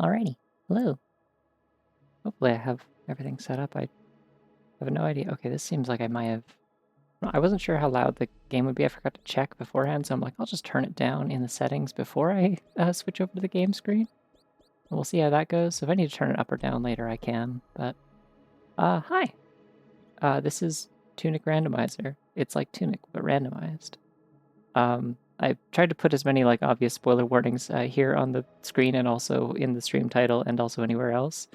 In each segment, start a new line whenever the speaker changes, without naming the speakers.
Alrighty. Hello. Hopefully I have everything set up. I have no idea. Okay, this seems like I might have... I wasn't sure how loud the game would be. I forgot to check beforehand, so I'm like, I'll just turn it down in the settings before I switch over to the game screen. And we'll see how that goes. So if I need to turn it up or down later, I can. But, hi. This is Tunic Randomizer. It's like Tunic, but randomized. I tried to put as many like obvious spoiler warnings here on the screen and also in the stream title and also anywhere else.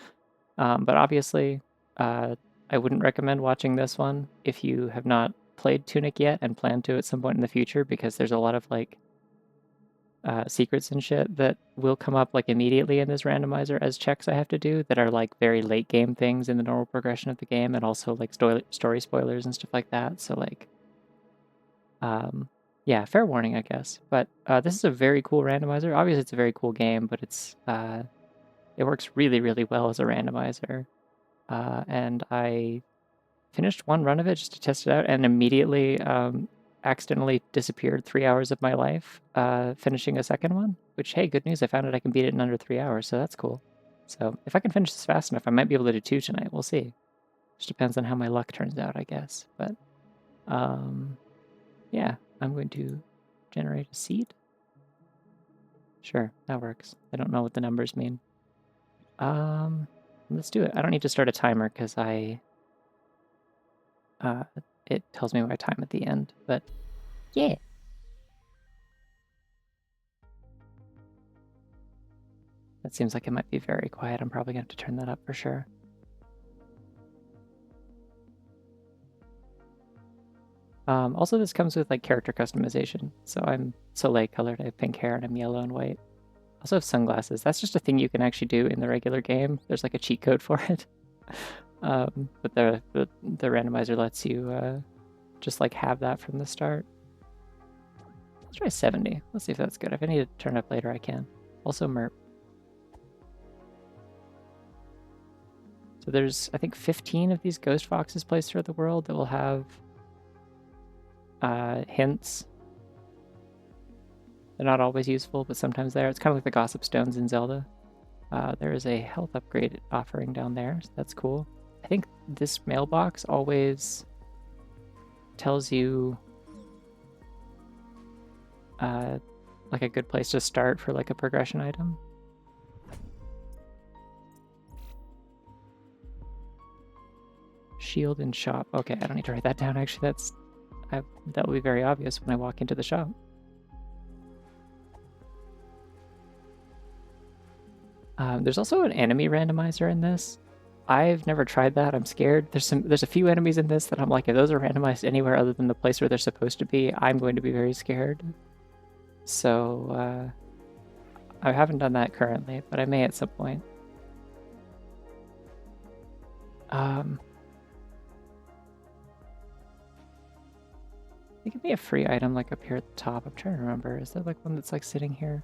But obviously, I wouldn't recommend watching this one if you have not played Tunic yet and plan to at some point in the future, because there's a lot of like secrets and shit that will come up like immediately in this randomizer as checks I have to do that are like very late game things in the normal progression of the game, and also like story spoilers and stuff like that. So like, yeah, fair warning, I guess. But this is a very cool randomizer. Obviously, it's a very cool game, but it works really, really well as a randomizer. And I finished one run of it just to test it out, and immediately accidentally disappeared 3 hours of my life finishing a second one, which, hey, good news, I found out I can beat it in under 3 hours, so that's cool. So if I can finish this fast enough, I might be able to do 2 tonight. We'll see. Just depends on how my luck turns out, I guess. But yeah, I'm going to generate a seed. Sure, that works. I don't know what the numbers mean. Let's do it. I don't need to start a timer because it tells me my time at the end, but yeah. That seems like it might be very quiet. I'm probably going to have to turn that up for sure. Also, this comes with like character customization. So I'm Soleil colored. I have pink hair and I'm yellow and white. I also have sunglasses. That's just a thing you can actually do in the regular game. There's like a cheat code for it. But the randomizer lets you just like have that from the start. Let's try 70. Let's see if that's good. If I need to turn it up later, I can. Also merp. So there's, I think, 15 of these ghost foxes placed throughout the world that will have hints. They're not always useful, but sometimes they are. It's kind of like the gossip stones in Zelda. There is a health upgrade offering down there, so that's cool. I think this mailbox always tells you like a good place to start for like a progression item. Shield in shop. Okay, I don't need to write that down. Actually, that will be very obvious when I walk into the shop. There's also an enemy randomizer in this. I've never tried that. I'm scared. There's a few enemies in this that I'm like, if those are randomized anywhere other than the place where they're supposed to be, I'm going to be very scared. So I haven't done that currently, but I may at some point. It could be a free item like up here at the top. I'm trying to remember. Is there like one that's like sitting here?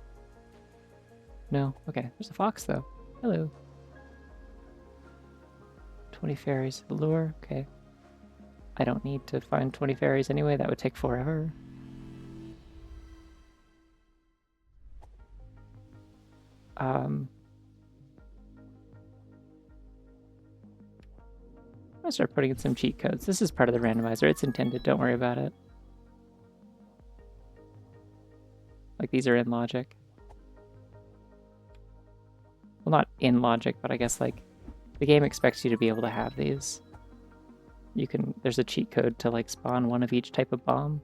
No? Okay. There's a fox though. Hello. 20 fairies. The lure. Okay. I don't need to find 20 fairies anyway. That would take forever. I'm gonna start putting in some cheat codes. This is part of the randomizer. It's intended. Don't worry about it. Like, these are in logic. Well, not in logic, but I guess, like, the game expects you to be able to have these. There's a cheat code to, like, spawn one of each type of bomb.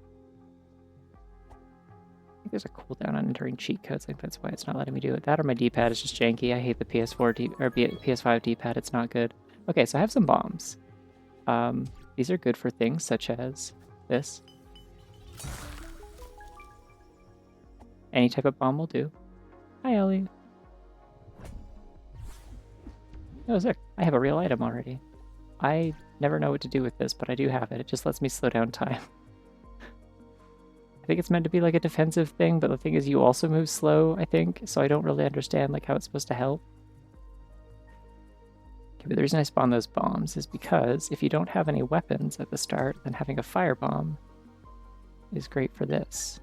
I think there's a cooldown on entering cheat codes. I think that's why it's not letting me do it. That or my D-pad is just janky. I hate the PS5 D-pad. It's not good. Okay, so I have some bombs. These are good for things such as this. Any type of bomb will do. Hi, Ellie. Oh, sick. I have a real item already. I never know what to do with this, but I do have it. It just lets me slow down time. I think it's meant to be like a defensive thing, but the thing is you also move slow, I think, so I don't really understand like how it's supposed to help. Okay, but the reason I spawn those bombs is because if you don't have any weapons at the start, then having a firebomb is great for this.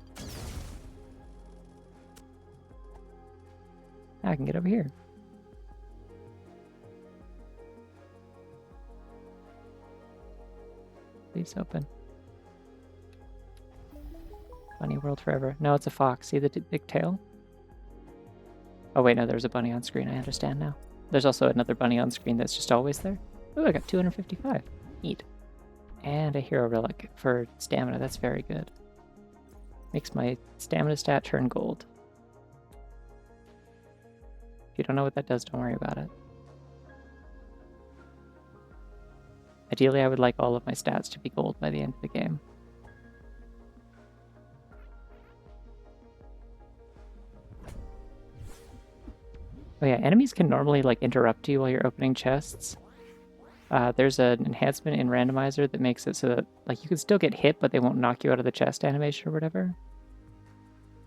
Now I can get over here. Please open. Bunny world forever. No, it's a fox. See the big tail? Oh wait, no, there's a bunny on screen. I understand now. There's also another bunny on screen that's just always there. Oh, I got 255. Neat. And a hero relic for stamina. That's very good. Makes my stamina stat turn gold. If you don't know what that does, don't worry about it. Ideally, I would like all of my stats to be gold by the end of the game. Oh yeah, enemies can normally like interrupt you while you're opening chests. There's an enhancement in Randomizer that makes it so that like you can still get hit, but they won't knock you out of the chest animation or whatever.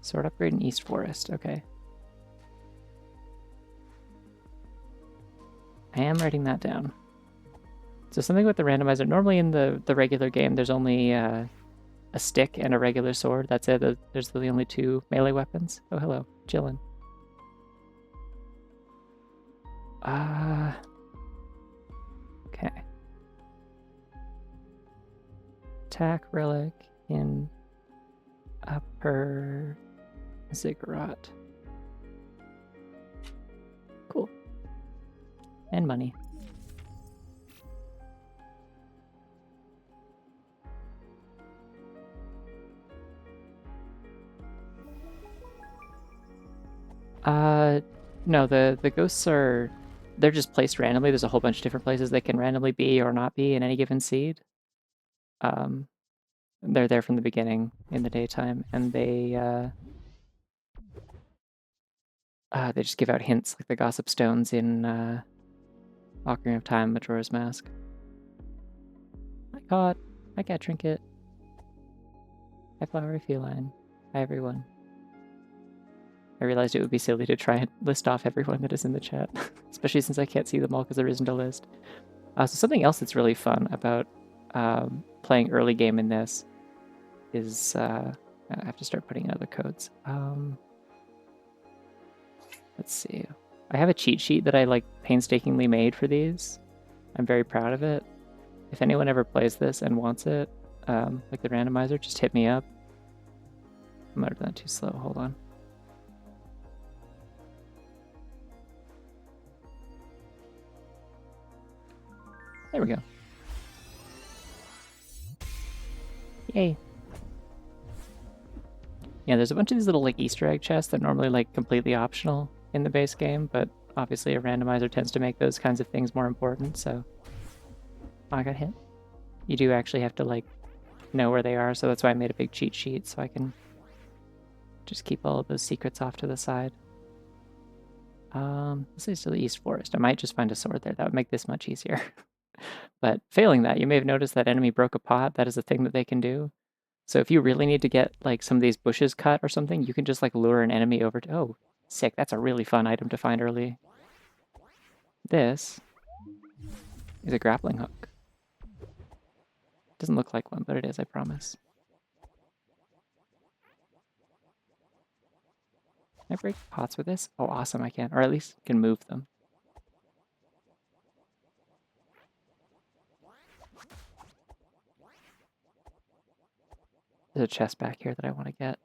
Sword upgrade in East Forest. Okay. I am writing that down. So something with the Randomizer. Normally in the regular game, there's only a stick and a regular sword. That's it. There's the only two melee weapons. Oh, hello. Chillin'. Okay. Attack relic in upper ziggurat. Cool. And money. No, the ghosts are... They're just placed randomly. There's a whole bunch of different places they can randomly be or not be in any given seed. They're there from the beginning in the daytime, and they just give out hints like the gossip stones in Ocarina of Time, Majora's Mask. I got trinket. Hi, flowery feline. Hi, everyone. I realized it would be silly to try and list off everyone that is in the chat, especially since I can't see them all because there isn't a list. So something else that's really fun about playing early game in this is... I have to start putting in other codes. Let's see. I have a cheat sheet that I like painstakingly made for these. I'm very proud of it. If anyone ever plays this and wants it, like the randomizer, just hit me up. I might have done that too slow. Hold on. There we go. Yay. Yeah, there's a bunch of these little like Easter egg chests that are normally like completely optional in the base game, but obviously a randomizer tends to make those kinds of things more important, so... Oh, I got hit. You do actually have to like know where they are, so that's why I made a big cheat sheet, so I can just keep all of those secrets off to the side. This is to the East Forest. I might just find a sword there. That would make this much easier. But failing that, you may have noticed that enemy broke a pot. That is a thing that they can do. So if you really need to get like some of these bushes cut or something, you can just like lure an enemy over to... Oh, sick. That's a really fun item to find early. This is a grappling hook. Doesn't look like one, but it is, I promise. Can I break pots with this? Oh, awesome, I can. Or at least can move them. There's a chest back here that I want to get.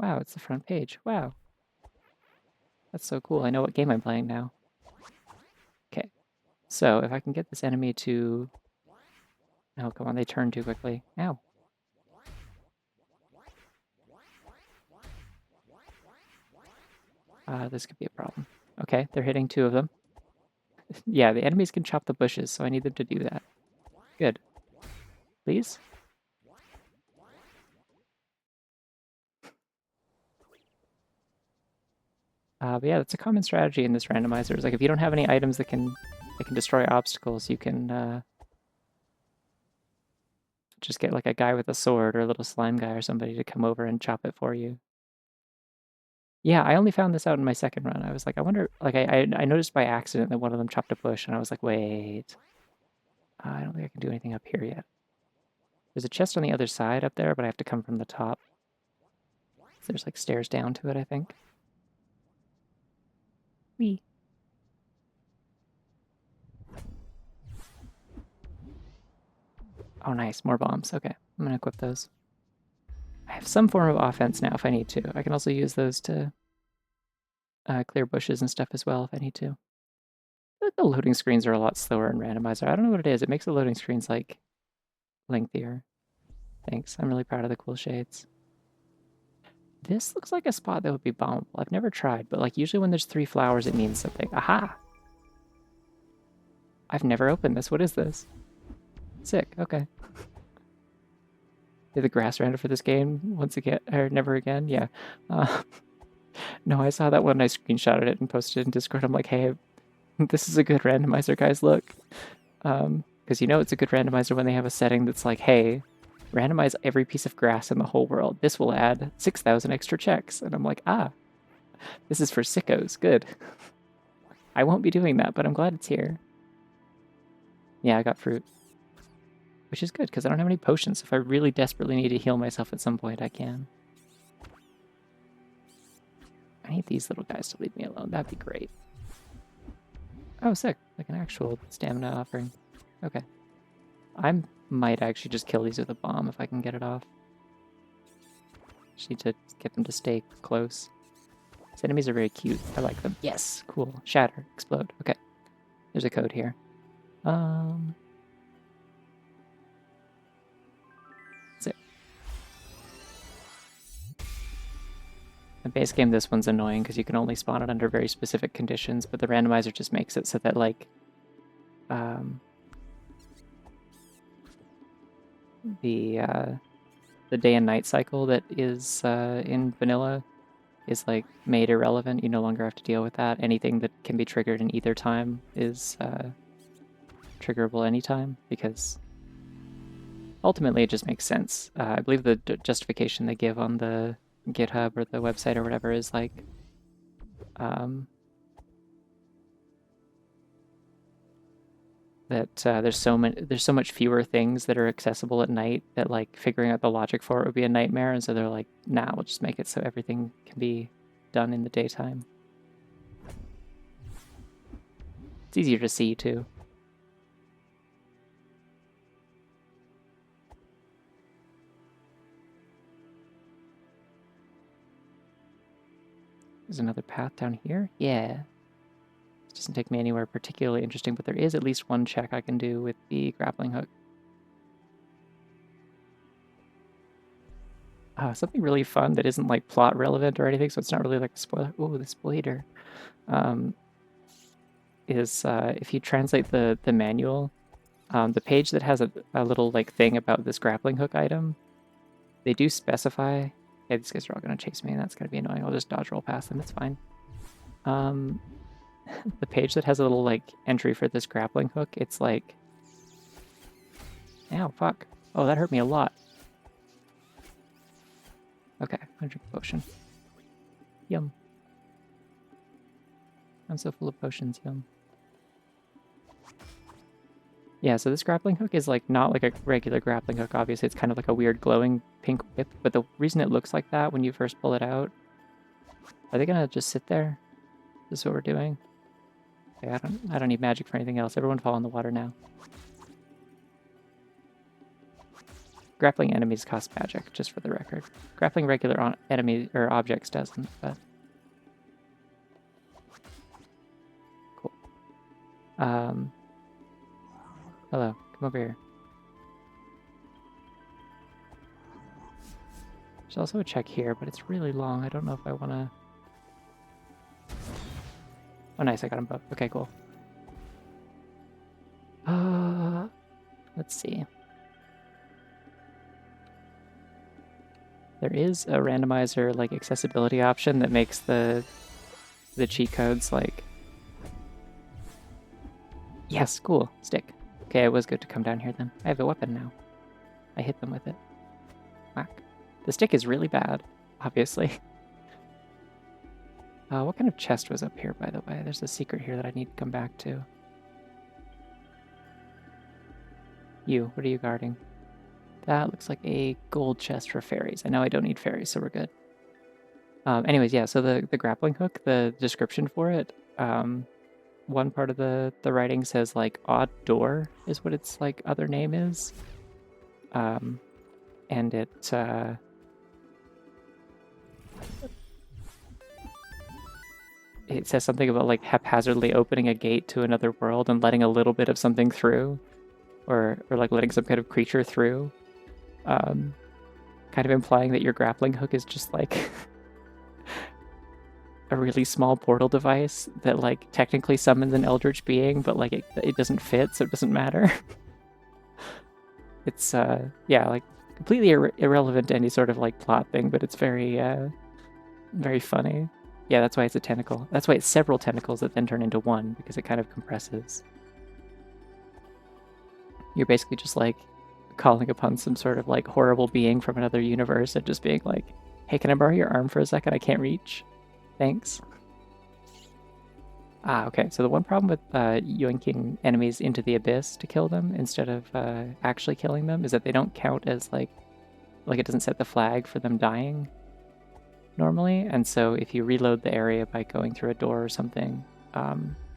Wow, it's the front page. Wow. That's so cool. I know what game I'm playing now. Okay. So, if I can get this enemy to... Oh, come on, they turn too quickly. Ow. This could be a problem. Okay, they're hitting two of them. Yeah, the enemies can chop the bushes, so I need them to do that. Good. Please? But yeah, that's a common strategy in this randomizer. Is like if you don't have any items that can destroy obstacles, you can just get like a guy with a sword or a little slime guy or somebody to come over and chop it for you. Yeah, I only found this out in my second run. I was like, I wonder, like I noticed by accident that one of them chopped a bush, and I was like, wait, I don't think I can do anything up here yet. There's a chest on the other side up there, but I have to come from the top. There's like stairs down to it, I think. Whee. Oh, nice. More bombs. Okay. I'm going to equip those. I have some form of offense now if I need to. I can also use those to clear bushes and stuff as well if I need to. I feel like the loading screens are a lot slower in Randomizer. I don't know what it is. It makes the loading screens, like, lengthier. Thanks. I'm really proud of the cool shades. This looks like a spot that would be bombable. I've never tried, but, like, usually when there's 3 flowers, it means something. Aha! I've never opened this. What is this? Sick. Okay. Did the grass render for this game once again, or never again? Yeah. No, I saw that one. I screenshotted it and posted it in Discord. I'm like, hey, this is a good randomizer, guys. Look, because you know it's a good randomizer when they have a setting that's like, hey, randomize every piece of grass in the whole world. This will add 6,000 extra checks. And I'm like, ah, this is for sickos. Good. I won't be doing that, but I'm glad it's here. Yeah, I got fruit. Which is good, because I don't have any potions. If I really desperately need to heal myself at some point, I can. I need these little guys to leave me alone. That'd be great. Oh, sick. Like an actual stamina offering. Okay. I might actually just kill these with a bomb if I can get it off. Just need to get them to stay close. These enemies are very cute. I like them. Yes! Cool. Shatter. Explode. Okay. There's a code here. Sick. In base game, this one's annoying because you can only spawn it under very specific conditions, but the randomizer just makes it so that, like, the day and night cycle that is in vanilla is, like, made irrelevant. You no longer have to deal with that. Anything that can be triggered in either time is triggerable anytime, because ultimately it just makes sense. I believe the justification they give on the GitHub or the website or whatever is like that there's so much fewer things that are accessible at night that, like, figuring out the logic for it would be a nightmare, and so they're like, nah, we'll just make it so everything can be done in the daytime. It's easier to see too. There's another path down here. Yeah. This doesn't take me anywhere particularly interesting, but there is at least one check I can do with the grappling hook. Something really fun that isn't, like, plot relevant or anything, so it's not really like a spoiler. Ooh, this blader. Is if you translate the manual, the page that has a little, like, thing about this grappling hook item, they do specify. Yeah, these guys are all going to chase me, and that's going to be annoying. I'll just dodge roll past them. It's fine. The page that has a little, like, entry for this grappling hook, it's like, ow, fuck. Oh, that hurt me a lot. Okay, I'm gonna drink a potion. Yum. I'm so full of potions, yum. Yeah, so this grappling hook is, like, not like a regular grappling hook, obviously. It's kind of like a weird glowing pink whip, but the reason it looks like that when you first pull it out... Are they gonna just sit there? This is what we're doing? Okay, I don't need magic for anything else. Everyone fall in the water now. Grappling enemies cost magic, just for the record. Grappling regular enemies or objects doesn't, but... Cool. Hello, come over here. There's also a check here, but it's really long. I don't know if I want to... Oh, nice, I got them both. Okay, cool. Let's see. There is a randomizer, like, accessibility option that makes the cheat codes, like... Yes, cool. Stick. Okay, it was good to come down here then. I have a weapon now. I hit them with it. Whack. The stick is really bad, obviously. What kind of chest was up here, by the way? There's a secret here that I need to come back to. You, what are you guarding? That looks like a gold chest for fairies. I know I don't need fairies, so we're good. Anyways, yeah, so the grappling hook, the description for it, one part of the writing says, like, odd door is what its, like, other name is. And it says something about like haphazardly opening a gate to another world and letting a little bit of something through, or like letting some kind of creature through, kind of implying that your grappling hook is just like a really small portal device that like technically summons an eldritch being, but like it doesn't fit, so it doesn't matter. It's yeah, like completely irrelevant to any sort of like plot thing, but it's very funny. Yeah, that's why it's a tentacle. That's why it's several tentacles that then turn into one, because it kind of compresses. You're basically just like calling upon some sort of like horrible being from another universe and just being like, hey, can I borrow your arm for a second? I can't reach. Thanks. Ah, okay. So the one problem with yoinking enemies into the abyss to kill them instead of actually killing them is that they don't count as like it doesn't set the flag for them dying normally. And so if you reload the area by going through a door or something,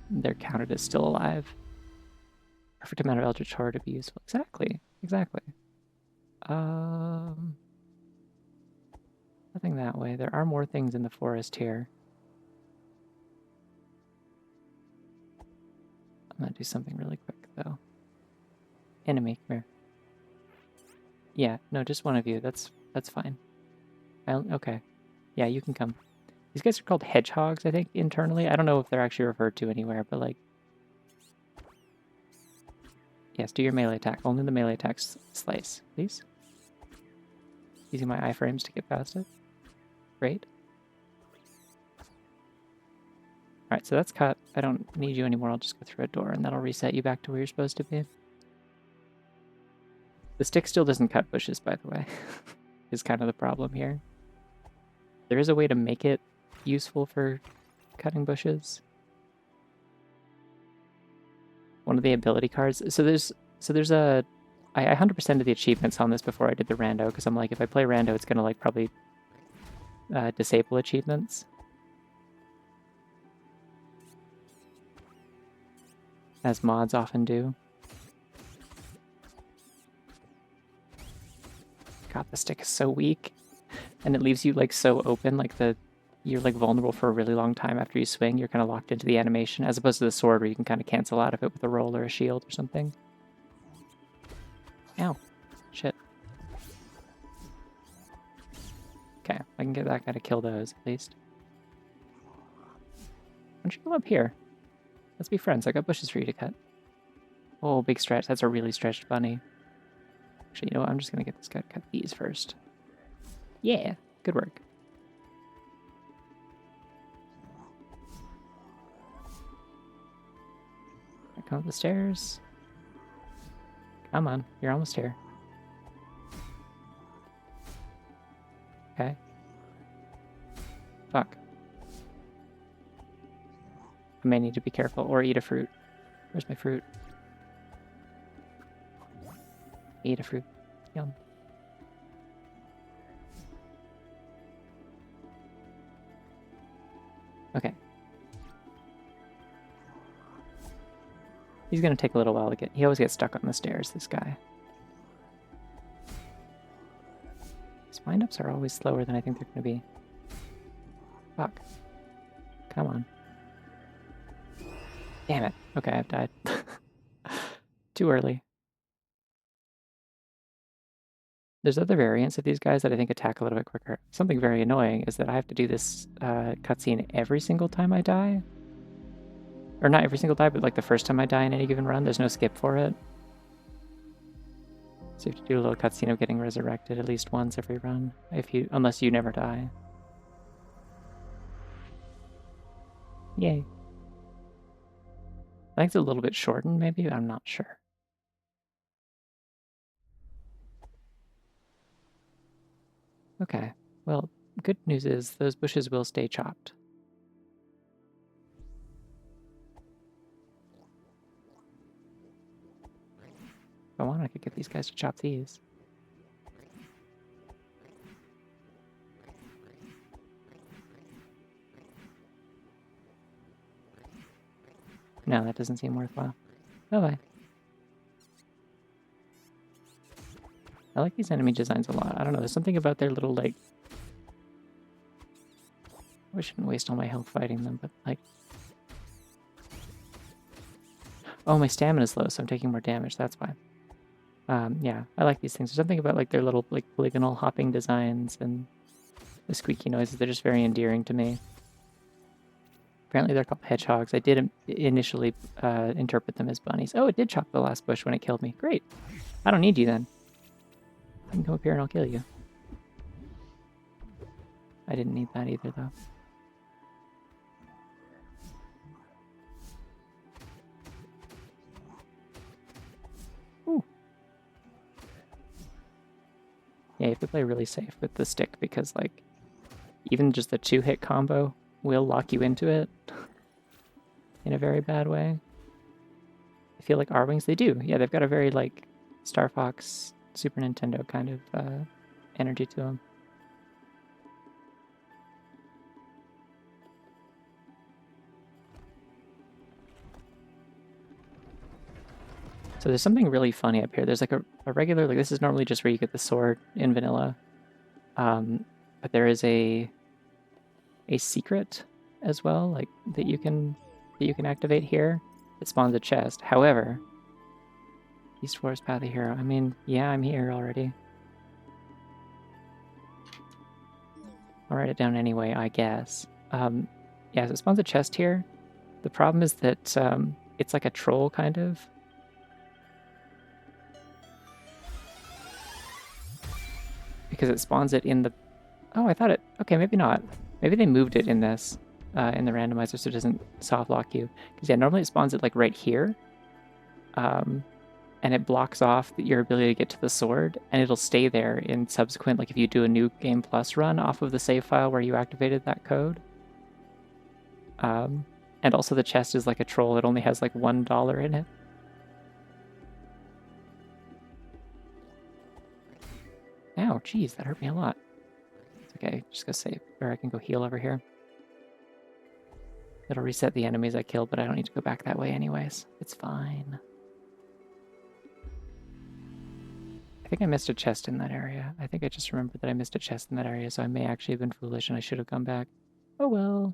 they're counted as still alive. Perfect amount of Eldritch Horror to be useful. Exactly. Exactly. Nothing that way. There are more things in the forest here. I'm gonna do something really quick though. Enemy, come here. Yeah, no, just one of you. That's fine. Okay. Yeah, you can come. These guys are called hedgehogs, I think, internally. I don't know if they're actually referred to anywhere, but like... Yes, do your melee attack. Only the melee attack slice, please. Using my iframes to get past it. Great. Alright, so that's cut. I don't need you anymore. I'll just go through a door, and that'll reset you back to where you're supposed to be. The stick still doesn't cut bushes, by the way. Is kind of the problem here. There is a way to make it useful for cutting bushes. One of the ability cards. So there's a... I 100%ed the achievements on this before I did the rando, because I'm like, if I play rando, it's going to like probably disable achievements. As mods often do. God, the stick is so weak. And it leaves you like so open, like you're like vulnerable for a really long time after you swing. You're kind of locked into the animation, as opposed to the sword where you can kind of cancel out of it with a roll or a shield or something. Ow. Shit. Okay, I can get that guy to kill those, at least. Why don't you come up here? Let's be friends. I got bushes for you to cut. Oh, big stretch. That's a really stretched bunny. Actually, you know what? I'm just going to get this guy to cut these first. Yeah, good work. Come up the stairs. Come on, you're almost here. Okay. Fuck. I may need to be careful or eat a fruit. Where's my fruit? Eat a fruit. Yum. Okay. He's gonna take a little while to get... He always gets stuck on the stairs, this guy. His wind-ups are always slower than I think they're gonna be. Fuck. Come on. Damn it. Okay, I've died. Too early. There's other variants of these guys that I think attack a little bit quicker. Something very annoying is that I have to do this cutscene every single time I die. Or not every single time, but like the first time I die in any given run, there's no skip for it. So you have to do a little cutscene of getting resurrected at least once every run, unless you never die. Yay. I think it's a little bit shortened, maybe, but I'm not sure. Okay, well, good news is those bushes will stay chopped. If I want, I could get these guys to chop these. No, that doesn't seem worthwhile. Bye-bye. I like these enemy designs a lot. I don't know, there's something about their little, like... I shouldn't waste all my health fighting them, but, like... Oh, my stamina's low, so I'm taking more damage, that's why. Yeah, I like these things. There's something about, like, their little, like, polygonal hopping designs and the squeaky noises. They're just very endearing to me. Apparently they're called hedgehogs. I did initially interpret them as bunnies. Oh, it did chop the last bush when it killed me. Great. I don't need you then. You can come up here and I'll kill you. I didn't need that either, though. Ooh. Yeah, you have to play really safe with the stick because, like, even just the 2-hit combo will lock you into it in a very bad way. I feel like R-Wings, they do. Yeah, they've got a very, like, Star Fox, Super Nintendo kind of energy to them. So there's something really funny up here. There's like a regular, like this is normally just where you get the sword in vanilla. But there is a secret as well, like that you can activate here. It spawns a chest. However, East Forest Path of Hero. I mean, yeah, I'm here already. I'll write it down anyway, I guess. Yeah, so it spawns a chest here. The problem is that it's like a troll kind of. Because it spawns it in the... Oh, I thought it... Okay, maybe not. Maybe they moved it in this, in the randomizer, so it doesn't soft lock you. Because, yeah, normally it spawns it, like, right here. And it blocks off your ability to get to the sword, and it'll stay there in subsequent, like, if you do a new Game Plus run off of the save file where you activated that code. And also the chest is like a troll. It only has, like, $1 in it. Ow, jeez, that hurt me a lot. It's okay, just go save. Or I can go heal over here. It'll reset the enemies I killed, but I don't need to go back that way anyways. It's fine. I think I missed a chest in that area. I think I just remembered that I missed a chest in that area, so I may actually have been foolish and I should have come back. Oh well.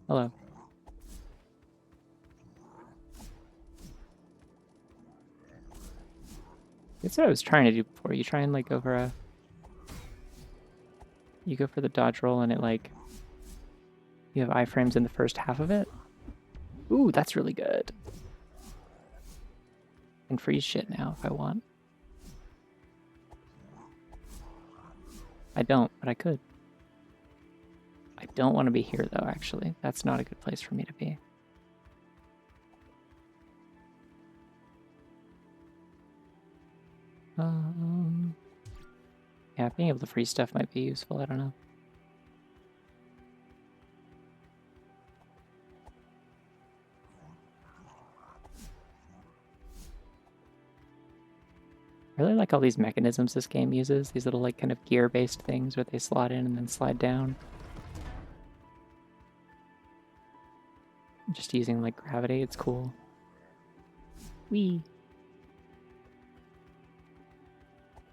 Hello. That's what I was trying to do before. You try and, like, go for a... You go for the dodge roll and it, like... You have iframes in the first half of it. Ooh, that's really good. I can freeze shit now if I want. I don't, but I could. I don't want to be here, though, actually. That's not a good place for me to be. Yeah, being able to freeze stuff might be useful, I don't know. I really like all these mechanisms this game uses, these little, like, kind of gear-based things where they slot in and then slide down. Just using, like, gravity, it's cool. Whee!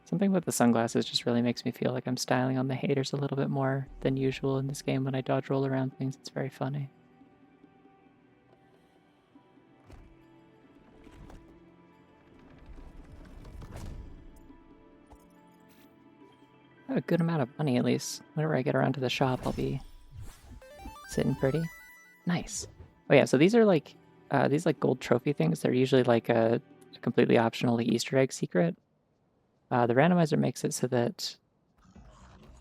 Something about the sunglasses just really makes me feel like I'm styling on the haters a little bit more than usual in this game when I dodge roll around things. It's very funny. I have a good amount of money, at least. Whenever I get around to the shop, I'll be sitting pretty. Nice. Oh yeah, so these are like, these like gold trophy things. They're usually like a completely optional like Easter egg secret. The randomizer makes it so that...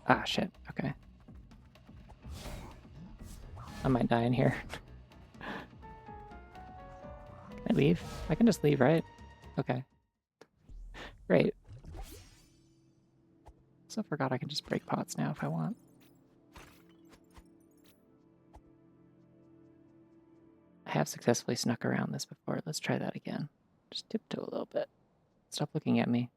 Ah, shit. Okay. I might die in here. Can I leave? I can just leave, right? Okay. Great. So I forgot I can just break pots now if I want. I have successfully snuck around this before. Let's try that again. Just tiptoe a little bit. Stop looking at me.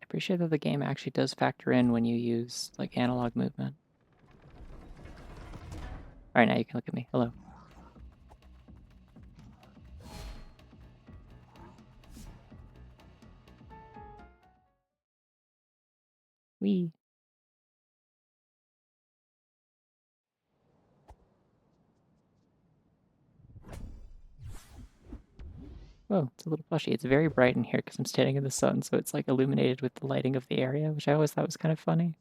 I appreciate that the game actually does factor in when you use, like, analog movement. Alright, now you can look at me. Hello. Wee. Whoa, it's a little plushy. It's very bright in here because I'm standing in the sun, so it's like illuminated with the lighting of the area, which I always thought was kind of funny.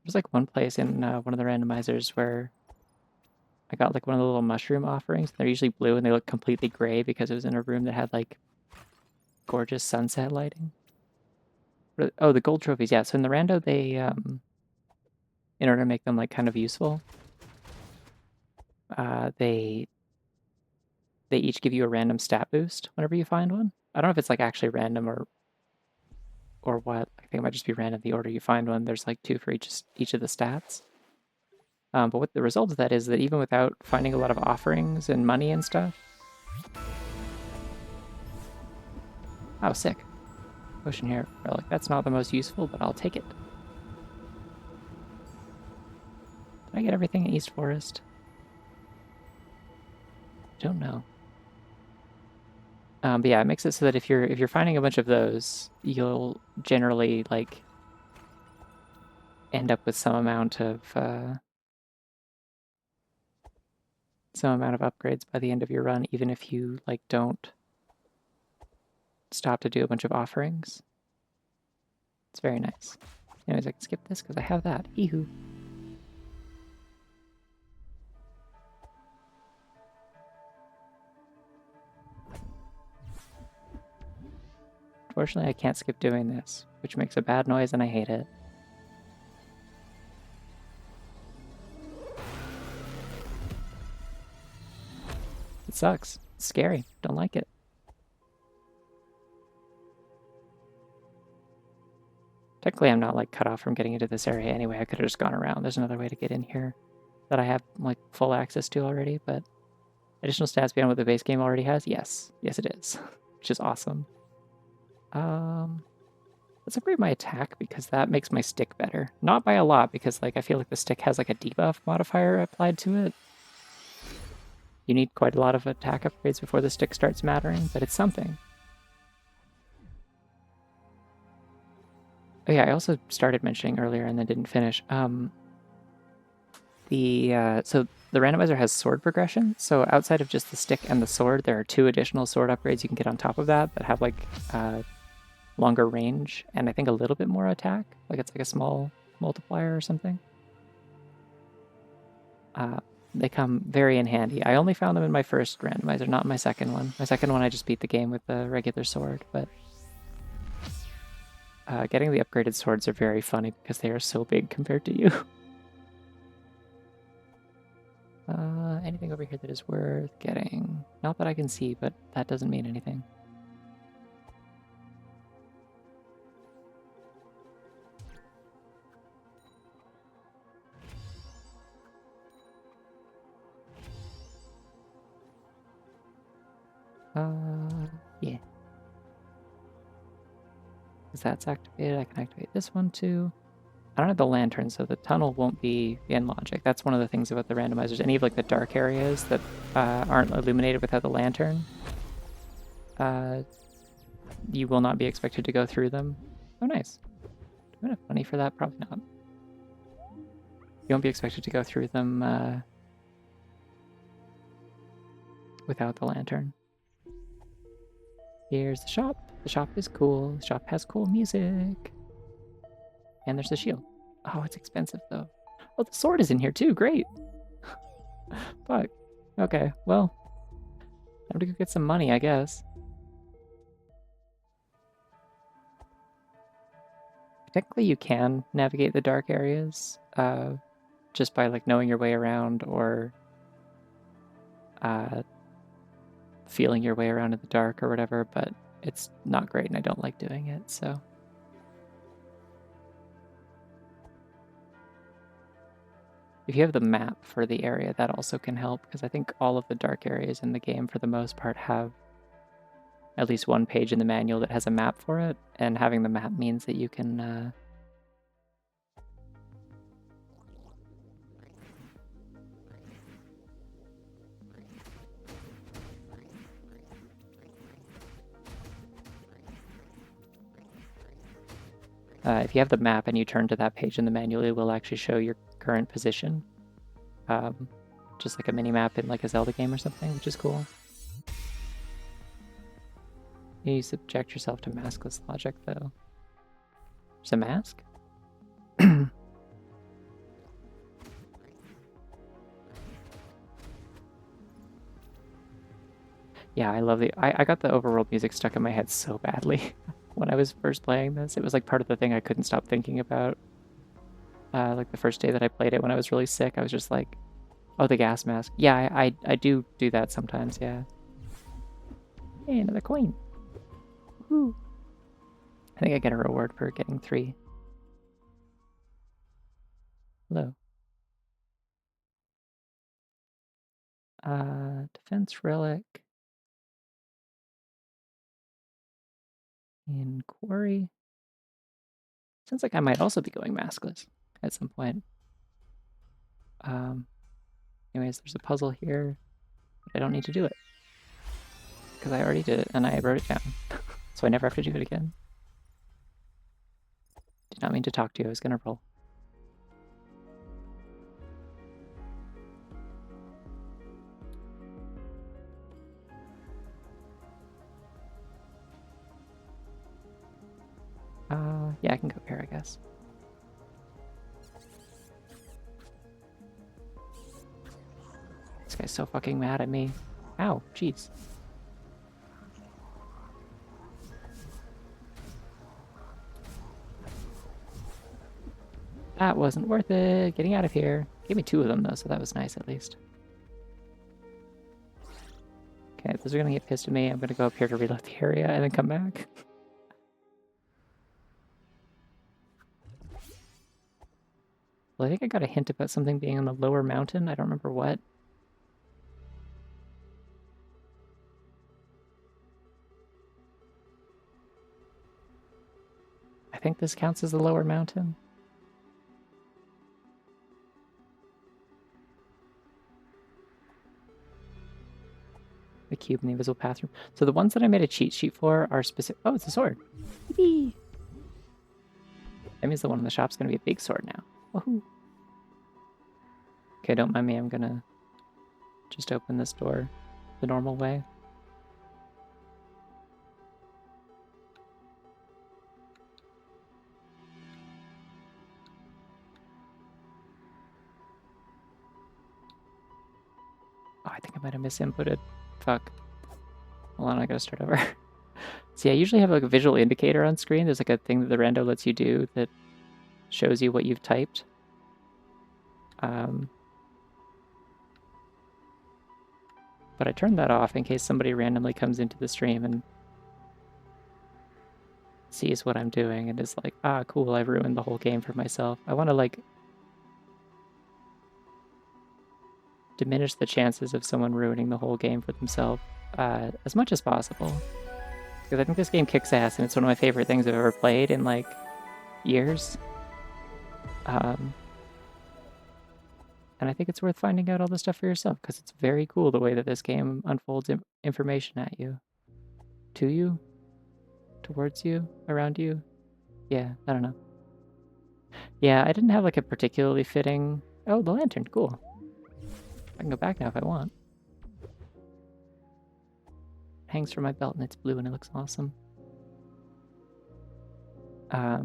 There's like one place in one of the randomizers where I got like one of the little mushroom offerings. They're usually blue and they look completely gray because it was in a room that had like gorgeous sunset lighting. Oh, the gold trophies, yeah. So in the rando, they in order to make them like kind of useful, they each give you a random stat boost whenever you find one. I don't know if it's like actually random or what. I think it might just be random the order you find one. There's like 2 for each of the stats. But what the result of that is that even without finding a lot of offerings and money and stuff. Oh, sick. Potion here. Relic. That's not the most useful, but I'll take it. Did I get everything in East Forest? Don't know. But yeah, it makes it so that if you're finding a bunch of those, you'll generally like end up with some amount of upgrades by the end of your run, even if you like don't stop to do a bunch of offerings. It's very nice. Anyways, I can skip this because I have that. Eehoo. Unfortunately, I can't skip doing this, which makes a bad noise and I hate it. It sucks. It's scary. Don't like it. Technically, I'm not like cut off from getting into this area anyway. I could have just gone around. There's another way to get in here that I have like full access to already, but additional stats beyond what the base game already has? Yes. Yes, it is, which is awesome. Let's upgrade my attack because that makes my stick better. Not by a lot because like I feel like the stick has like a debuff modifier applied to it. You need quite a lot of attack upgrades before the stick starts mattering, but it's something. Oh yeah, I also started mentioning earlier and then didn't finish. So the randomizer has sword progression. So outside of just the stick and the sword, there are 2 additional sword upgrades you can get on top of that have like longer range and I think a little bit more attack. Like it's like a small multiplier or something. They come very in handy. I only found them in my first randomizer, not my second one. My second one I just beat the game with the regular sword, but getting the upgraded swords are very funny because they are so big compared to you. Anything over here that is worth getting? Not that I can see, but that doesn't mean anything. Yeah. Because that's activated, I can activate this one too. I don't have the lantern, so the tunnel won't be in logic. That's one of the things about the randomizers. Any of like the dark areas that aren't illuminated without the lantern, you will not be expected to go through them. Oh, nice. Do I have money for that? Probably not. You won't be expected to go through them without the lantern. Here's the shop. The shop is cool. The shop has cool music. And there's the shield. Oh, it's expensive though. Oh, the sword is in here too. Great. Fuck. Okay, well, time to go get some money, I guess. Technically, you can navigate the dark areas just by like knowing your way around or feeling your way around in the dark or whatever, but it's not great and I don't like doing it, so. If you have the map for the area, that also can help, because I think all of the dark areas in the game, for the most part, have at least one page in the manual that has a map for it, and having the map means that you can If you have the map and you turn to that page in the manual, it will actually show your current position. Just like a mini map in like a Zelda game or something, which is cool. You subject yourself to maskless logic, though. There's a mask? Yeah, I love I got the overworld music stuck in my head so badly when I was first playing this. It was like part of the thing I couldn't stop thinking about. Like the first day that I played it when I was really sick, I was just like, oh, the gas mask. Yeah, I do that sometimes, yeah. Hey, another coin. Woo. I think I get a reward for getting 3. Hello. Defense relic. In quarry. Sounds like I might also be going maskless at some point. Anyways, there's a puzzle here, but I don't need to do it. Because I already did it, and I wrote it down. So I never have to do it again. Did not mean to talk to you, I was gonna roll. Yeah, I can go here, I guess. This guy's so fucking mad at me. Ow, jeez. That wasn't worth it. Getting out of here. Gave me 2 of them, though, so that was nice, at least. Okay, if those are gonna get pissed at me, I'm gonna go up here to reload the area and then come back. Well, I think I got a hint about something being on the lower mountain. I don't remember what. I think this counts as the lower mountain. The cube in the invisible bathroom. So the ones that I made a cheat sheet for are specific. Oh, it's a sword. Yippee! That means the one in the shop's gonna be a big sword now. Woohoo! Okay, don't mind me. I'm gonna just open this door the normal way. Oh, I think I might have misinputted. Fuck. Hold on, I gotta start over. See, I usually have like a visual indicator on screen. There's like a thing that the rando lets you do that shows you what you've typed. But I turned that off in case somebody randomly comes into the stream and sees what I'm doing and is like, ah, cool, I've ruined the whole game for myself. I want to like diminish the chances of someone ruining the whole game for themselves as much as possible. Because I think this game kicks ass and it's one of my favorite things I've ever played in like years. And I think it's worth finding out all this stuff for yourself because it's very cool the way that this game unfolds information at you. To you? Towards you? Around you? Yeah, I don't know. Yeah, I didn't have like a particularly fitting... Oh, the lantern, cool. I can go back now if I want. It hangs from my belt and it's blue and it looks awesome. Yeah,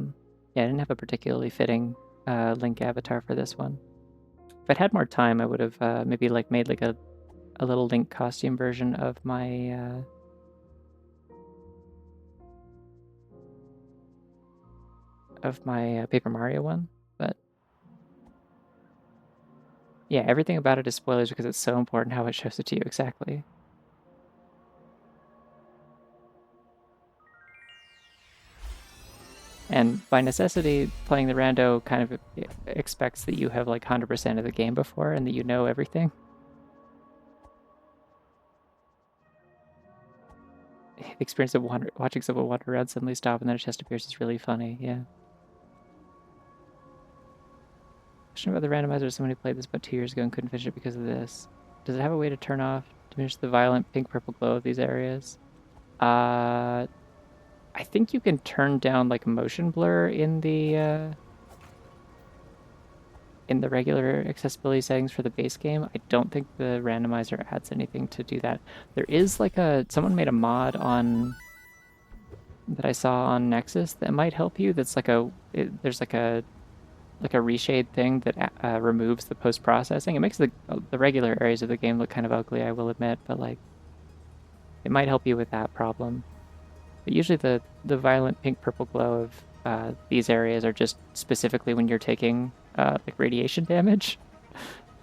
I didn't have a particularly fitting Link avatar for this one. If I'd had more time, I would have maybe like made like a little Link costume version of my Paper Mario one, but yeah, everything about it is spoilers because it's so important how it shows it to you exactly. And by necessity, playing the rando kind of expects that you have like 100% of the game before and that you know everything. The experience of watching someone wander around suddenly stop and then a chest appears is really funny, yeah. Question about the randomizer: someone who played this about 2 years ago and couldn't finish it because of this. Does it have a way to turn off, diminish the violent pink-purple glow of these areas? I I think you can turn down like motion blur in the regular accessibility settings for the base game. I don't think the randomizer adds anything to do that. There is like someone made a mod on that I saw on Nexus that might help you. That's like there's like a reshade thing that removes the post processing. It makes the regular areas of the game look kind of ugly, I will admit, but like it might help you with that problem. But usually the violent pink purple glow of these areas are just specifically when you're taking like radiation damage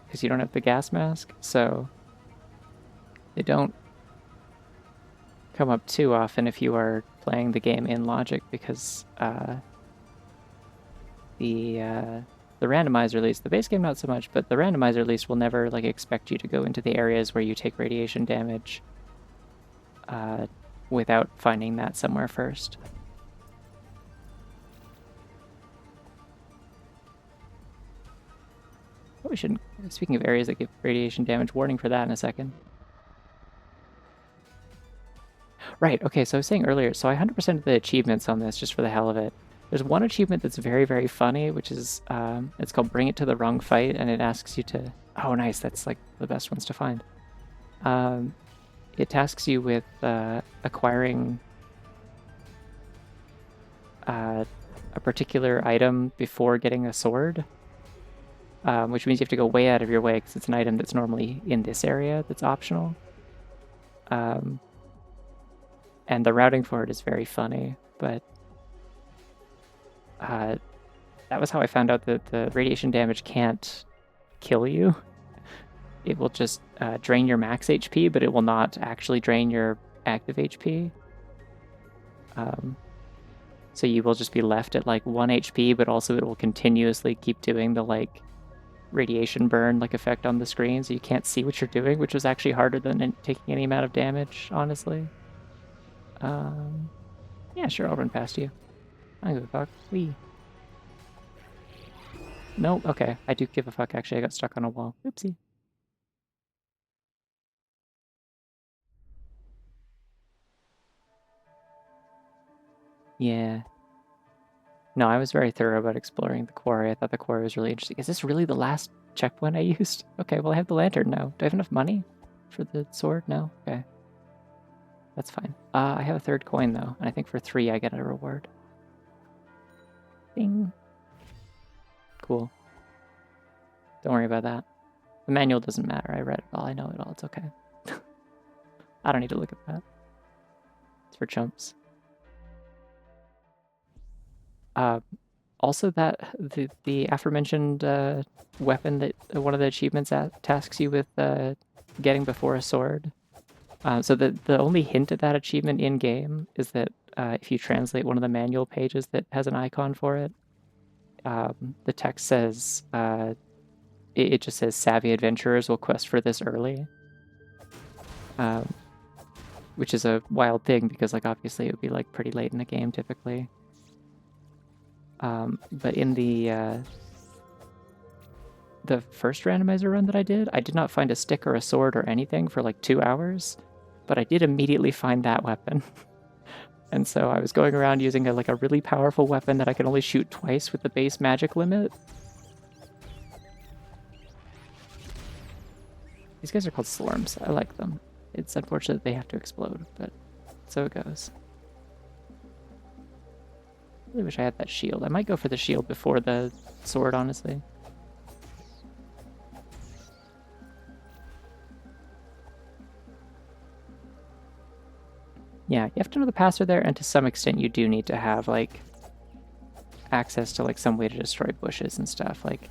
because you don't have the gas mask, so they don't come up too often if you are playing the game in logic, because the randomizer, at least the base game not so much, but the randomizer at least will never like expect you to go into the areas where you take radiation damage without finding that somewhere first. Probably shouldn't. Speaking of areas that give radiation damage, warning for that in a second. Right, okay, so I was saying earlier, so I 100%ed the achievements on this just for the hell of it. There's one achievement that's very, very funny, which is, it's called Bring It to the Wrong Fight, and it asks you to... Oh, nice, that's like the best ones to find. It tasks you with acquiring a particular item before getting a sword, which means you have to go way out of your way because it's an item that's normally in this area that's optional. And the routing for it is very funny, but that was how I found out that the radiation damage can't kill you. It will just drain your max HP, but it will not actually drain your active HP. So you will just be left at like 1 HP, but also it will continuously keep doing the like radiation burn like effect on the screen, so you can't see what you're doing, which was actually harder than taking any amount of damage, honestly. Yeah, sure, I'll run past you. I don't give a fuck. Wee. No, okay, I do give a fuck, actually. I got stuck on a wall. Oopsie. Yeah. No, I was very thorough about exploring the quarry. I thought the quarry was really interesting. Is this really the last checkpoint I used? Okay, well, I have the lantern now. Do I have enough money for the sword? No? Okay. That's fine. I have a third coin, though, and I think for 3 I get a reward. Ding. Cool. Don't worry about that. The manual doesn't matter. I read it all. I know it all. It's okay. I don't need to look at that. It's for chumps. Also, that the aforementioned weapon that one of the achievements tasks you with getting before a sword. So the only hint at that achievement in game is that if you translate one of the manual pages that has an icon for it, the text says it just says savvy adventurers will quest for this early, which is a wild thing because like obviously it would be like pretty late in the game typically. But in the first randomizer run that I did not find a stick or a sword or anything for like 2 hours, but I did immediately find that weapon. And so I was going around using a really powerful weapon that I can only shoot twice with the base magic limit. These guys are called Slorms. I like them. It's unfortunate they have to explode, but so it goes. I really wish I had that shield. I might go for the shield before the sword, honestly. Yeah, you have to know the paths are there, and to some extent you do need to have, like, access to, like, some way to destroy bushes and stuff. Like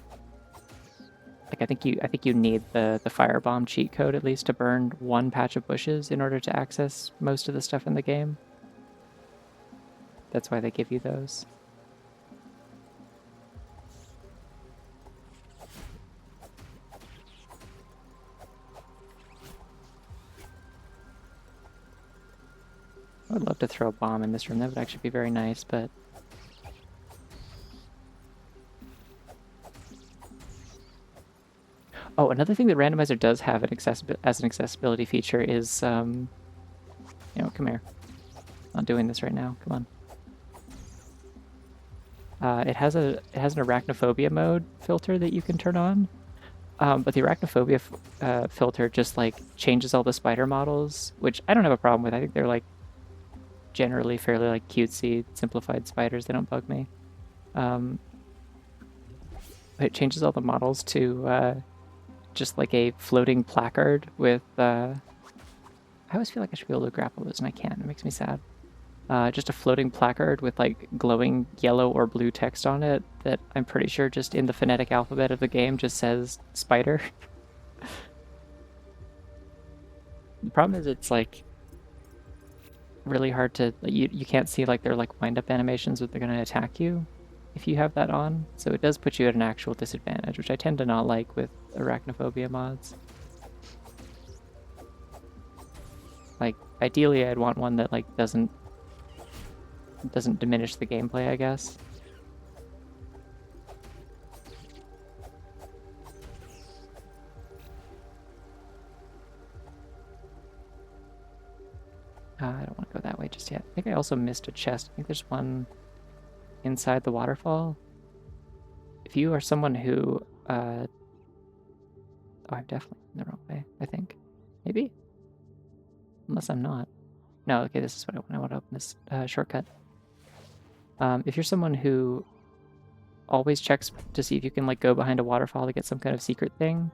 I think you need the firebomb cheat code at least to burn 1 patch of bushes in order to access most of the stuff in the game. That's why they give you those. I would love to throw a bomb in this room. That would actually be very nice, but... Oh, another thing that Randomizer does have as an accessibility feature is, you know, come here. Not doing this right now. Come on. It has an arachnophobia mode filter that you can turn on. But the arachnophobia filter just like changes all the spider models, which I don't have a problem with. I think they're like generally fairly like cutesy, simplified spiders. They don't bug me. It changes all the models to just like a floating placard with. I always feel like I should be able to grapple those, and I can't. It makes me sad. Just a floating placard with like glowing yellow or blue text on it that I'm pretty sure just in the phonetic alphabet of the game just says spider. The problem is it's like really hard to, you can't see like their like wind up animations that they're going to attack you if you have that on. So it does put you at an actual disadvantage, which I tend to not like with arachnophobia mods. Like ideally I'd want one that like doesn't diminish the gameplay, I guess. I don't want to go that way just yet. I think I also missed a chest. I think there's one inside the waterfall. If you are someone who... oh, I'm definitely in the wrong way, I think. Maybe? Unless I'm not. No, okay, this is what I want. I want to open this shortcut. If you're someone who always checks to see if you can like go behind a waterfall to get some kind of secret thing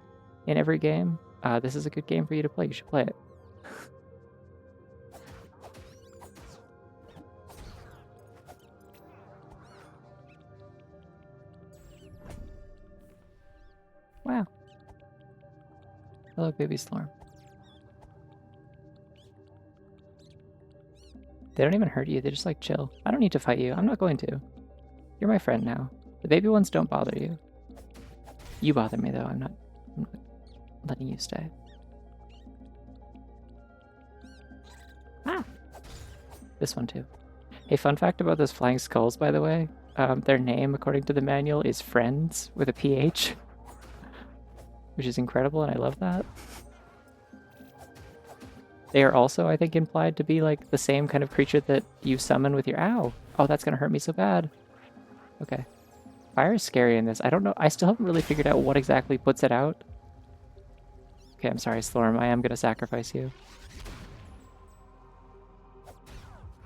in every game, this is a good game for you to play. You should play it. Wow. Hello, baby Slorm. They don't even hurt you. They just like chill. I don't need to fight you. I'm not going to. You're my friend now. The baby ones don't bother you. You bother me though. I'm not letting you stay. Ah! This one too. Hey, fun fact about those flying skulls, by the way. Their name, according to the manual, is Friends with a PH. Which is incredible, and I love that. They are also, I think, implied to be like the same kind of creature that you summon with your... Ow! Oh, that's gonna hurt me so bad. Okay. Fire is scary in this. I don't know. I still haven't really figured out what exactly puts it out. Okay, I'm sorry, Slorm. I am gonna sacrifice you.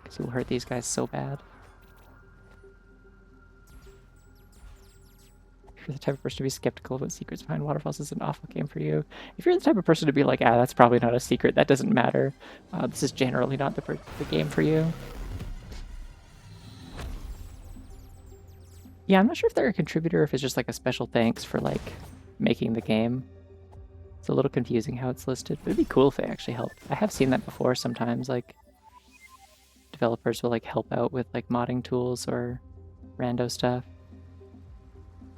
Because it will hurt these guys so bad. If you're the type of person to be skeptical about secrets behind waterfalls, is an awful game for you. If you're the type of person to be like, that's probably not a secret, that doesn't matter, this is generally not the game for you. Yeah, I'm not sure if they're a contributor or if it's just like a special thanks for like making the game. It's a little confusing how it's listed, but it'd be cool if they actually helped. I have seen that before sometimes, like developers will like help out with like modding tools or rando stuff.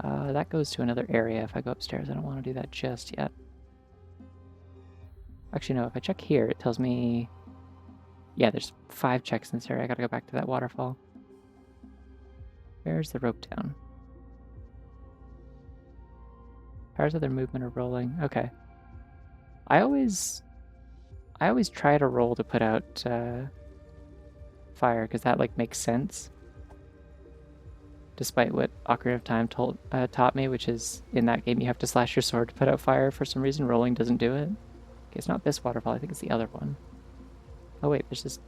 That goes to another area if I go upstairs. I don't want to do that just yet. Actually, no, if I check here, it tells me... Yeah, there's 5 checks in this area. I gotta go back to that waterfall. Where's the rope down? Powers of their movement are rolling. Okay. I always try to roll to put out fire, because that like makes sense. Despite what Ocarina of Time taught me, which is in that game you have to slash your sword to put out fire. For some reason, rolling doesn't do it. Okay, it's not this waterfall. I think it's the other one. Oh wait, there's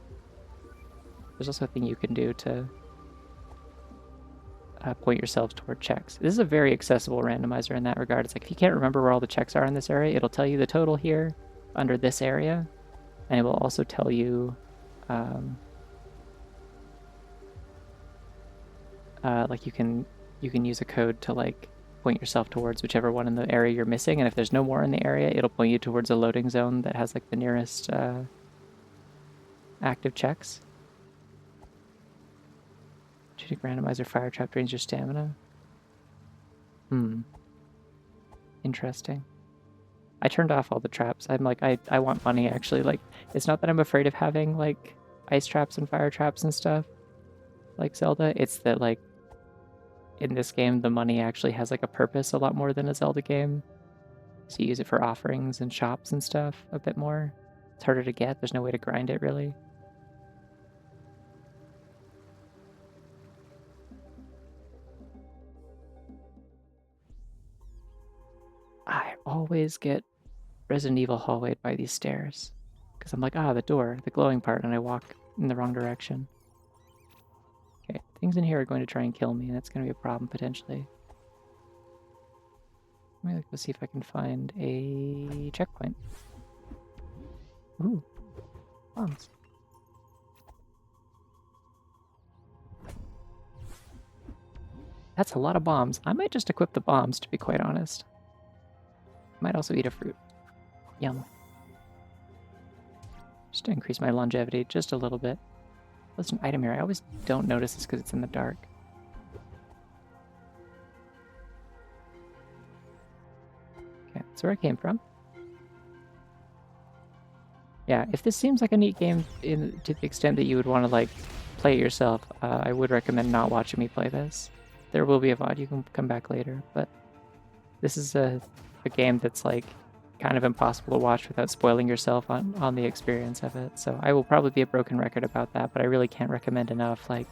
also a thing you can do to point yourselves toward checks. This is a very accessible randomizer in that regard. It's like if you can't remember where all the checks are in this area, it'll tell you the total here under this area, and it will also tell you like you can use a code to like point yourself towards whichever one in the area you're missing, and if there's no more in the area, it'll point you towards a loading zone that has like the nearest active checks. Tunic Randomizer fire trap drains your stamina. Interesting. I turned off all the traps. I'm like, I want money actually. Like, it's not that I'm afraid of having like ice traps and fire traps and stuff like Zelda. It's that like in this game the money actually has like a purpose a lot more than a Zelda game. So you use it for offerings and shops and stuff a bit more. It's harder to get. There's no way to grind it really. always get Resident Evil hallwayed by these stairs. Because I'm like, ah, the door, the glowing part, and I walk in the wrong direction. Okay, things in here are going to try and kill me, and that's going to be a problem, potentially. Let me go see if I can find a checkpoint. Ooh, bombs. That's a lot of bombs. I might just equip the bombs, to be quite honest. Might also eat a fruit. Yum. Just to increase my longevity just a little bit. There's an item here. I always don't notice this because it's in the dark. Okay, that's where I came from. Yeah, if this seems like a neat game to the extent that you would want to like play it yourself, I would recommend not watching me play this. There will be a VOD, you can come back later, but this is a game that's like kind of impossible to watch without spoiling yourself on the experience of it. So I will probably be a broken record about that, but I really can't recommend enough like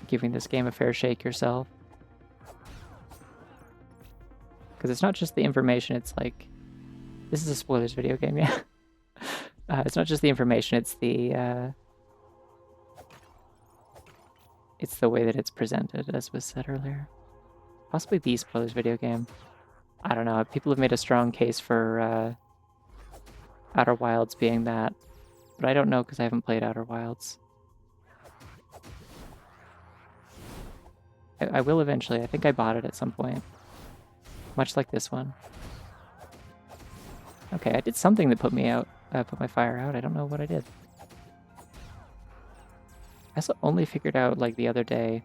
giving this game a fair shake yourself. Because it's not just the information, it's like, this is a spoilers video game, yeah. It's not just the information, it's the way that it's presented, as was said earlier. Possibly the spoilers video game. I don't know, people have made a strong case for Outer Wilds being that, but I don't know because I haven't played Outer Wilds. I will eventually. I think I bought it at some point. Much like this one. Okay, I did something that put me out, put my fire out. I don't know what I did. I also only figured out, like, the other day,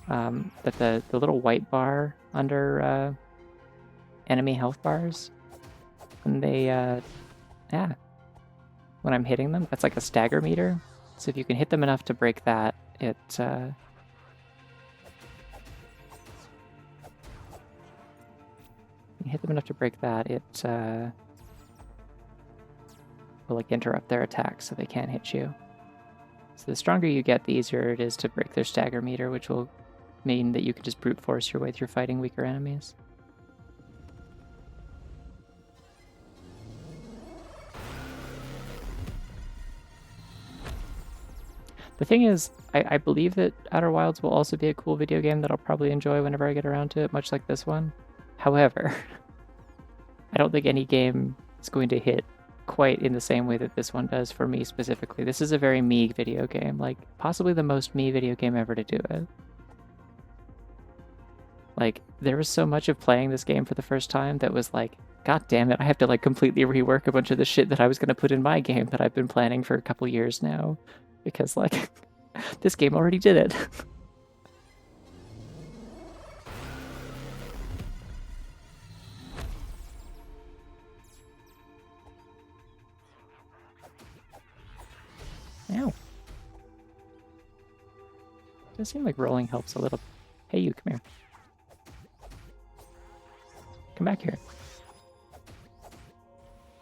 that the little white bar under enemy health bars, when they, yeah, when I'm hitting them, that's like a stagger meter. So if you can hit them enough to break that, it, will like interrupt their attack so they can't hit you. So the stronger you get, the easier it is to break their stagger meter, which will mean that you can just brute force your way through fighting weaker enemies. The thing is, I believe that Outer Wilds will also be a cool video game that I'll probably enjoy whenever I get around to it, much like this one. However, I don't think any game is going to hit quite in the same way that this one does for me specifically. This is a very me video game, like possibly the most me video game ever to do it. Like, there was so much of playing this game for the first time that was like, god damn it, I have to like completely rework a bunch of the shit that I was going to put in my game that I've been planning for a couple years now. Because like, this game already did it. Ow. It does seem like rolling helps a little. Hey, you, come here. Come back here.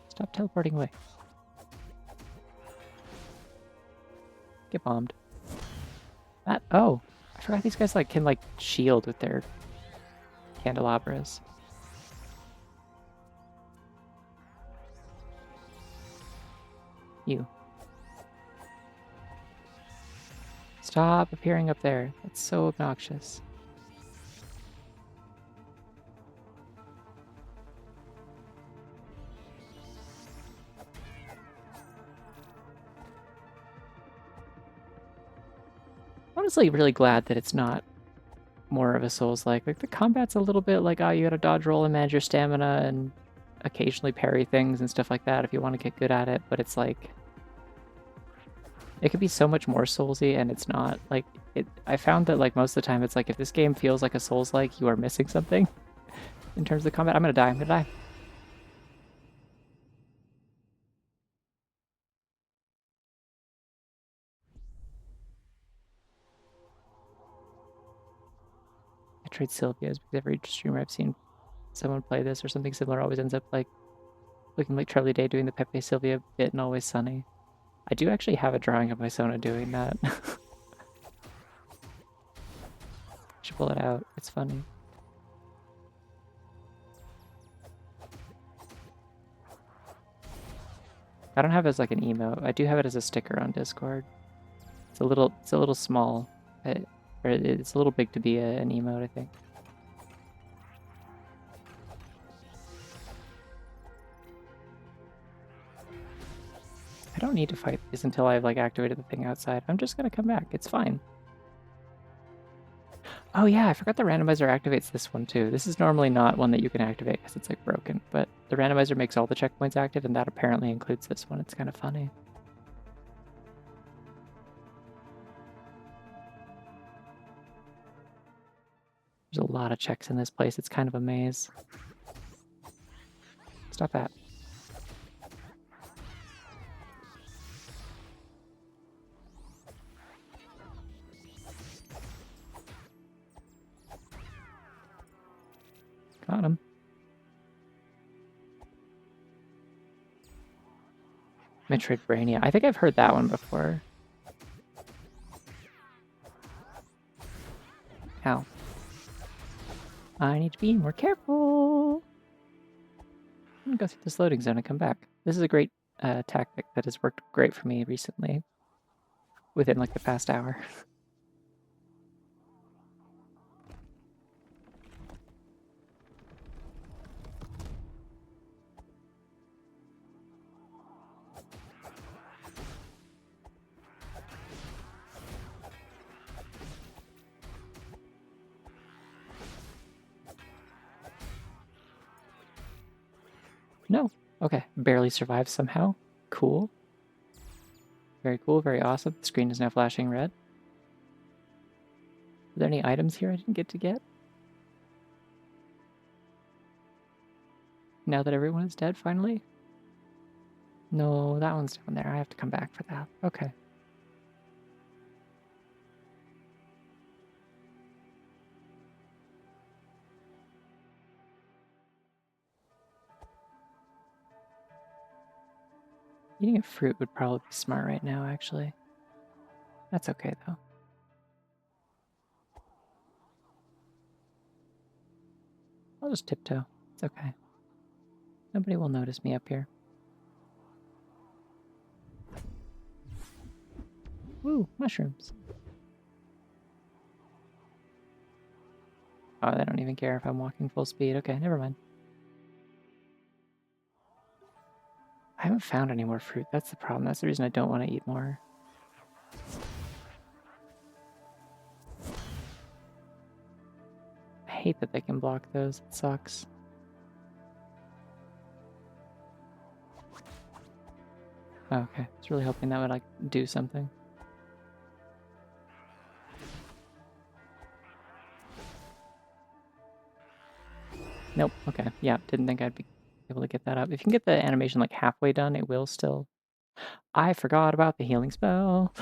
Stop teleporting away. Get bombed. That, oh, I forgot these guys like can like shield with their candelabras. You. Stop appearing up there. That's so obnoxious. Honestly, really glad that it's not more of a Souls-like. Like, the combat's a little bit like, oh, you gotta dodge roll and manage your stamina and occasionally parry things and stuff like that if you want to get good at it, but it's like, it could be so much more Soulsy, and it's not. Like, I found that like most of the time it's like, if this game feels like a Souls-like, you are missing something in terms of combat. I'm gonna die. I trade Sylvia's because every streamer I've seen someone play this or something similar always ends up like looking like Charlie Day doing the Pepe Sylvia bit in Always Sunny. I do actually have a drawing of my Sona doing that. Should pull it out. It's funny. I don't have it as like an emote. I do have it as a sticker on Discord. It's a little small, or it's a little big to be an emote, I think. I don't need to fight these until I've like activated the thing outside. I'm just gonna come back. It's fine. Oh yeah, I forgot the randomizer activates this one too. This is normally not one that you can activate because it's like broken, but the randomizer makes all the checkpoints active, and that apparently includes this one. It's kind of funny. There's a lot of checks in this place. It's kind of a maze. Stop that. Got him. Metroidvania. I think I've heard that one before. Ow. I need to be more careful. I'm gonna go through this loading zone and come back. This is a great tactic that has worked great for me recently. Within like the past hour. No. Okay. Barely survived somehow. Cool. Very cool. Very awesome. The screen is now flashing red. Are there any items here I didn't get to get? Now that everyone is dead, finally? No, that one's down there. I have to come back for that. Okay. Eating a fruit would probably be smart right now, actually. That's okay, though. I'll just tiptoe. It's okay. Nobody will notice me up here. Woo, mushrooms. Oh, they don't even care if I'm walking full speed. Okay, never mind. I haven't found any more fruit. That's the problem. That's the reason I don't want to eat more. I hate that they can block those. It sucks. Oh, okay. I was really hoping that would, like, do something. Nope. Okay. Yeah, didn't think I'd be able to get that up. If you can get the animation, like, halfway done, it will still... I forgot about the healing spell.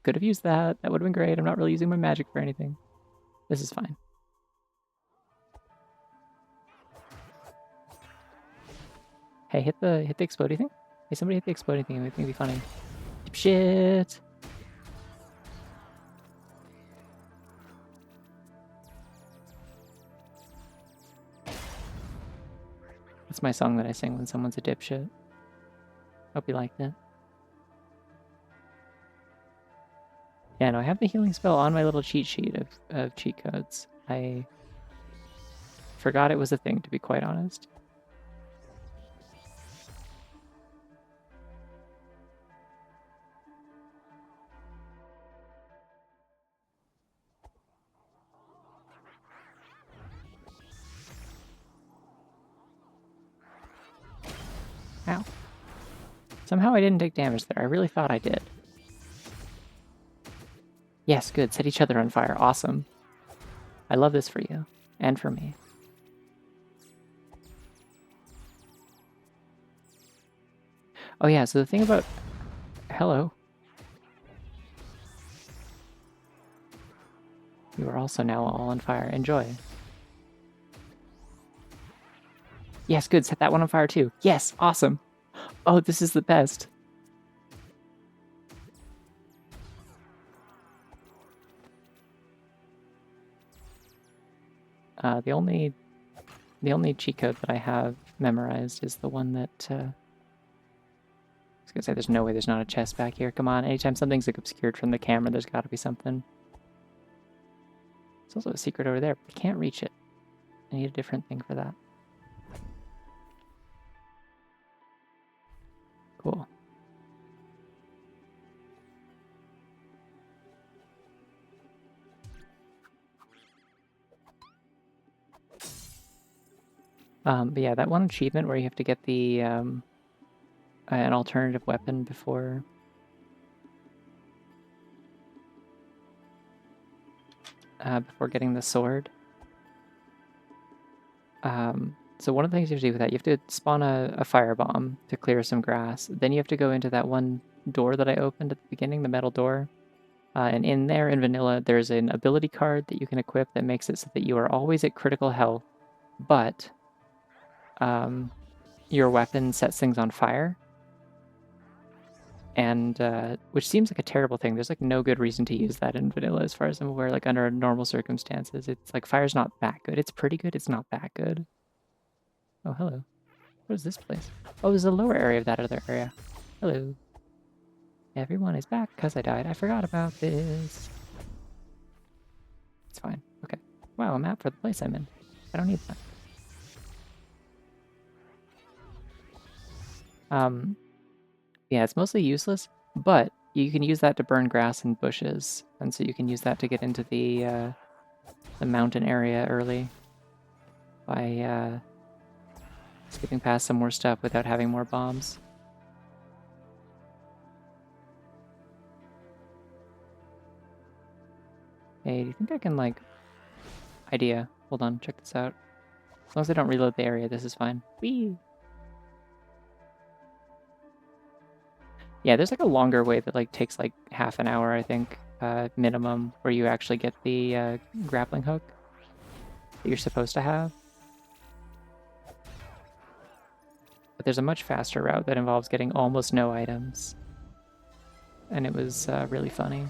Could have used that. That would have been great. I'm not really using my magic for anything. This is fine. Hey, hit the explodey thing. Hey, somebody hit the exploding thing. It would be funny. Shit. That's my song that I sing when someone's a dipshit. Hope you liked it. Yeah, no, I have the healing spell on my little cheat sheet of cheat codes. I forgot it was a thing, to be quite honest. Ow. Somehow I didn't take damage there. I really thought I did. Yes, good. Set each other on fire. Awesome. I love this for you. And for me. Oh yeah, so the thing about... Hello. You are also now all on fire. Enjoy. Yes, good. Set that one on fire too. Yes, awesome. Oh, this is the best. The only cheat code that I have memorized is the one that was gonna say, there's no way there's not a chest back here. Come on, anytime something's like obscured from the camera, there's gotta be something. There's also a secret over there, but I can't reach it. I need a different thing for that. Cool. But yeah, that one achievement where you have to get the an alternative weapon before getting the sword. So one of the things you have to do with that, you have to spawn a firebomb to clear some grass. Then you have to go into that one door that I opened at the beginning, the metal door. And in there, in vanilla, there's an ability card that you can equip that makes it so that you are always at critical health, but your weapon sets things on fire. And which seems like a terrible thing. There's like no good reason to use that in vanilla as far as I'm aware, like under normal circumstances. It's like fire's not that good. It's pretty good, it's not that good. Oh, hello. What is this place? Oh, there's a lower area of that other area. Hello. Everyone is back because I died. I forgot about this. It's fine. Okay. Wow, a map for the place I'm in. I don't need that. Yeah, it's mostly useless, but you can use that to burn grass and bushes, and so you can use that to get into the mountain area early by skipping past some more stuff without having more bombs. Hey, do you think I can, like... Idea. Hold on, check this out. As long as I don't reload the area, this is fine. Whee! Yeah, there's like a longer way that like takes like half an hour, I think, minimum, where you actually get the grappling hook that you're supposed to have. But there's a much faster route that involves getting almost no items. And it was really funny.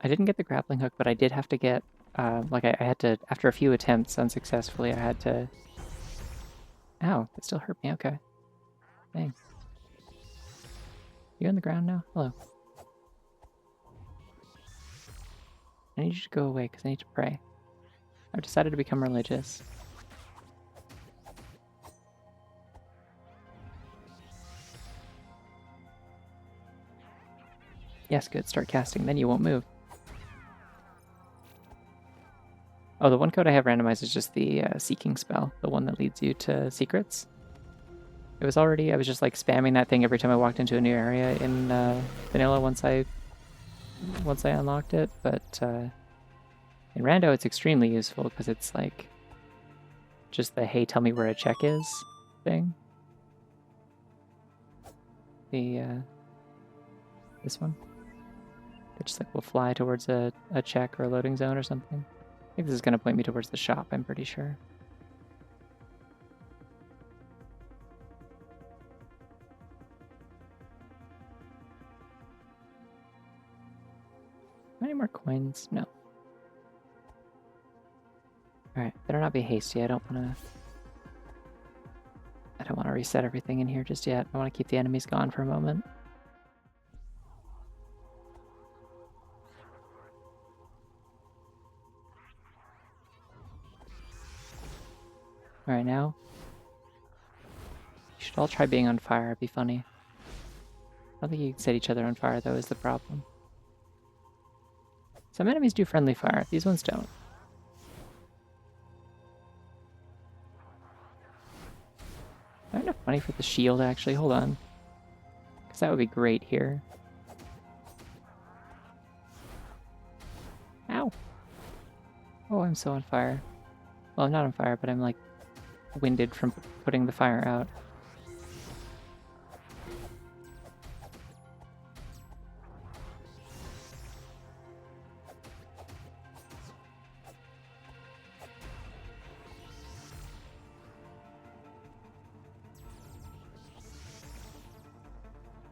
I didn't get the grappling hook, but I did have to get, like I had to, after a few attempts unsuccessfully, I had to... Ow, it still hurt me, okay. Dang. You on the ground now? Hello. I need you to go away, because I need to pray. I've decided to become religious. Yes, good. Start casting, then you won't move. Oh, the one code I have randomized is just the seeking spell, the one that leads you to secrets. It was already, I was just like spamming that thing every time I walked into a new area in vanilla once I unlocked it, but in Rando it's extremely useful because it's like just the hey, tell me where a check is thing. The this one. It just like will fly towards a check or a loading zone or something. I think this is gonna point me towards the shop, I'm pretty sure. Any more coins? No. Alright, better not be hasty. I don't wanna reset everything in here just yet. I wanna keep the enemies gone for a moment. Alright, now. You should all try being on fire, it'd be funny. I don't think you can set each other on fire though, is the problem. Some enemies do friendly fire, these ones don't. I have enough money for the shield actually, hold on. Because that would be great here. Ow! Oh, I'm so on fire. Well, I'm not on fire, but I'm like winded from putting the fire out.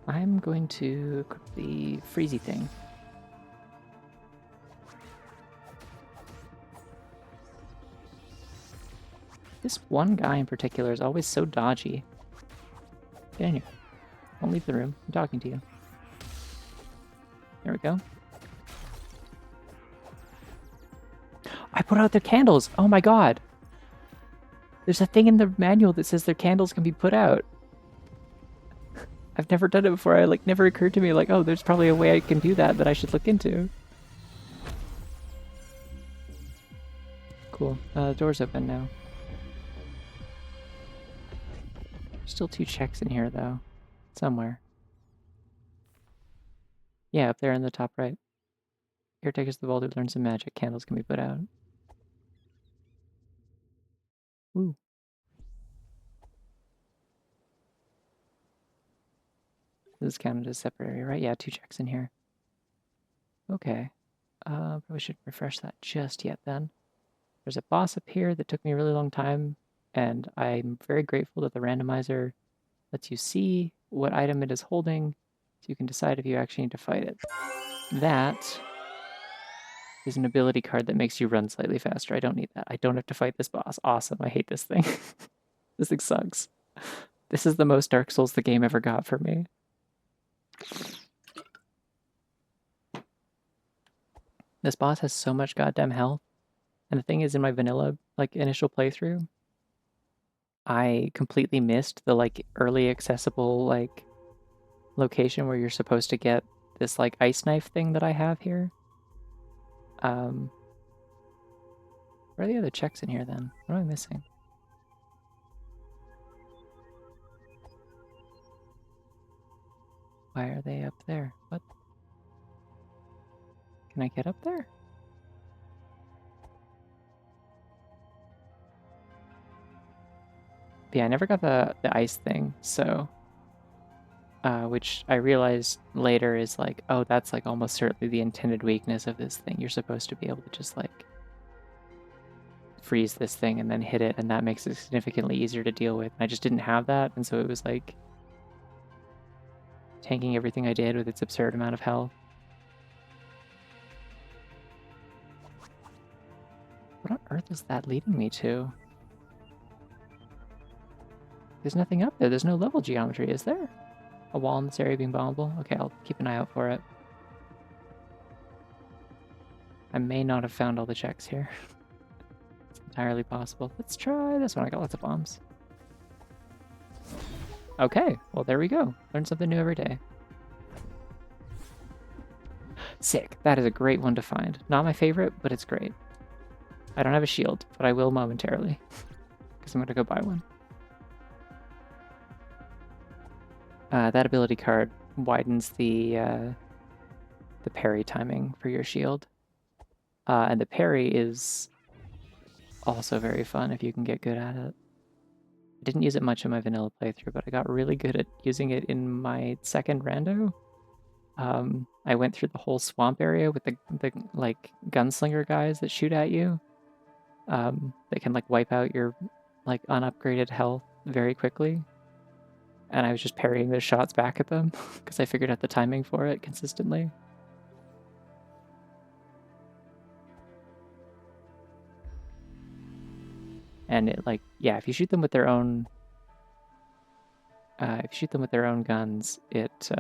I'm going to equip the freezy thing. This one guy in particular is always so dodgy. Get in here. Don't leave the room. I'm talking to you. There we go. I put out their candles! Oh my god! There's a thing in the manual that says their candles can be put out. I've never done it before. I never occurred to me oh, there's probably a way I can do that I should look into. Cool. The door's open now. Still 2 checks in here though. Somewhere. Yeah, up there in the top right. Caretakers of the vault who learn some magic. Candles can be put out. Ooh. This is counted as a separate area, right? Yeah, 2 checks in here. Okay. Probably shouldn't refresh that just yet then. There's a boss up here that took me a really long time, and I'm very grateful that the randomizer lets you see what item it is holding, so you can decide if you actually need to fight it. That is an ability card that makes you run slightly faster. I don't need that. I don't have to fight this boss. Awesome. I hate this thing. This thing sucks. This is the most Dark Souls the game ever got for me. This boss has so much goddamn health. And the thing is, in my vanilla, initial playthrough, I completely missed the, early accessible, location where you're supposed to get this, ice knife thing that I have here. Where are the other checks in here, then? What am I missing? Why are they up there? What? Can I get up there? But yeah, I never got the ice thing, so... which I realized later is oh, that's almost certainly the intended weakness of this thing. You're supposed to be able to just freeze this thing and then hit it, and that makes it significantly easier to deal with. And I just didn't have that, and so it was tanking everything I did with its absurd amount of health. What on earth is that leading me to? There's nothing up there. There's no level geometry, is there? A wall in this area being bombable? Okay, I'll keep an eye out for it. I may not have found all the checks here. It's entirely possible. Let's try this one. I got lots of bombs. Okay, well there we go. Learn something new every day. Sick. That is a great one to find. Not my favorite, but it's great. I don't have a shield, but I will momentarily. Because I'm going to go buy one. That ability card widens the parry timing for your shield. And the parry is also very fun if you can get good at it. I didn't use it much in my vanilla playthrough, but I got really good at using it in my second rando. I went through the whole swamp area with the gunslinger guys that shoot at you. They can wipe out your unupgraded health very quickly. And I was just parrying their shots back at them because I figured out the timing for it consistently. And it yeah, if you shoot them with their own guns, it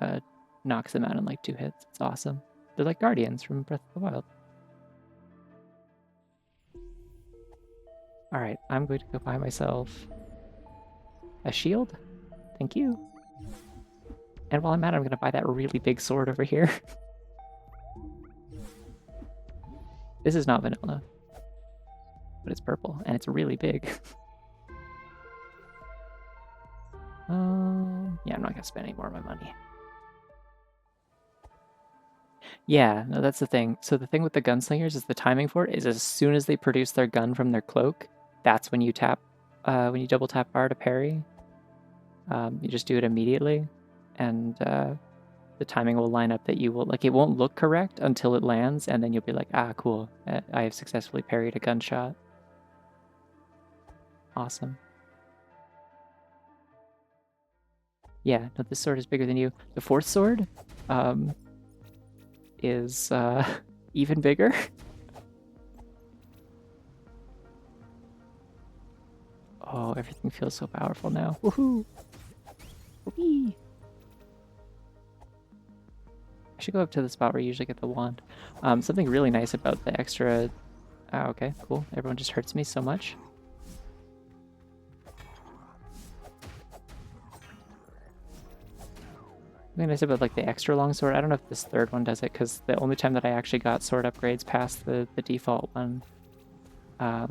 knocks them out in 2 hits. It's awesome. They're like guardians from Breath of the Wild. All right, I'm going to go buy myself a shield. Thank you. And while I'm at it, I'm going to buy that really big sword over here. This is not vanilla, but it's purple, and it's really big. Yeah, I'm not going to spend any more of my money. Yeah, no, that's the thing. So the thing with the gunslingers is the timing for it is as soon as they produce their gun from their cloak, that's when you tap, when you double tap R to parry. You just do it immediately, and the timing will line up that you will, it won't look correct until it lands, and then you'll be like, ah, cool, I have successfully parried a gunshot. Awesome. Yeah, no, this sword is bigger than you. The fourth sword is even bigger. Oh, everything feels so powerful now. Woohoo! Whee! I should go up to the spot where you usually get the wand. Something really nice about the extra... Oh, okay, cool. Everyone just hurts me so much. Something nice about like the extra long sword. I don't know if this third one does it, because the only time that I actually got sword upgrades past the default one, I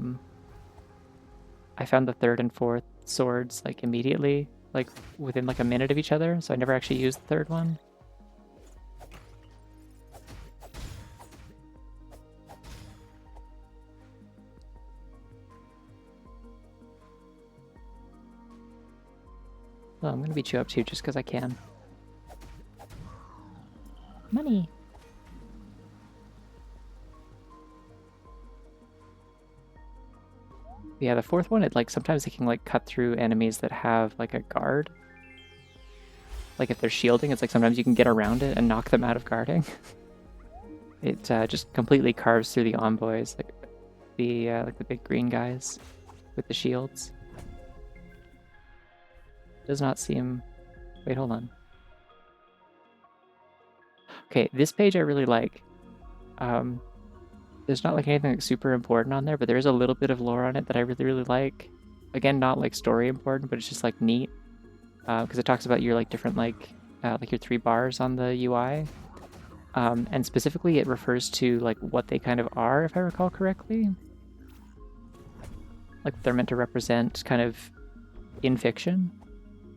found the third and fourth swords like immediately, like within like a minute of each other, so I never actually used the third one. Well, I'm gonna beat you up too, just because I can. Money! Yeah, the fourth one, sometimes it can like cut through enemies that have like a guard. Like if they're shielding, it's like sometimes you can get around it and knock them out of guarding. It just completely carves through the envoys, like the big green guys with the shields. Does not seem... Wait, hold on. Okay, this page I really like. There's not like anything like super important on there, but there is a little bit of lore on it that I really, really like. Again, not like story important, but it's just like neat. Because it talks about your like different like your 3 bars on the UI. And specifically it refers to like what they kind of are, if I recall correctly. Like they're meant to represent kind of in fiction,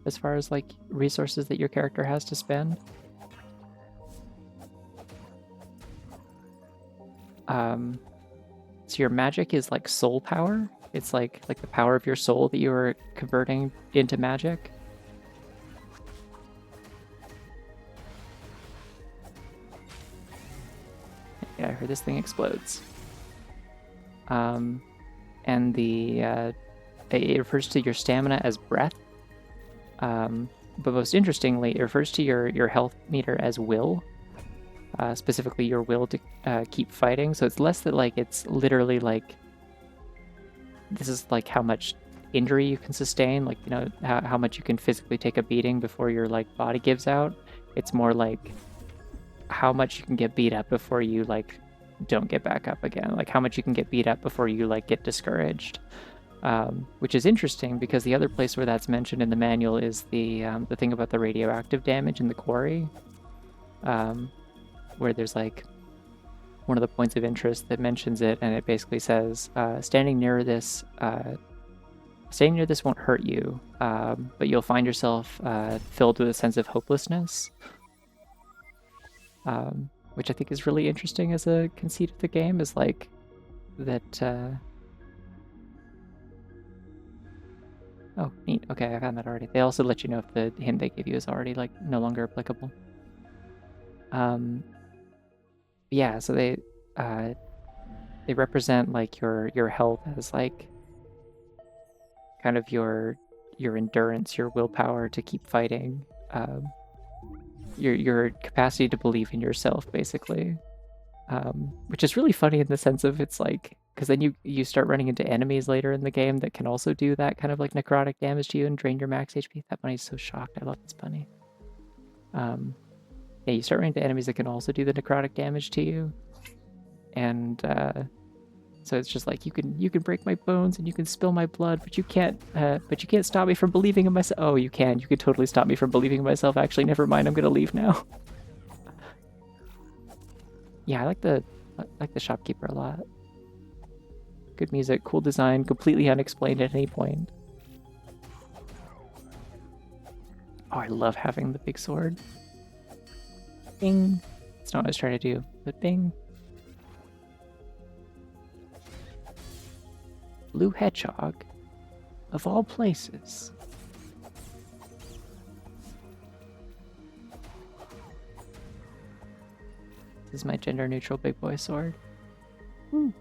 as far as like resources that your character has to spend. So your magic is like soul power. It's like the power of your soul that you are converting into magic. Yeah, I heard this thing explodes. And it refers to your stamina as breath. But most interestingly, it refers to your health meter as will. Specifically your will to keep fighting. So it's less that like it's literally like this is like how much injury you can sustain, like, you know, how much you can physically take a beating before your like body gives out. It's more like how much you can get beat up before you like don't get back up again, like how much you can get beat up before you like get discouraged. Which is interesting because the other place where that's mentioned in the manual is the thing about the radioactive damage in the quarry, where there's like one of the points of interest that mentions it, and it basically says standing near this won't hurt you, but you'll find yourself filled with a sense of hopelessness, which I think is really interesting as a conceit of the game, is like that. Oh, neat. Okay, I found that already. They also let you know if the hint they give you is already like no longer applicable. Yeah, so they represent like your health as like kind of your endurance, your willpower to keep fighting, your capacity to believe in yourself, basically. Which is really funny in the sense of it's like, because then you start running into enemies later in the game that can also do that kind of like necrotic damage to you and drain your max HP. That bunny's so shocked. I love this bunny. Yeah, you start running into enemies that can also do the necrotic damage to you, and so it's just like you can break my bones and you can spill my blood, but you can't stop me from believing in myself. Oh, you can. You can totally stop me from believing in myself. Actually, never mind. I'm gonna leave now. Yeah, I like the shopkeeper a lot. Good music, cool design, completely unexplained at any point. Oh, I love having the big sword. Bing. That's not what I was trying to do, but bing. Blue hedgehog, of all places. This is my gender-neutral big boy sword. Woo.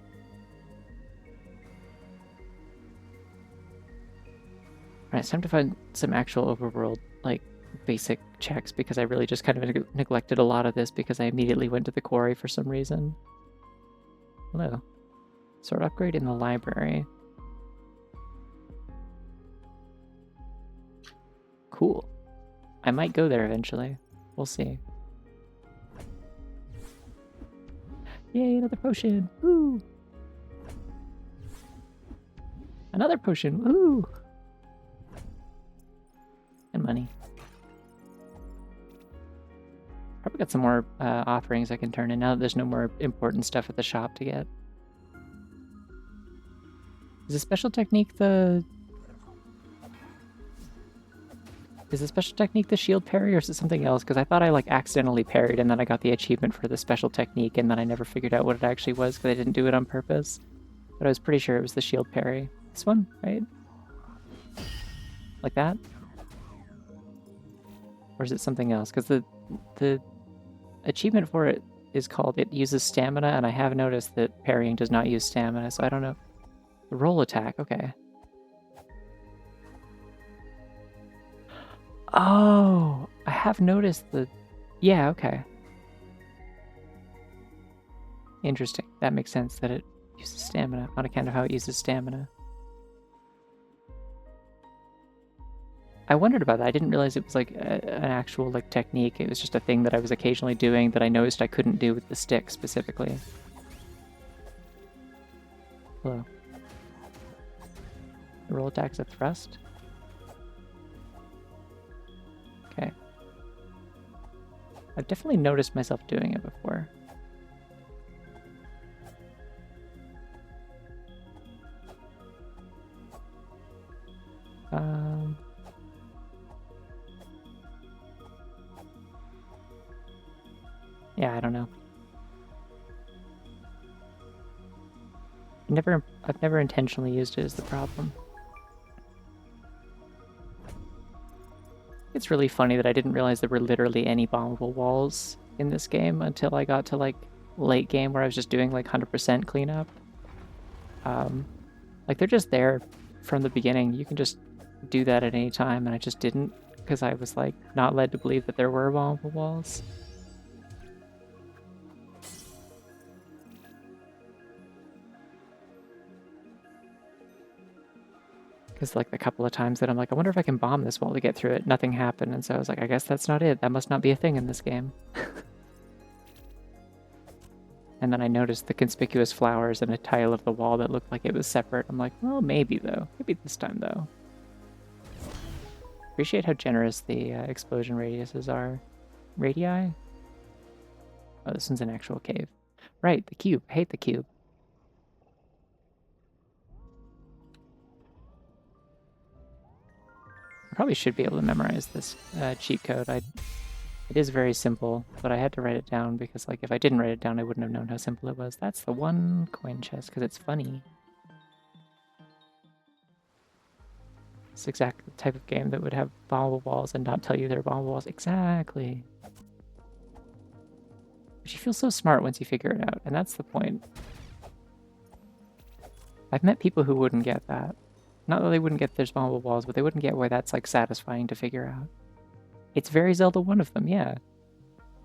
Alright, it's time to find some actual overworld, like, basic checks, because I really just kind of neglected a lot of this because I immediately went to the quarry for some reason. Hello. Sword upgrade in the library. Cool. I might go there eventually. We'll see. Yay, another potion. Woo! Another potion. Woo! And money. Probably got some more offerings I can turn in now that there's no more important stuff at the shop to get. Is the special technique the... Is the special technique the shield parry, or is it something else? Because I thought I like accidentally parried and then I got the achievement for the special technique and then I never figured out what it actually was because I didn't do it on purpose. But I was pretty sure it was the shield parry. This one, right? Like that? Or is it something else? Because the achievement for it is called it uses stamina, and I have noticed that parrying does not use stamina, so I don't know. The roll attack, okay. Oh, I have noticed the... Yeah, okay. Interesting. That makes sense that it uses stamina on account of how it uses stamina. I wondered about that. I didn't realize it was like an actual like technique. It was just a thing that I was occasionally doing that I noticed I couldn't do with the stick specifically. Hello. The roll attack's a thrust? Okay. I've definitely noticed myself doing it before. Yeah, I don't know. I've never intentionally used it as the problem. It's really funny that I didn't realize there were literally any bombable walls in this game until I got to like late game where I was just doing like 100% cleanup. Like they're just there from the beginning. You can just do that at any time, and I just didn't because I was like not led to believe that there were bombable walls. Because like the couple of times that I'm like, I wonder if I can bomb this wall to get through it, nothing happened, and so I was like, I guess that's not it. That must not be a thing in this game. And then I noticed the conspicuous flowers and a tile of the wall that looked like it was separate. I'm like, well, maybe though. Maybe this time though. Appreciate how generous the explosion radiuses are. Radii? Oh, this one's an actual cave. Right, the cube. I hate the cube. I probably should be able to memorize this cheat code. It is very simple, but I had to write it down because, like, if I didn't write it down, I wouldn't have known how simple it was. That's the one coin chest, because it's funny. It's exactly the type of game that would have bombable walls and not tell you they're bombable walls. Exactly. But you feel so smart once you figure it out, and that's the point. I've met people who wouldn't get that. Not that they wouldn't get there's bombable walls, but they wouldn't get why that's, like, satisfying to figure out. It's very Zelda one of them, yeah.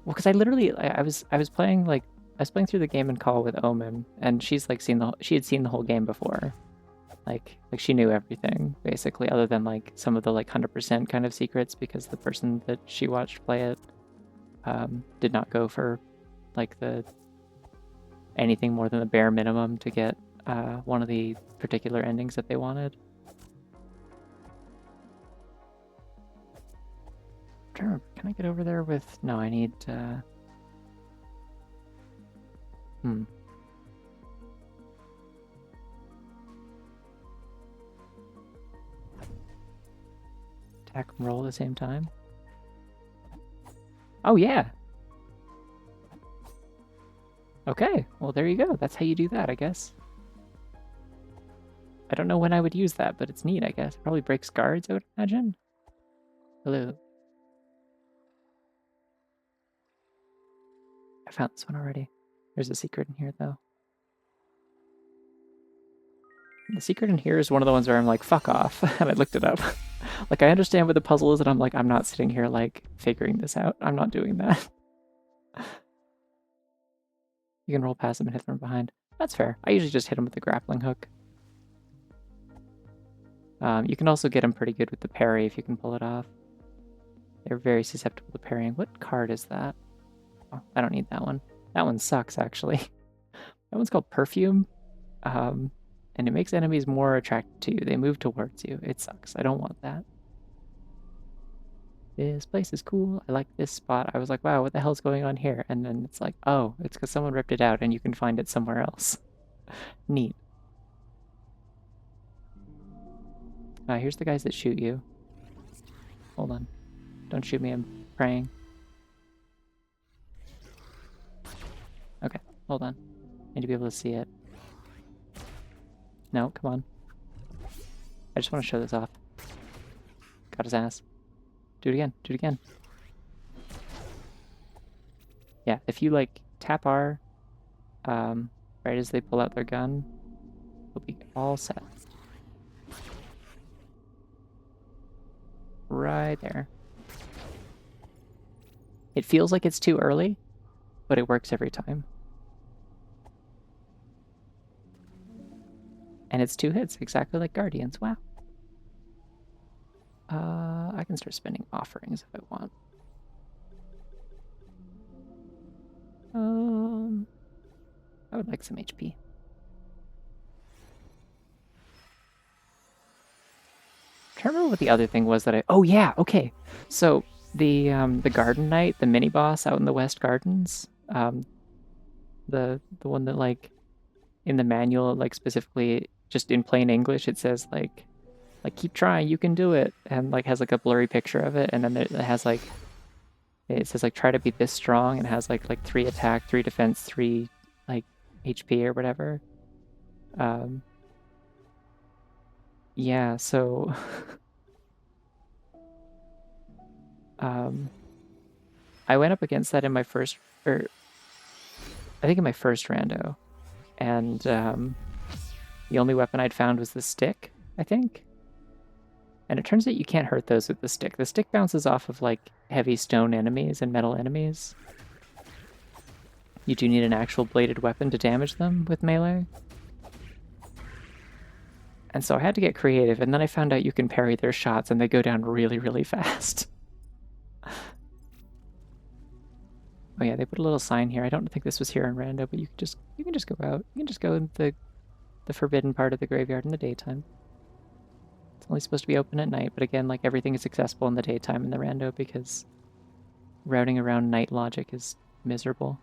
Well, because I literally, I was playing, like, I was playing through the game in call with Omen, and she's, like, she had seen the whole game before. Like she knew everything, basically, other than, like, some of the, like, 100% kind of secrets, because the person that she watched play it did not go for, like, anything more than the bare minimum to get one of the particular endings that they wanted. Can I get over there with... No, I need... Attack and roll at the same time? Oh, yeah! Okay, well, there you go. That's how you do that, I guess. I don't know when I would use that, but it's neat, I guess. It probably breaks guards, I would imagine. Hello. I found this one already. There's a secret in here, though. The secret in here is one of the ones where I'm like, fuck off, and I looked it up. Like, I understand what the puzzle is, and I'm like, I'm not sitting here, like, figuring this out. I'm not doing that. You can roll past them and hit them from behind. That's fair. I usually just hit them with the grappling hook. You can also get them pretty good with the parry if you can pull it off. They're very susceptible to parrying. What card is that? Oh, I don't need that one. That one sucks, actually. That one's called Perfume, and it makes enemies more attracted to you. They move towards you. It sucks. I don't want that. This place is cool. I like this spot. I was like, wow, what the hell's going on here? And then it's like, oh, it's because someone ripped it out and you can find it somewhere else. Neat. Here's the guys that shoot you. Hold on. Don't shoot me, I'm praying. Okay, hold on. Need to be able to see it. No, come on. I just want to show this off. Got his ass. Do it again, do it again. Yeah, if you like tap R, right as they pull out their gun, we'll be all set. Right there. It feels like it's too early, but it works every time. And it's 2 hits, exactly like Guardians. Wow. I can start spending offerings if I want. I would like some HP. I can't remember what the other thing was that I... Oh yeah, okay. So the Garden Knight, the mini boss out in the West Gardens, the one that like in the manual, like specifically just in plain English, it says like keep trying, you can do it, and like has like a blurry picture of it, and then it has like it says like try to be this strong, and it has like 3 attack, 3 defense, 3 like HP or whatever. Yeah, so I went up against that in my first, or I think in my first rando, and the only weapon I'd found was the stick, I think. And it turns out you can't hurt those with the stick. The stick bounces off of like heavy stone enemies and metal enemies. You do need an actual bladed weapon to damage them with melee. And so I had to get creative, and then I found out you can parry their shots and they go down really, really fast. Oh yeah, they put a little sign here. I don't think this was here in Rando, but you can just go out. You can just go in the forbidden part of the graveyard in the daytime. It's only supposed to be open at night, but again, like everything is accessible in the daytime in the Rando because routing around night logic is miserable.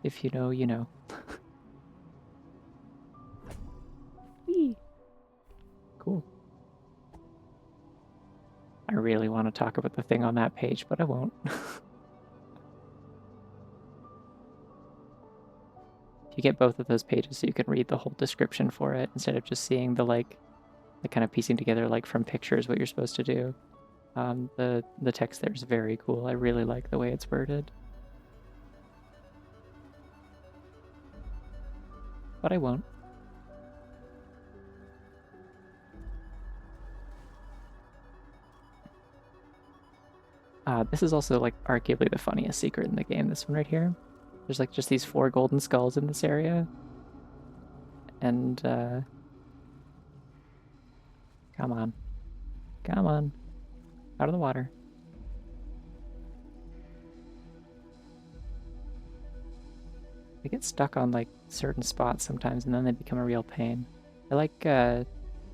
If you know, you know. Whee! Cool. I really want to talk about the thing on that page, but I won't. You get both of those pages so you can read the whole description for it instead of just seeing the kind of piecing together like from pictures what you're supposed to do. The text there is very cool. I really like the way it's worded. But I won't. This is also like arguably the funniest secret in the game, this one right here. There's like just these 4 golden skulls in this area. And come on. Come on. Out of the water. They get stuck on like certain spots sometimes and then they become a real pain. I like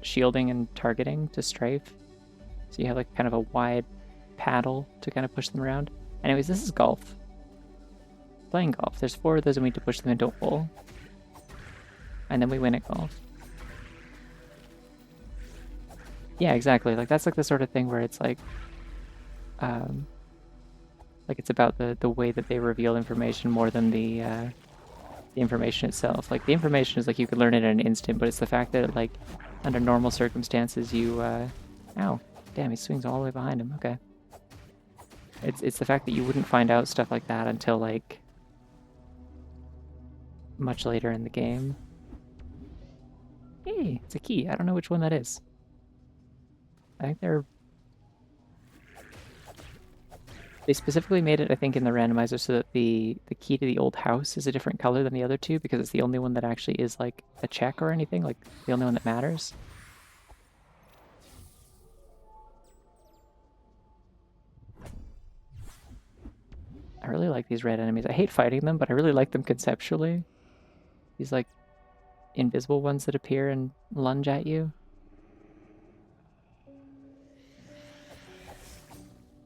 shielding and targeting to strafe. So you have like kind of a wide paddle to kind of push them around. Anyways, this is golf. Playing golf. There's 4 of those and we need to push them into a hole. And then we win at golf. Yeah, exactly. Like that's like the sort of thing where it's like it's about the way that they reveal information more than the information itself. Like the information is like you could learn it in an instant, but it's the fact that like under normal circumstances you ow, damn, he swings all the way behind him. Okay. It's the fact that you wouldn't find out stuff like that until like much later in the game. Hey, it's a key. I don't know which one that is. I think they specifically made it, I think, in the randomizer so that the key to the old house is a different color than the other 2 because it's the only one that actually is like a check or anything, like the only one that matters. I really like these red enemies. I hate fighting them, but I really like them conceptually. These, like, invisible ones that appear and lunge at you.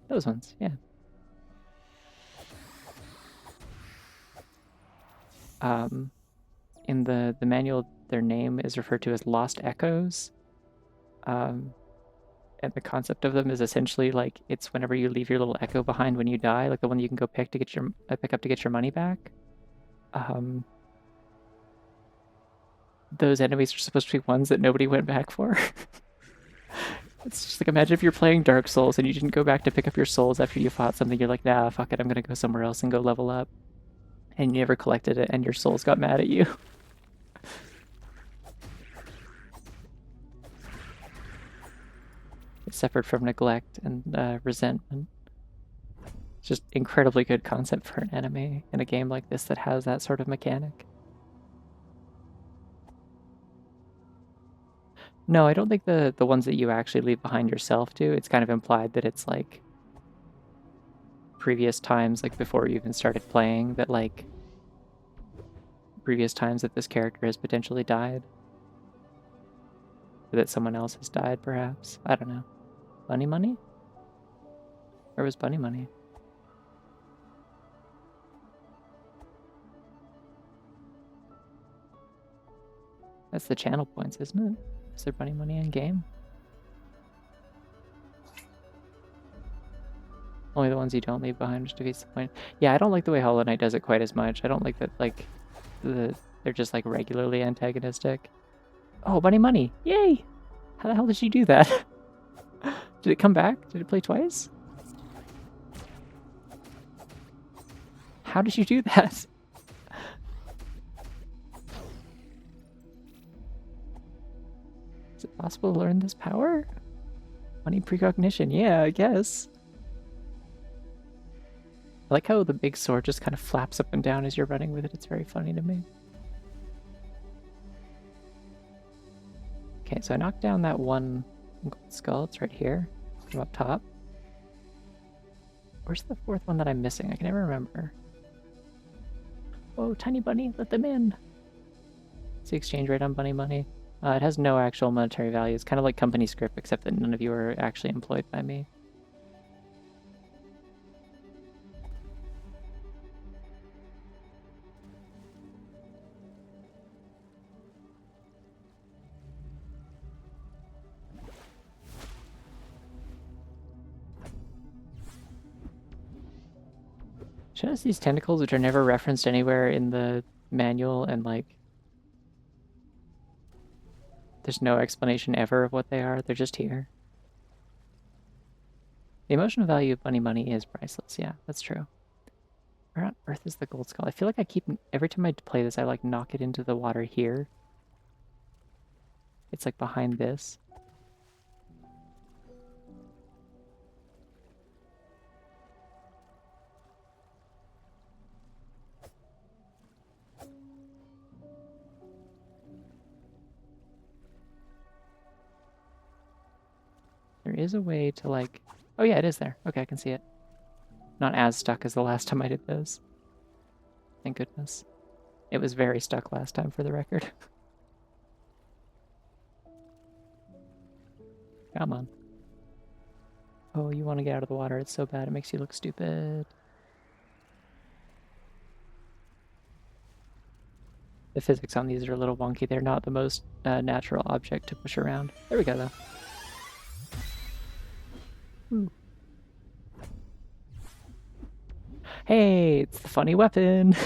Those ones, yeah. In the manual, their name is referred to as Lost Echoes. And the concept of them is essentially like it's whenever you leave your little echo behind when you die, like the one you can go pick up to get your money back. Those enemies are supposed to be ones that nobody went back for. It's just like, imagine if you're playing Dark Souls and you didn't go back to pick up your souls after you fought something. You're like, nah, fuck it, I'm gonna go somewhere else and go level up. And you never collected it, and your souls got mad at you. It suffered from neglect and resentment. It's just incredibly good concept for an enemy in a game like this that has that sort of mechanic. No, I don't think the ones that you actually leave behind yourself do. It's kind of implied that it's like previous times, like before you even started playing, that like previous times that this character has potentially died. Or that someone else has died, perhaps. I don't know. Bunny money? Where was bunny money? That's the channel points, isn't it? Is there bunny money in game? Only the ones you don't leave behind, which defeats the point. Yeah, I don't like the way Hollow Knight does it quite as much. I don't like that, like, they're just, like, regularly antagonistic. Oh, bunny money! Yay! How the hell did she do that? Did it come back? Did it play twice? How did you do that? Is it possible to learn this power? Money precognition, yeah, I guess. I like how the big sword just kind of flaps up and down as you're running with it. It's very funny to me. Okay, so I knocked down that one gold skull. It's right here from up top. Where's the fourth one that I'm missing? I can never remember. Oh, tiny bunny, let them in. What's the exchange rate on bunny money? It has no actual monetary value. It's kind of like company script, except that none of you are actually employed by me. She has these tentacles which are never referenced anywhere in the manual, and like there's no explanation ever of what they are. They're just here. The emotional value of bunny money is priceless. Yeah, that's true. Where on earth is the gold skull? I feel like I keep, every time I play this, I like knock it into the water here. It's like behind this. There is a way to like... Oh yeah, it is there. Okay, I can see it. Not as stuck as the last time I did this. Thank goodness. It was very stuck last time, for the record. Come on. Oh, you want to get out of the water. It's so bad. It makes you look stupid. The physics on these are a little wonky. They're not the most natural object to push around. There we go, though. Ooh. Hey, it's the funny weapon!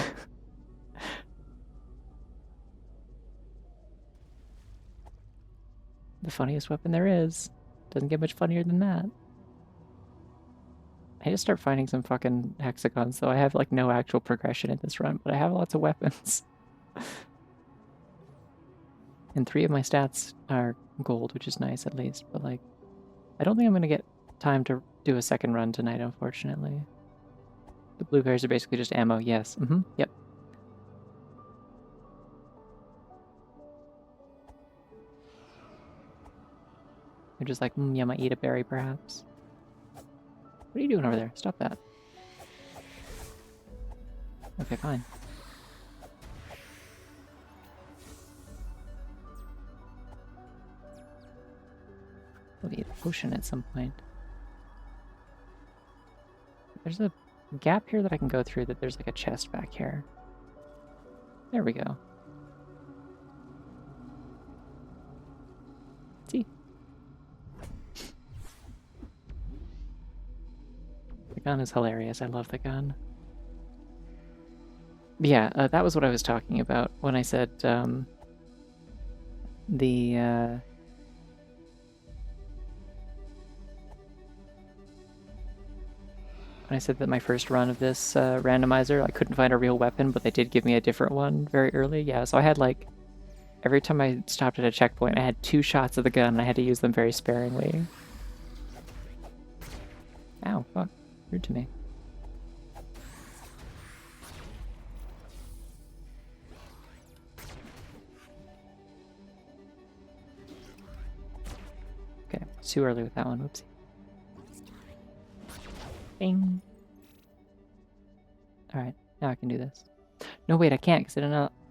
The funniest weapon there is. Doesn't get much funnier than that. I need to start finding some fucking hexagons, though. I have, like, no actual progression in this run, but I have lots of weapons. And 3 of my stats are gold, which is nice, at least, but, like, I don't think I'm gonna get time to do a second run tonight, unfortunately. The blueberries are basically just ammo, yes. Yep. They're just like, yeah, I might eat a berry, perhaps. What are you doing over there? Stop that. Okay, fine. We'll need a potion at some point. There's a gap here that I can go through that there's like a chest back here. There we go. See? The gun is hilarious. I love the gun. Yeah, that was what I was talking about when I said when I said that my first run of this randomizer, I couldn't find a real weapon, but they did give me a different one very early. Yeah, so I had like, every time I stopped at a checkpoint, I had 2 shots of the gun, and I had to use them very sparingly. Ow, fuck. Rude to me. Okay, it's too early with that one. Whoopsie. Bing. Alright, now I can do this. No, wait, I can't because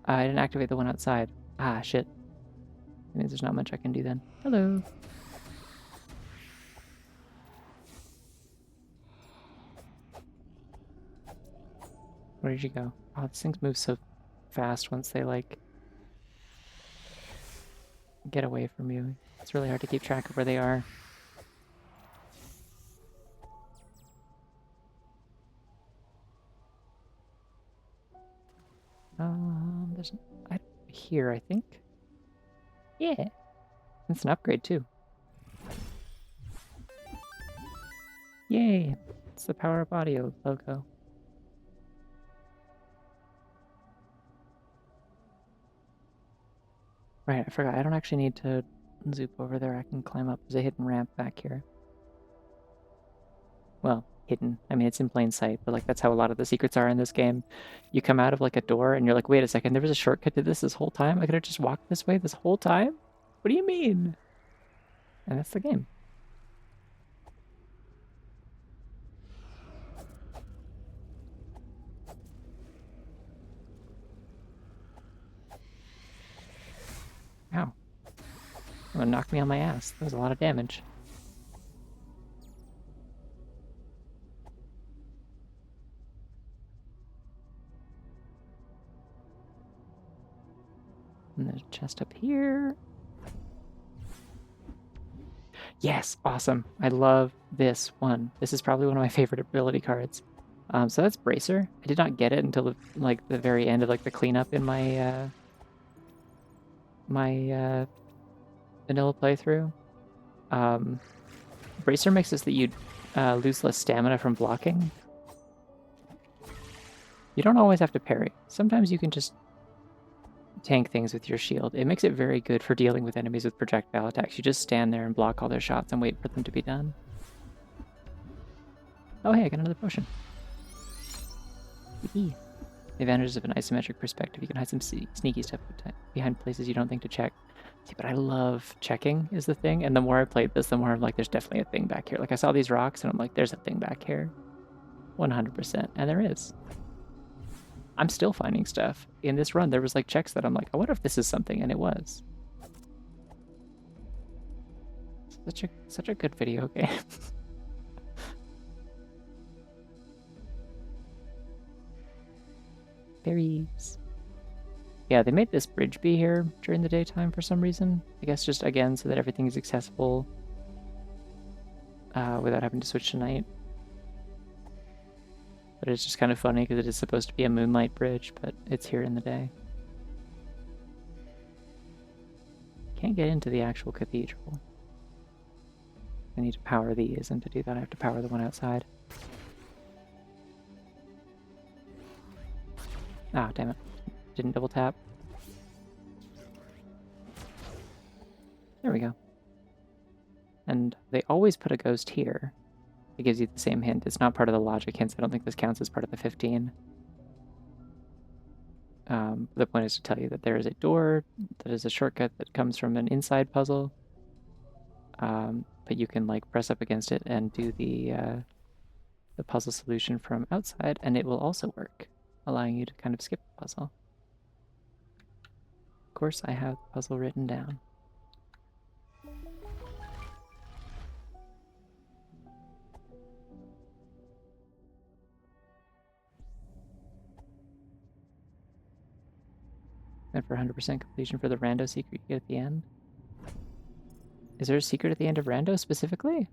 I didn't activate the one outside. Ah, shit. That means there's not much I can do then. Hello. Where did you go? Oh, these things move so fast once they, like, get away from you. It's really hard to keep track of where they are. There's an item here, I think. Yeah. It's an upgrade, too. Yay! It's the Power Up Audio logo. Right, I forgot. I don't actually need to zoop over there. I can climb up. There's a hidden ramp back here. Well, hidden. I mean, it's in plain sight, but like that's how a lot of the secrets are in this game. You come out of like a door and you're like, wait a second, there was a shortcut to this whole time? I could have just walked this way this whole time? What do you mean? And that's the game. Ow. Gonna knock me on my ass. That was a lot of damage. And there's a chest up here. Yes, awesome. I love this one. This is probably one of my favorite ability cards. So that's Bracer. I did not get it until like the very end of like the cleanup in my vanilla playthrough. Bracer makes it so that you lose less stamina from blocking. You don't always have to parry. Sometimes you can just tank things with your shield. It makes it very good for dealing with enemies with projectile attacks. You just stand there and block all their shots and wait for them to be done. Oh hey, I got another potion. The advantages of an isometric perspective. You can hide some sneaky stuff behind places you don't think to check. See, but I love checking is the thing, and the more I played this, the more I'm like, there's definitely a thing back here. Like I saw these rocks, and I'm like, there's a thing back here. 100%, and there is. I'm still finding stuff. In this run, there was like checks that I'm like, I wonder if this is something, and it was. Such a good video game. Berries. Yeah, they made this bridge be here during the daytime for some reason. I guess just, again, so that everything is accessible without having to switch to night. But it's just kind of funny because it is supposed to be a moonlight bridge, but it's here in the day. Can't get into the actual cathedral. I need to power these, and to do that I have to power the one outside. Ah, damn it. Didn't double tap. There we go. And they always put a ghost here. It gives you the same hint. It's not part of the logic hints. I don't think this counts as part of the 15. The point is to tell you that there is a door that is a shortcut that comes from an inside puzzle. But you can like press up against it and do the puzzle solution from outside, and it will also work. allowing you to kind of skip the puzzle. Of course, I have the puzzle written down. And for 100% completion for the rando secret you get at the end. Is there a secret at the end of rando specifically?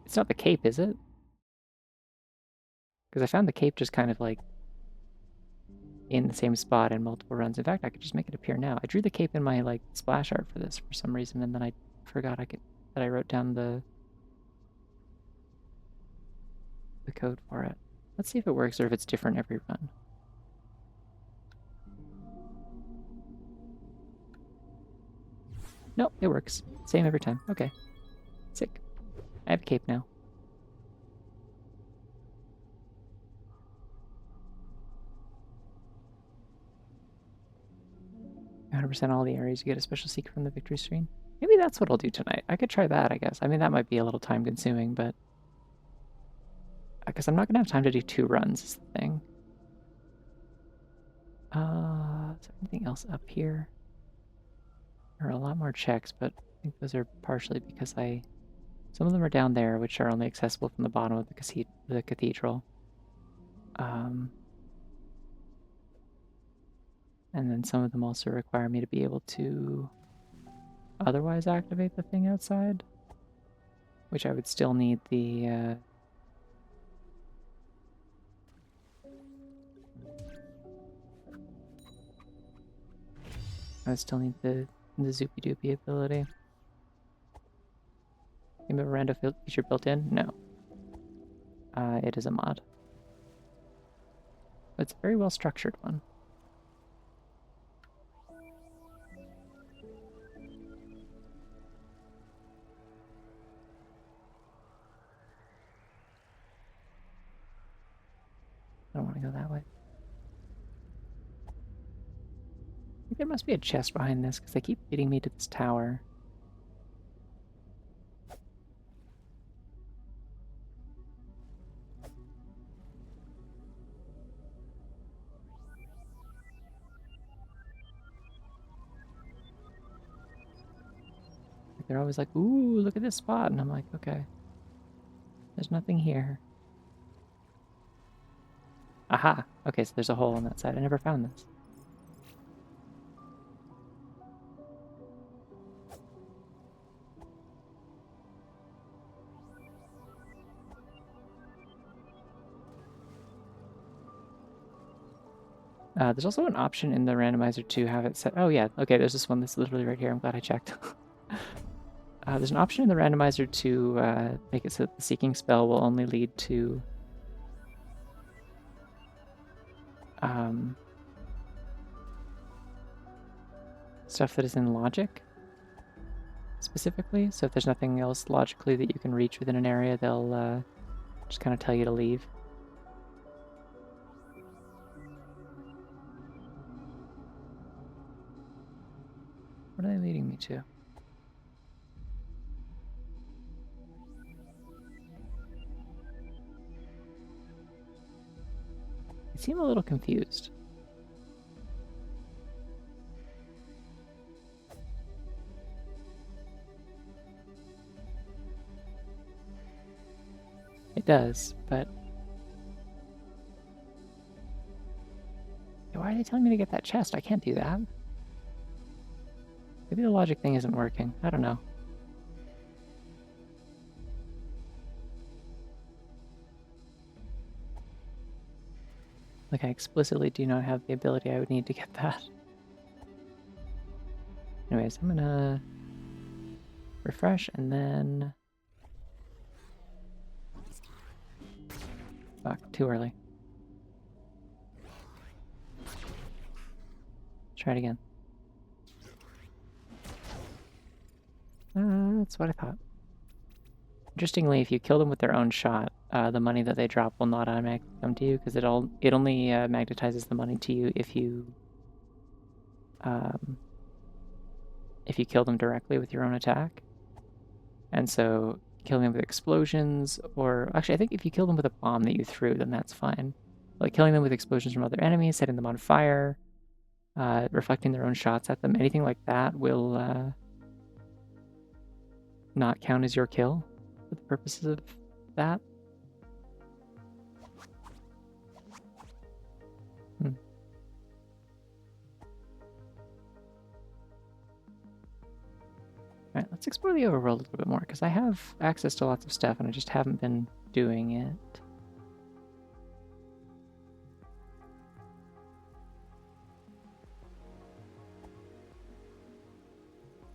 It's not the cape, is it? Because I found the cape just kind of like in the same spot in multiple runs. In fact, I could just make it appear now. I drew the cape in my like splash art for this for some reason, and then I forgot that I wrote down the code for it. Let's see if it works or if it's different every run. Nope, it works. Same every time. Okay. Sick. I have a cape now. 100% all the areas you get a special secret from the victory screen. Maybe that's what I'll do tonight. I could try that, I guess. I mean, that might be a little time consuming, but because I'm not going to have time to do 2 runs is the thing. Is there anything else up here? There are a lot more checks, but I think those are partially because some of them are down there, which are only accessible from the bottom of the cathedral. And then some of them also require me to be able to otherwise activate the thing outside, which I would still need the Zoopy Doopy ability. Game of a rando feature built in? No. It is a mod. But it's a very well structured one. I don't want to go that way. I think there must be a chest behind this because they keep leading me to this tower. They're always like, ooh, look at this spot. And I'm like, okay. There's nothing here. Aha! Okay, so there's a hole on that side. I never found this. There's also an option in the randomizer to have it set. Oh, yeah. Okay, there's this one that's literally right here. I'm glad I checked. There's an option in the randomizer to make it so that the seeking spell will only lead to stuff that is in logic, specifically. So if there's nothing else logically that you can reach within an area, they'll just kind of tell you to leave. What are they leading me to? I seem a little confused. It does, but why are they telling me to get that chest? I can't do that. Maybe the logic thing isn't working. I don't know. Like, I explicitly do not have the ability I would need to get that. Anyways, I'm gonna refresh and then... Fuck, too early. Try it again. That's what I thought. Interestingly, if you kill them with their own shot, the money that they drop will not automatically come to you because it only magnetizes the money to you if you kill them directly with your own attack. And so killing them with explosions, or actually I think if you kill them with a bomb that you threw, then that's fine. Like killing them with explosions from other enemies, setting them on fire, reflecting their own shots at them. Anything like that will not count as your kill for the purposes of that. Alright, let's explore the overworld a little bit more, because I have access to lots of stuff and I just haven't been doing it.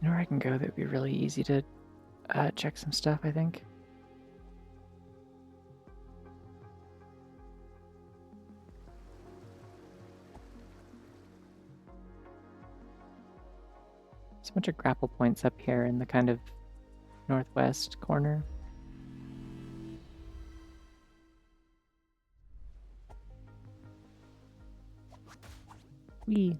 Anywhere I can go that would be really easy to check some stuff, I think. There's a bunch of grapple points up here in the kind of northwest corner. Whee!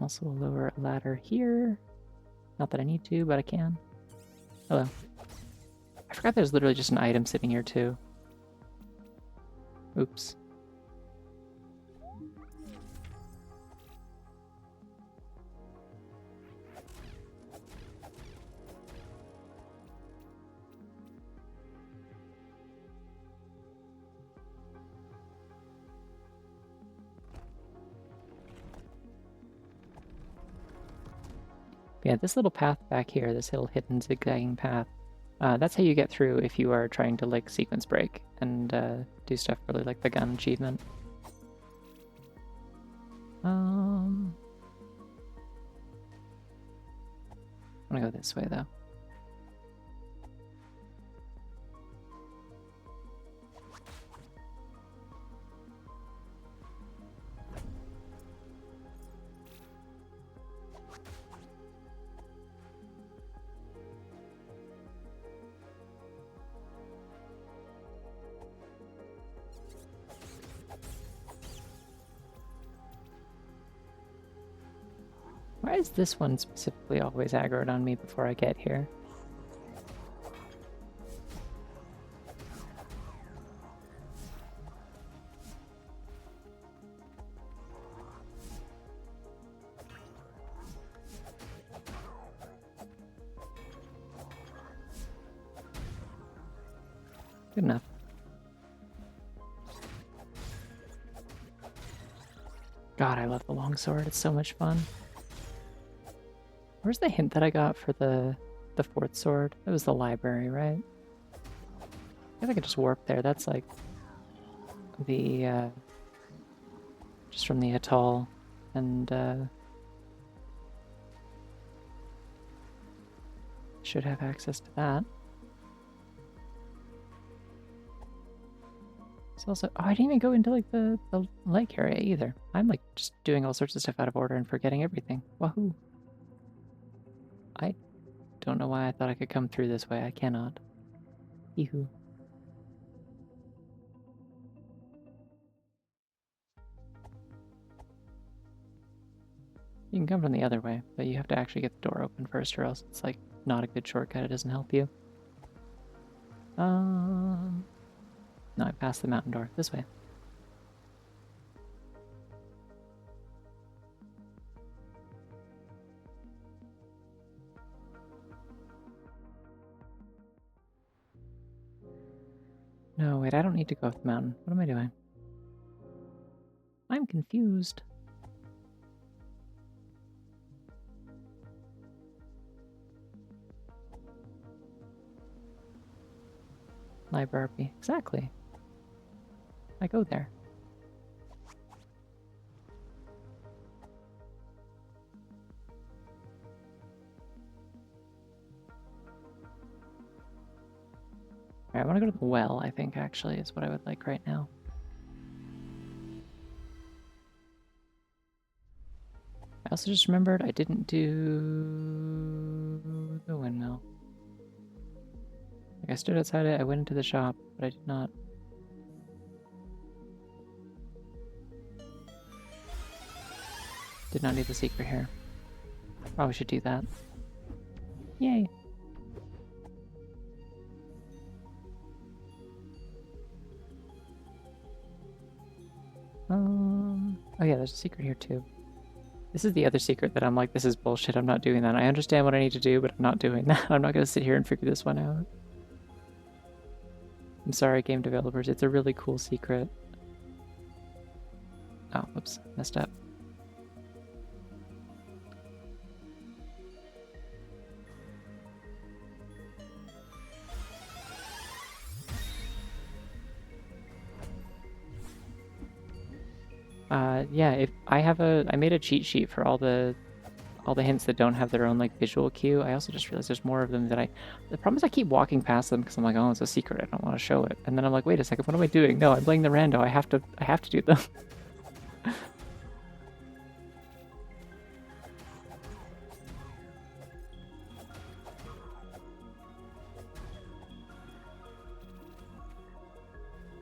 Also lower a ladder here. Not that I need to, but I can. Hello. I forgot there's literally just an item sitting here too. Oops. Yeah, this little path back here, this little hidden zigzagging path, that's how you get through if you are trying to like sequence break and do stuff really like the gun achievement. I'm gonna go this way though. Why is this one specifically always aggroed on me before I get here? Good enough. God, I love the longsword. It's so much fun. Where's the hint that I got for the fourth sword? It was the library, right? I guess I could just warp there. That's like the just from the atoll, and should have access to that. It's also, oh, I didn't even go into like the lake area either. I'm like just doing all sorts of stuff out of order and forgetting everything. Wahoo! I don't know why I thought I could come through this way. I cannot. Eehoo. You can come from the other way, but you have to actually get the door open first, or else it's like not a good shortcut. It doesn't help you. No, I passed the mountain door. This way. No, wait, I don't need to go up the mountain. What am I doing? I'm confused. Library. Exactly. I go there. Alright, I want to go to the well, I think, actually, is what I would like right now. I also just remembered I didn't do the windmill. Like, I stood outside it, I went into the shop, but I did not. Did not need the secret here. Probably should do that. Yay. Oh yeah, there's a secret here too. This is the other secret that I'm like, this is bullshit, I'm not doing that. I understand what I need to do, but I'm not doing that. I'm not gonna sit here and figure this one out. I'm sorry, game developers, it's a really cool secret. Oh, whoops, messed up. Yeah, if I made a cheat sheet for all the hints that don't have their own like visual cue. I also just realized there's more of them that the problem is I keep walking past them because I'm like, oh, it's a secret, I don't want to show it. And then I'm like, wait a second, what am I doing? No, I'm playing the rando. I have to do them.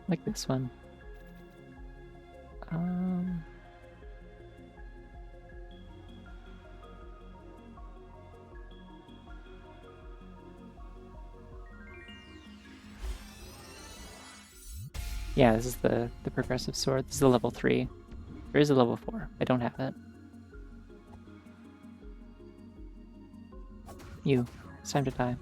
Like this one. Yeah, this is the progressive sword. This is a level 3. There is a level 4. I don't have it. You. It's time to die.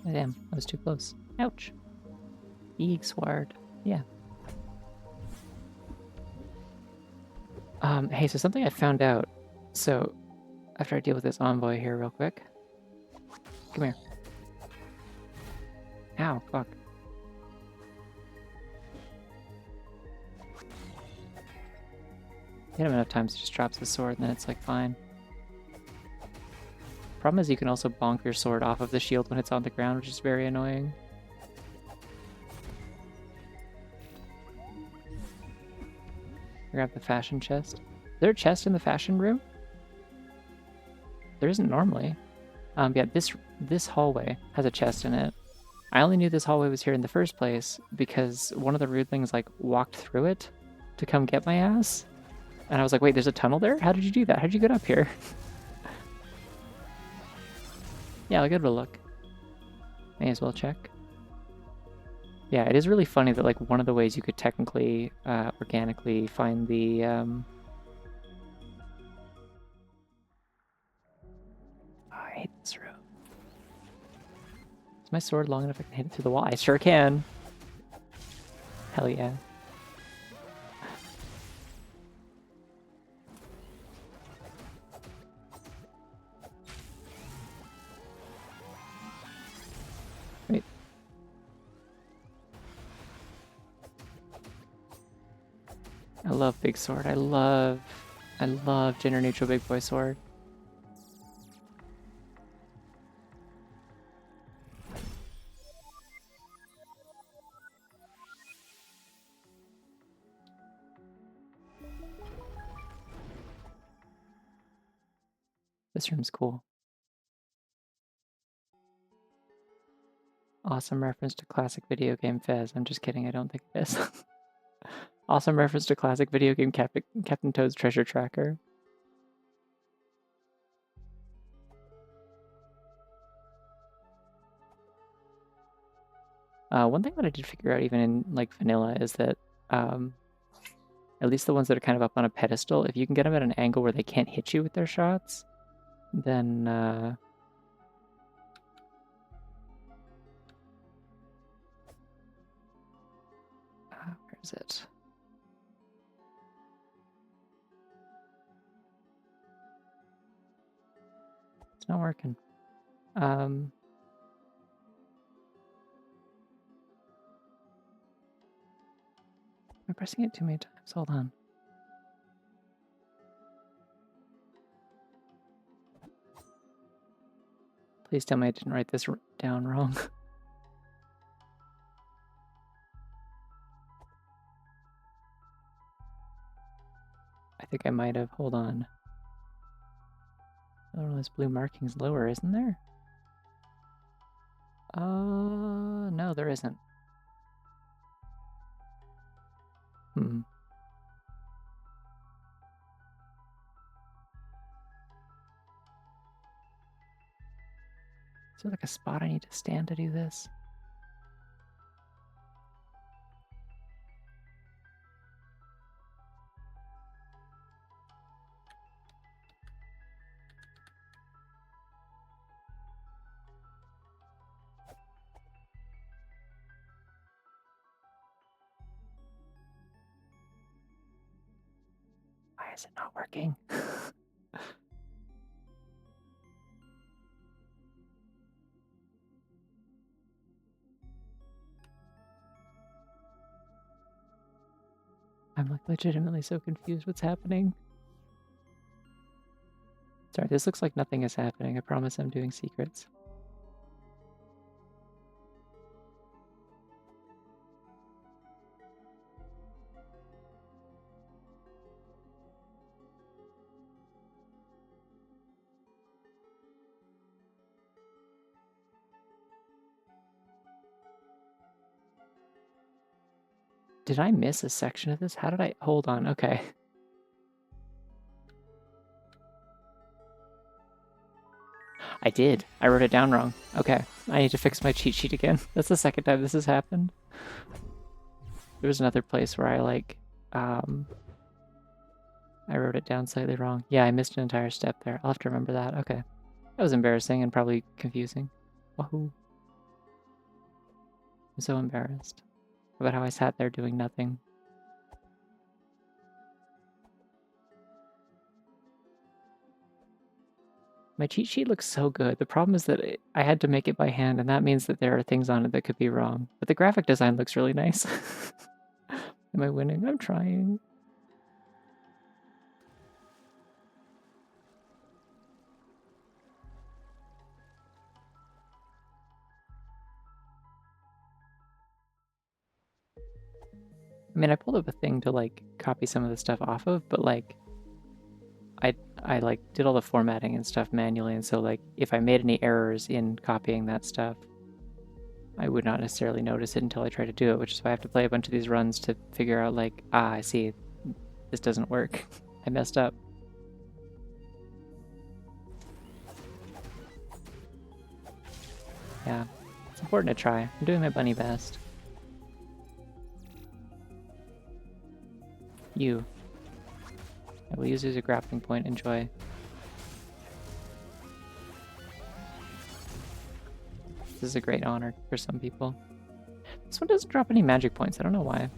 Damn, I was too close. Ouch. Big sword. Yeah. Hey, so something I found out. So, after I deal with this envoy here real quick. Come here. Ow, fuck. Hit him enough times, he just drops his sword, and then it's like fine. Problem is you can also bonk your sword off of the shield when it's on the ground, which is very annoying. Grab the fashion chest. Is there a chest in the fashion room? There isn't normally. Yeah, this hallway has a chest in it. I only knew this hallway was here in the first place because one of the rudlings like walked through it to come get my ass. And I was like, wait, there's a tunnel there? How did you do that? How'd you get up here? Yeah, I'll give it a look. May as well check. Yeah, it is really funny that like one of the ways you could technically organically find the oh, I hate this room. Is my sword long enough I can hit it through the wall? I sure can. Hell yeah. Wait. I love big sword. I love gender neutral big boy sword. This room's cool. Awesome reference to classic video game Fez. I'm just kidding, I don't think it is. Awesome reference to classic video game Captain Toad's Treasure Tracker. One thing that I did figure out even in like vanilla is that at least the ones that are kind of up on a pedestal, if you can get them at an angle where they can't hit you with their shots, then where is it? It's not working. I'm pressing it too many times. Hold on. Please tell me I didn't write this down wrong. I think I might have. Hold on. Oh, this blue marking's lower, isn't there? No, there isn't. Is there like a spot I need to stand to do this? Why is it not working? I'm like legitimately so confused what's happening. Sorry, this looks like nothing is happening. I promise I'm doing secrets. Did I miss a section of this? How did I... Hold on, okay. I did. I wrote it down wrong. Okay, I need to fix my cheat sheet again. That's the second time this has happened. There was another place where I like, I wrote it down slightly wrong. Yeah, I missed an entire step there. I'll have to remember that. Okay. That was embarrassing and probably confusing. Wahoo. I'm so embarrassed about how I sat there doing nothing. My cheat sheet looks so good. The problem is that I had to make it by hand, and that means that there are things on it that could be wrong. But the graphic design looks really nice. Am I winning? I'm trying. I mean, I pulled up a thing to like copy some of the stuff off of, but like I like did all the formatting and stuff manually, and so like if I made any errors in copying that stuff, I would not necessarily notice it until I try to do it, which is why I have to play a bunch of these runs to figure out like, I see, this doesn't work. I messed up. Yeah, it's important to try. I'm doing my bunny best. You. I will use it as a grappling point. Enjoy. This is a great honor for some people. This one doesn't drop any magic points. I don't know why.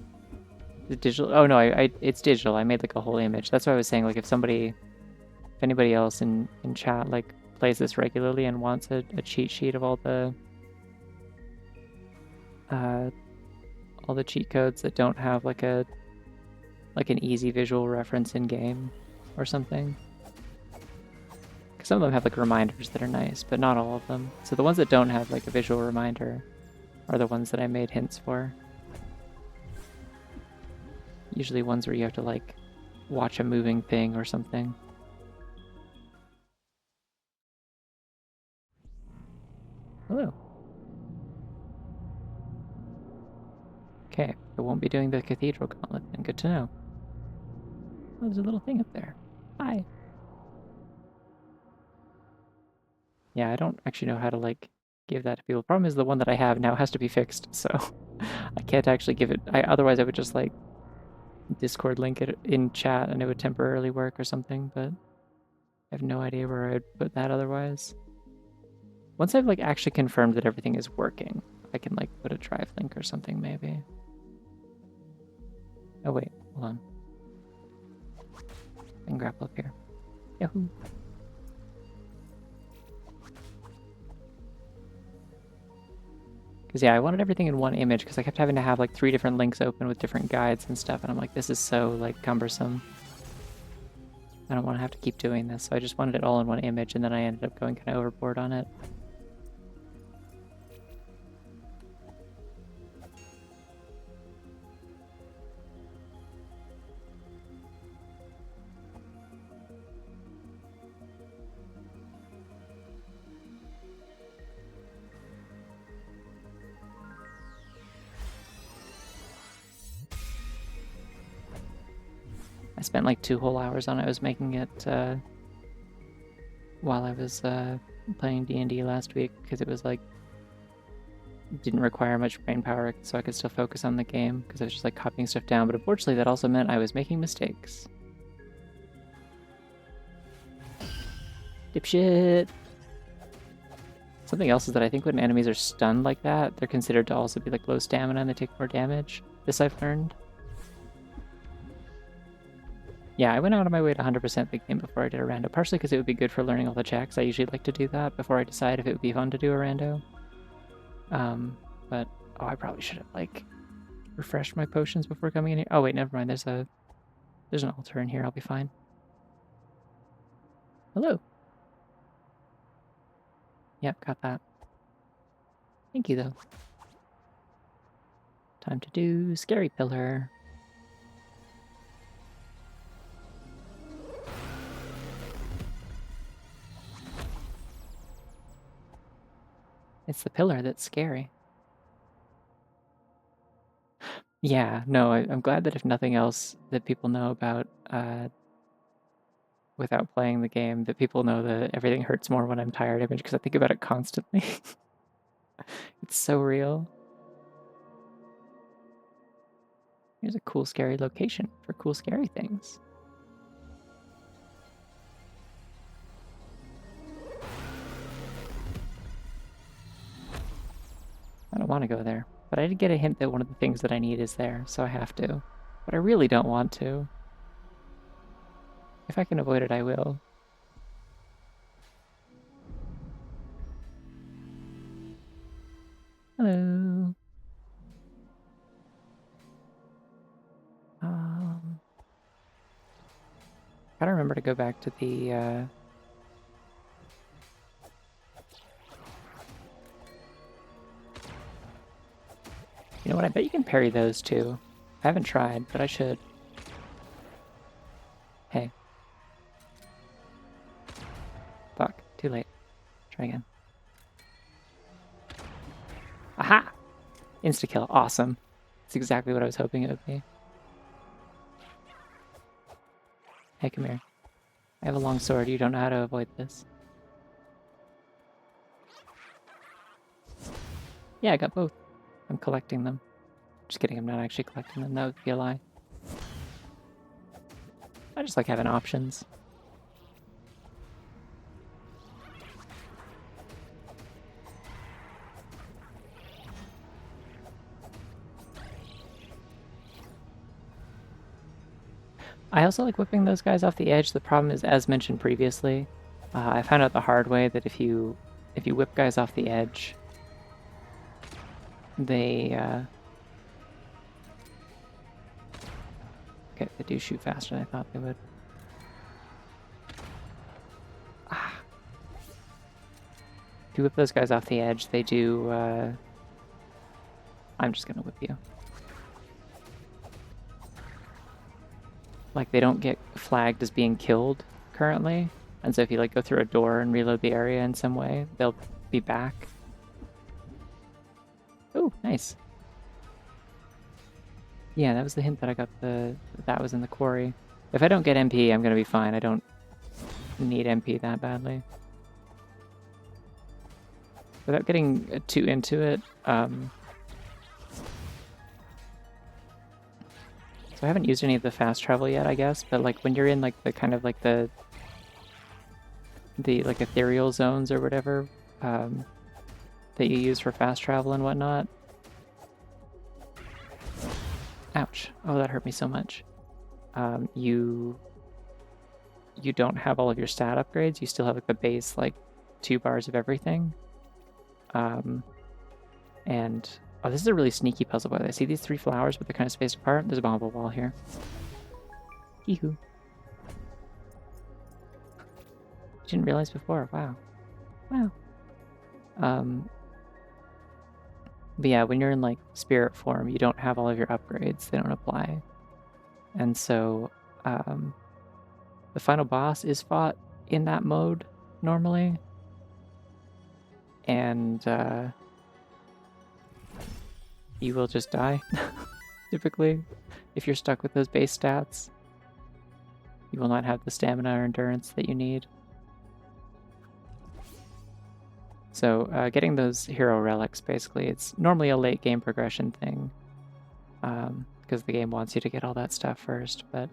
Is it digital? Oh no, it's digital. I made like a whole image. That's what I was saying. Like if anybody else in chat like plays this regularly and wants a cheat sheet of all the cheat codes that don't have like an easy visual reference in game or something. Some of them have like reminders that are nice, but not all of them. So the ones that don't have like a visual reminder are the ones that I made hints for. Usually ones where you have to like watch a moving thing or something. Hello. Okay, I won't be doing the cathedral gauntlet then. Good to know. Oh, there's a little thing up there. Hi. Yeah, I don't actually know how to like give that to people. The problem is the one that I have now has to be fixed, so I can't actually give it. Otherwise I would just like Discord link it in chat and it would temporarily work or something, but I have no idea where I'd put that otherwise. Once I've like actually confirmed that everything is working, I can like put a drive link or something maybe. Oh wait, hold on. I can grapple up here. Yahoo! Because yeah, I wanted everything in one image because I kept having to have like 3 different links open with different guides and stuff, and I'm like, this is so like cumbersome. I don't want to have to keep doing this, so I just wanted it all in one image, and then I ended up going kind of overboard on it. I spent like 2 whole hours on it. I was making it while I was playing D&D last week because it was like didn't require much brain power, so I could still focus on the game because I was just like copying stuff down. But unfortunately, that also meant I was making mistakes. Dipshit. Something else is that I think when enemies are stunned like that, they're considered to also be like low stamina and they take more damage. This I've learned. Yeah, I went out of my way to 100% the game before I did a rando, partially because it would be good for learning all the checks. I usually like to do that before I decide if it would be fun to do a rando. But oh, I probably should have like refreshed my potions before coming in here. Oh wait, never mind. There's an altar in here. I'll be fine. Hello. Yep, got that. Thank you though. Time to do scary pillar. It's the pillar that's scary. Yeah, no, I'm glad that if nothing else that people know about without playing the game, that people know that everything hurts more when I'm tired image, because I think about it constantly. It's so real. Here's a cool scary location for cool scary things. I don't want to go there, but I did get a hint that one of the things that I need is there, so I have to. But I really don't want to. If I can avoid it, I will. Hello. Gotta remember to go back to the, You know what, I bet you can parry those too. I haven't tried, but I should. Hey. Fuck, too late. Try again. Aha! Insta-kill, awesome. That's exactly what I was hoping it would be. Hey, come here. I have a long sword, you don't know how to avoid this. Yeah, I got both. I'm collecting them. Just kidding, I'm not actually collecting them, that would be a lie. I just like having options. I also like whipping those guys off the edge. The problem is, as mentioned previously, I found out the hard way that if you whip guys off the edge, they okay, they do shoot faster than I thought they would. Ah. If you whip those guys off the edge, they do. I'm just gonna whip you. Like, they don't get flagged as being killed currently, and so if you like go through a door and reload the area in some way, they'll be back. Oh, nice. Yeah, that was the hint that I got that was in the quarry. If I don't get MP, I'm gonna be fine. I don't need MP that badly. Without getting too into it, so I haven't used any of the fast travel yet, I guess, but like when you're in like the kind of like the like ethereal zones or whatever that you use for fast travel and whatnot. Ouch. Oh, that hurt me so much. You don't have all of your stat upgrades. You still have like the base like 2 bars of everything. And oh, this is a really sneaky puzzle, by the way. I see these 3 flowers, but they're kind of spaced apart. There's a bombable wall here. Hee-hoo. Didn't realize before. Wow. Wow. But yeah, when you're in like spirit form, you don't have all of your upgrades. They don't apply. And so the final boss is fought in that mode normally. And you will just die, typically. If you're stuck with those base stats, you will not have the stamina or endurance that you need. So getting those hero relics, basically, it's normally a late game progression thing, because the game wants you to get all that stuff first, but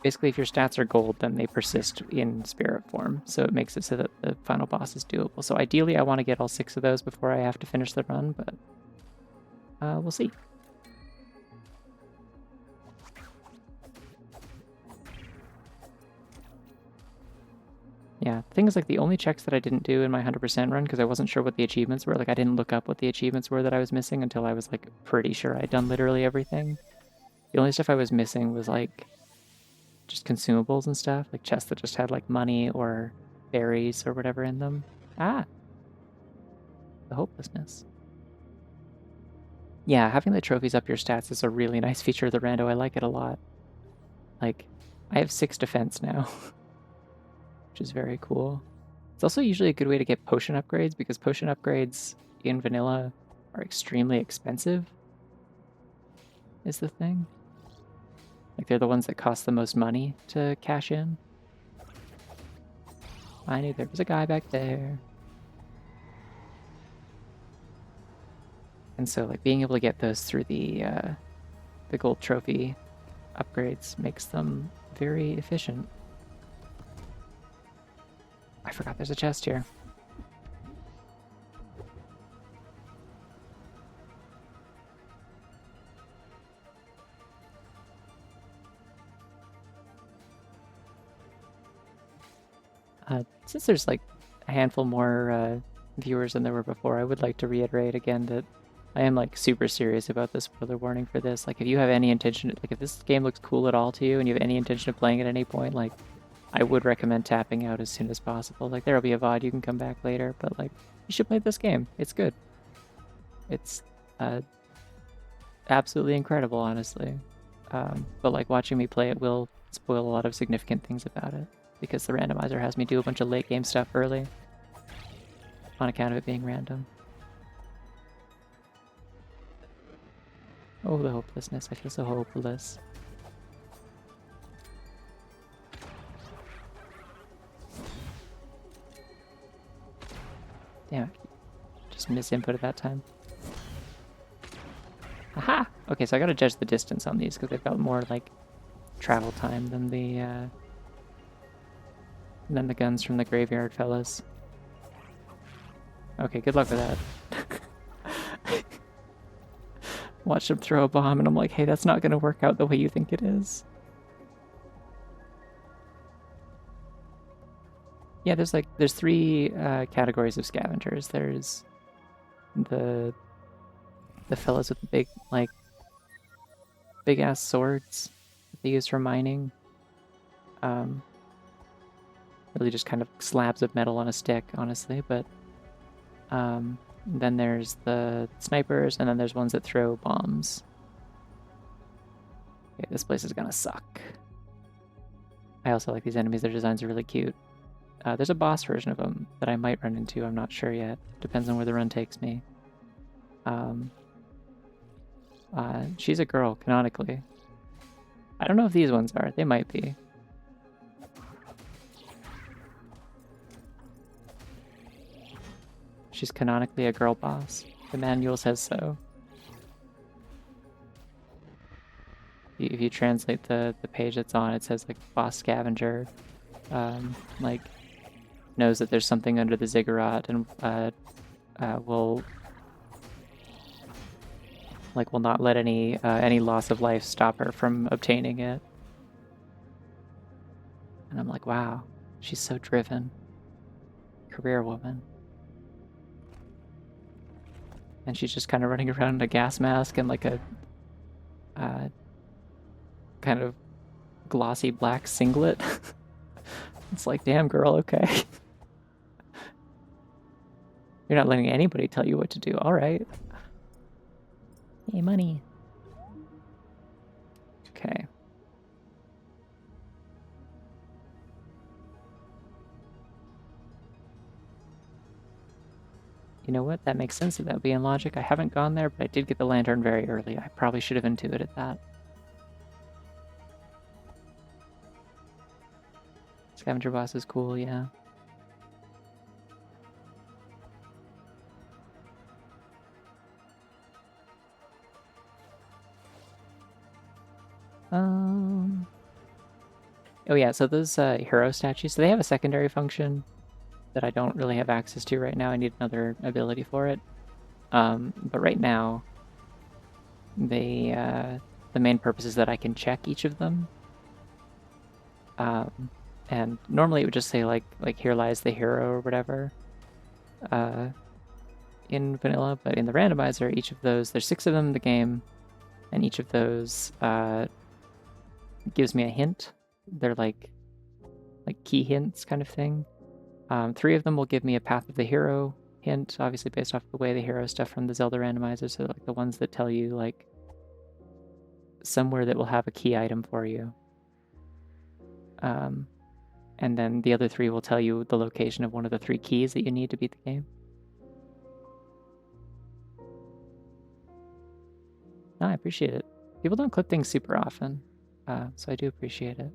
basically if your stats are gold, then they persist in spirit form, so it makes it so that the final boss is doable. So ideally I want to get all 6 of those before I have to finish the run, but we'll see. Yeah, the thing is, like, the only checks that I didn't do in my 100% run, because I wasn't sure what the achievements were, like, I didn't look up what the achievements were that I was missing until I was, like, pretty sure I'd done literally everything. The only stuff I was missing was, like, just consumables and stuff, like chests that just had, like, money or berries or whatever in them. Ah! The hopelessness. Yeah, having the trophies up your stats is a really nice feature of the rando. I like it a lot. Like, I have 6 defense now, which is very cool. It's also usually a good way to get potion upgrades, because potion upgrades in vanilla are extremely expensive, is the thing. Like, they're the ones that cost the most money to cash in. I knew there was a guy back there. And so, like, being able to get those through the gold trophy upgrades makes them very efficient. I forgot there's a chest here. Since there's like a handful more viewers than there were before, I would like to reiterate again that I am like super serious about the spoiler warning for this. Like, if you have any intention, like if this game looks cool at all to you and you have any intention of playing at any point, like, I would recommend tapping out as soon as possible. Like, there'll be a VOD, you can come back later, but like, you should play this game. It's good. It's absolutely incredible, honestly. But like, watching me play it will spoil a lot of significant things about it, because the randomizer has me do a bunch of late game stuff early on account of it being random. Oh, the hopelessness. I feel so hopeless. Damn it. Just misinput at that time. Aha! Okay, so I gotta judge the distance on these, because they've got more, like, travel time than the guns from the graveyard fellas. Okay, good luck with that. Watch them throw a bomb, and I'm like, hey, that's not gonna work out the way you think it is. Yeah, there's 3 categories of scavengers. There's the fellas with the big, like, big ass swords that they use for mining. Really just kind of slabs of metal on a stick, honestly, but then there's the snipers, and then there's ones that throw bombs. Okay, this place is gonna suck. I also like these enemies. Their designs are really cute. There's a boss version of them that I might run into. I'm not sure yet. Depends on where the run takes me. She's a girl, canonically. I don't know if these ones are. They might be. She's canonically a girl boss. The manual says so. If you translate the page it's on, it says, like, boss scavenger, like, knows that there's something under the ziggurat and will not let any loss of life stop her from obtaining it. And I'm like, wow, she's so driven. Career woman. And she's just kind of running around in a gas mask and like a kind of glossy black singlet. It's like, damn, girl, okay. You're not letting anybody tell you what to do. All right. Hey, money. Okay. You know what? That makes sense that would be in logic. I haven't gone there, but I did get the lantern very early. I probably should have intuited that. Scavenger boss is cool, yeah. Oh yeah, so those hero statues, so they have a secondary function that I don't really have access to right now. I need another ability for it. But right now, they the main purpose is that I can check each of them. And normally it would just say like here lies the hero or whatever in vanilla, but in the randomizer, each of those, there's 6 of them in the game, and each of those gives me a hint. They're like key hints kind of thing. 3 of them will give me a path of the hero hint, obviously based off the way the hero stuff from the Zelda randomizer, so like the ones that tell you like somewhere that will have a key item for you. And then the other 3 will tell you the location of one of the 3 keys that you need to beat the game. No, I appreciate it. People don't clip things super often, so I do appreciate it.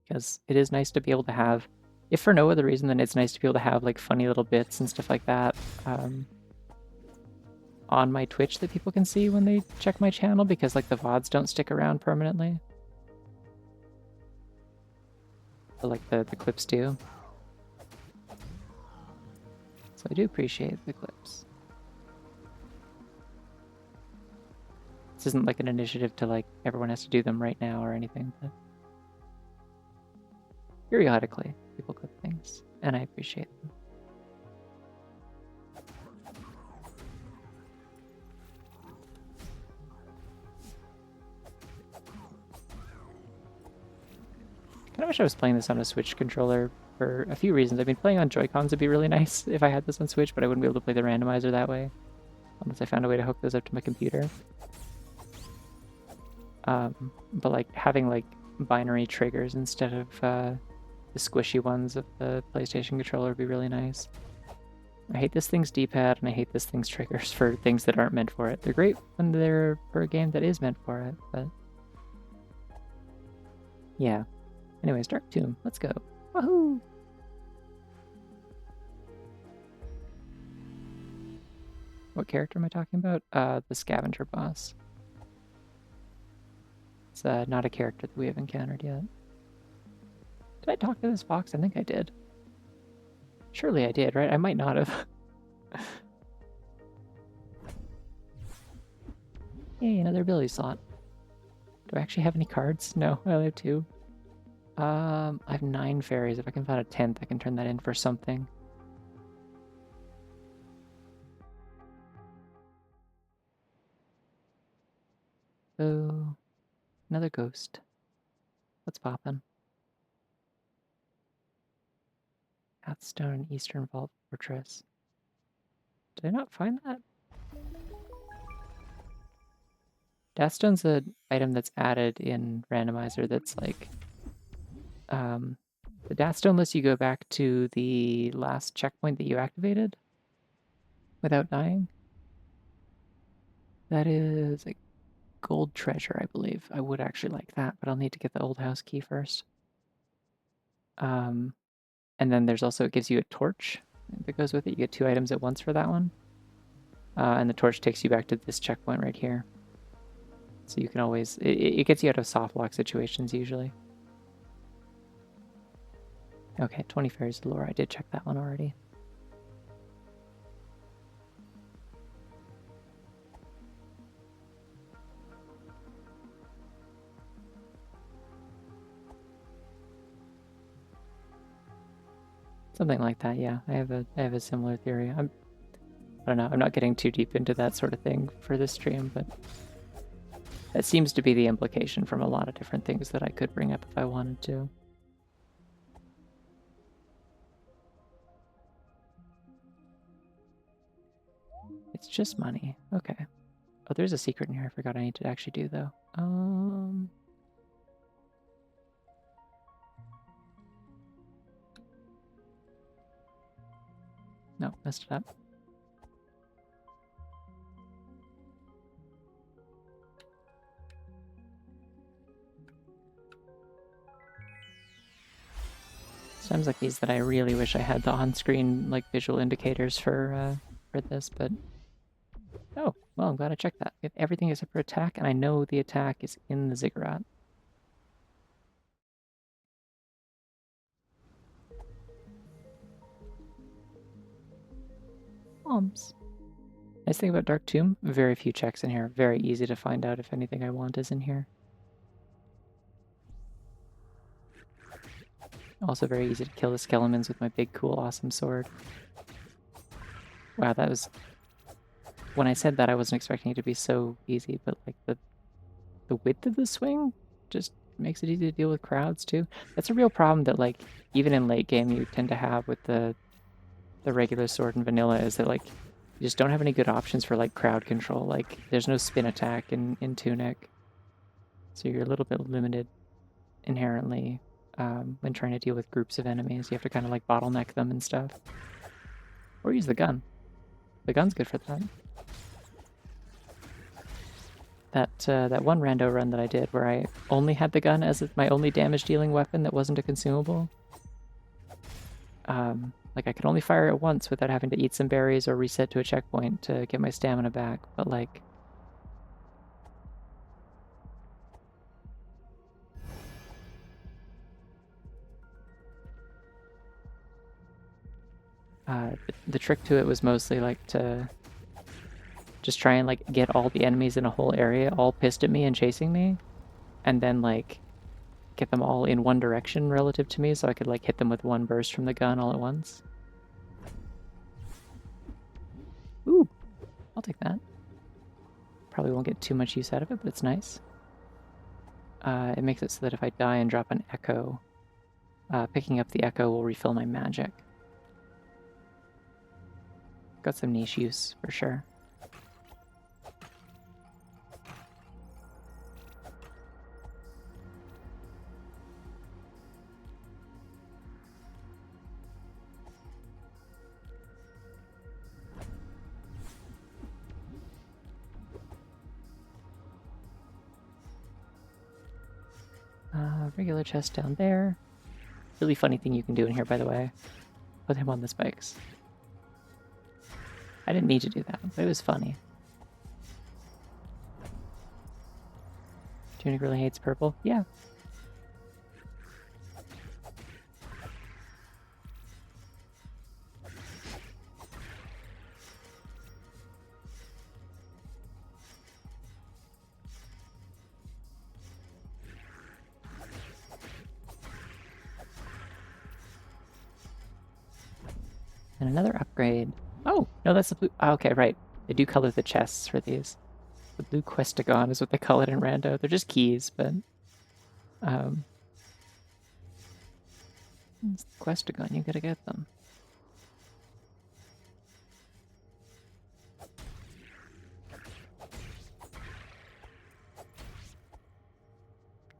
Because it is nice to be able to have, if for no other reason, then it's nice to be able to have like funny little bits and stuff like that on my Twitch that people can see when they check my channel, because like the VODs don't stick around permanently. But like the clips do. So I do appreciate the clips. This isn't like an initiative to like everyone has to do them right now or anything, but periodically people clip things, and I appreciate them. I kind of wish I was playing this on a Switch controller for a few reasons. I mean, playing on Joy-Cons would be really nice if I had this on Switch, but I wouldn't be able to play the randomizer that way unless I found a way to hook those up to my computer. But like having like binary triggers instead of the squishy ones of the PlayStation controller would be really nice. I hate this thing's D-pad and I hate this thing's triggers for things that aren't meant for it. They're great when they're for a game that is meant for it, but yeah. Anyways, Dark Tomb, let's go. Woohoo! What character am I talking about? The scavenger boss. It's not a character that we have encountered yet. Did I talk to this fox? I think I did. Surely I did, right? I might not have. Yay, another ability slot. Do I actually have any cards? No, I only have 2. I have 9 fairies. If I can find a 10th, I can turn that in for something. So, another ghost. What's poppin'? Pathstone, Eastern Vault Fortress. Did I not find that? Deathstone's an item that's added in Randomizer that's like... the Deathstone lets you go back to the last checkpoint that you activated without dying. That is a gold treasure, I believe. I would actually like that, but I'll need to get the old house key first. And then there's also, it gives you a torch that goes with it. You get 2 items at once for that one. And the torch takes you back to this checkpoint right here. So you can always, it gets you out of soft lock situations usually. Okay, 20 Fairies of Lore. I did check that one already. Something like that, yeah. I have a similar theory. I don't know. I'm not getting too deep into that sort of thing for this stream, but that seems to be the implication from a lot of different things that I could bring up if I wanted to. It's just money. Okay. Oh, there's a secret in here I forgot I need to actually do, though. No, messed it up. times like these that I really wish I had the on-screen like visual indicators for this, but oh, well, I'm glad I checked that. We have everything except for attack, and I know the attack is in the ziggurat. Bombs. Nice thing about Dark Tomb, very few checks in here. Very easy to find out if anything I want is in here. Also very easy to kill the skeletons with my big, cool, awesome sword. Wow, that was... When I said that, I wasn't expecting it to be so easy, but like the width of the swing just makes it easy to deal with crowds too. That's a real problem that like even in late game you tend to have with the regular sword in vanilla, is that like you just don't have any good options for like crowd control. Like there's no spin attack in Tunic, so you're a little bit limited inherently when trying to deal with groups of enemies. You have to kind of like bottleneck them and stuff, or use the gun. The gun's good for that. That one rando run that I did where I only had the gun as my only damage dealing weapon that wasn't a consumable. Like I could only fire it once without having to eat some berries or reset to a checkpoint to get my stamina back, but like... the trick to it was mostly like to just try and like get all the enemies in a whole area all pissed at me and chasing me, and then like get them all in one direction relative to me so I could like hit them with one burst from the gun all at once. Ooh, I'll take that. Probably won't get too much use out of it, but it's nice. It makes it so that if I die and drop an echo, picking up the echo will refill my magic. Got some niche use for sure. Regular chest down there. Really funny thing you can do in here, by the way. Put him on the spikes. I didn't need to do that, but it was funny. Tunic really hates purple? Yeah. And another upgrade. Oh, no, that's the blue. Oh, okay, right. They do color the chests for these. The blue Questagon is what they call it in Rando. They're just keys, but it's the Questagon, you gotta get them.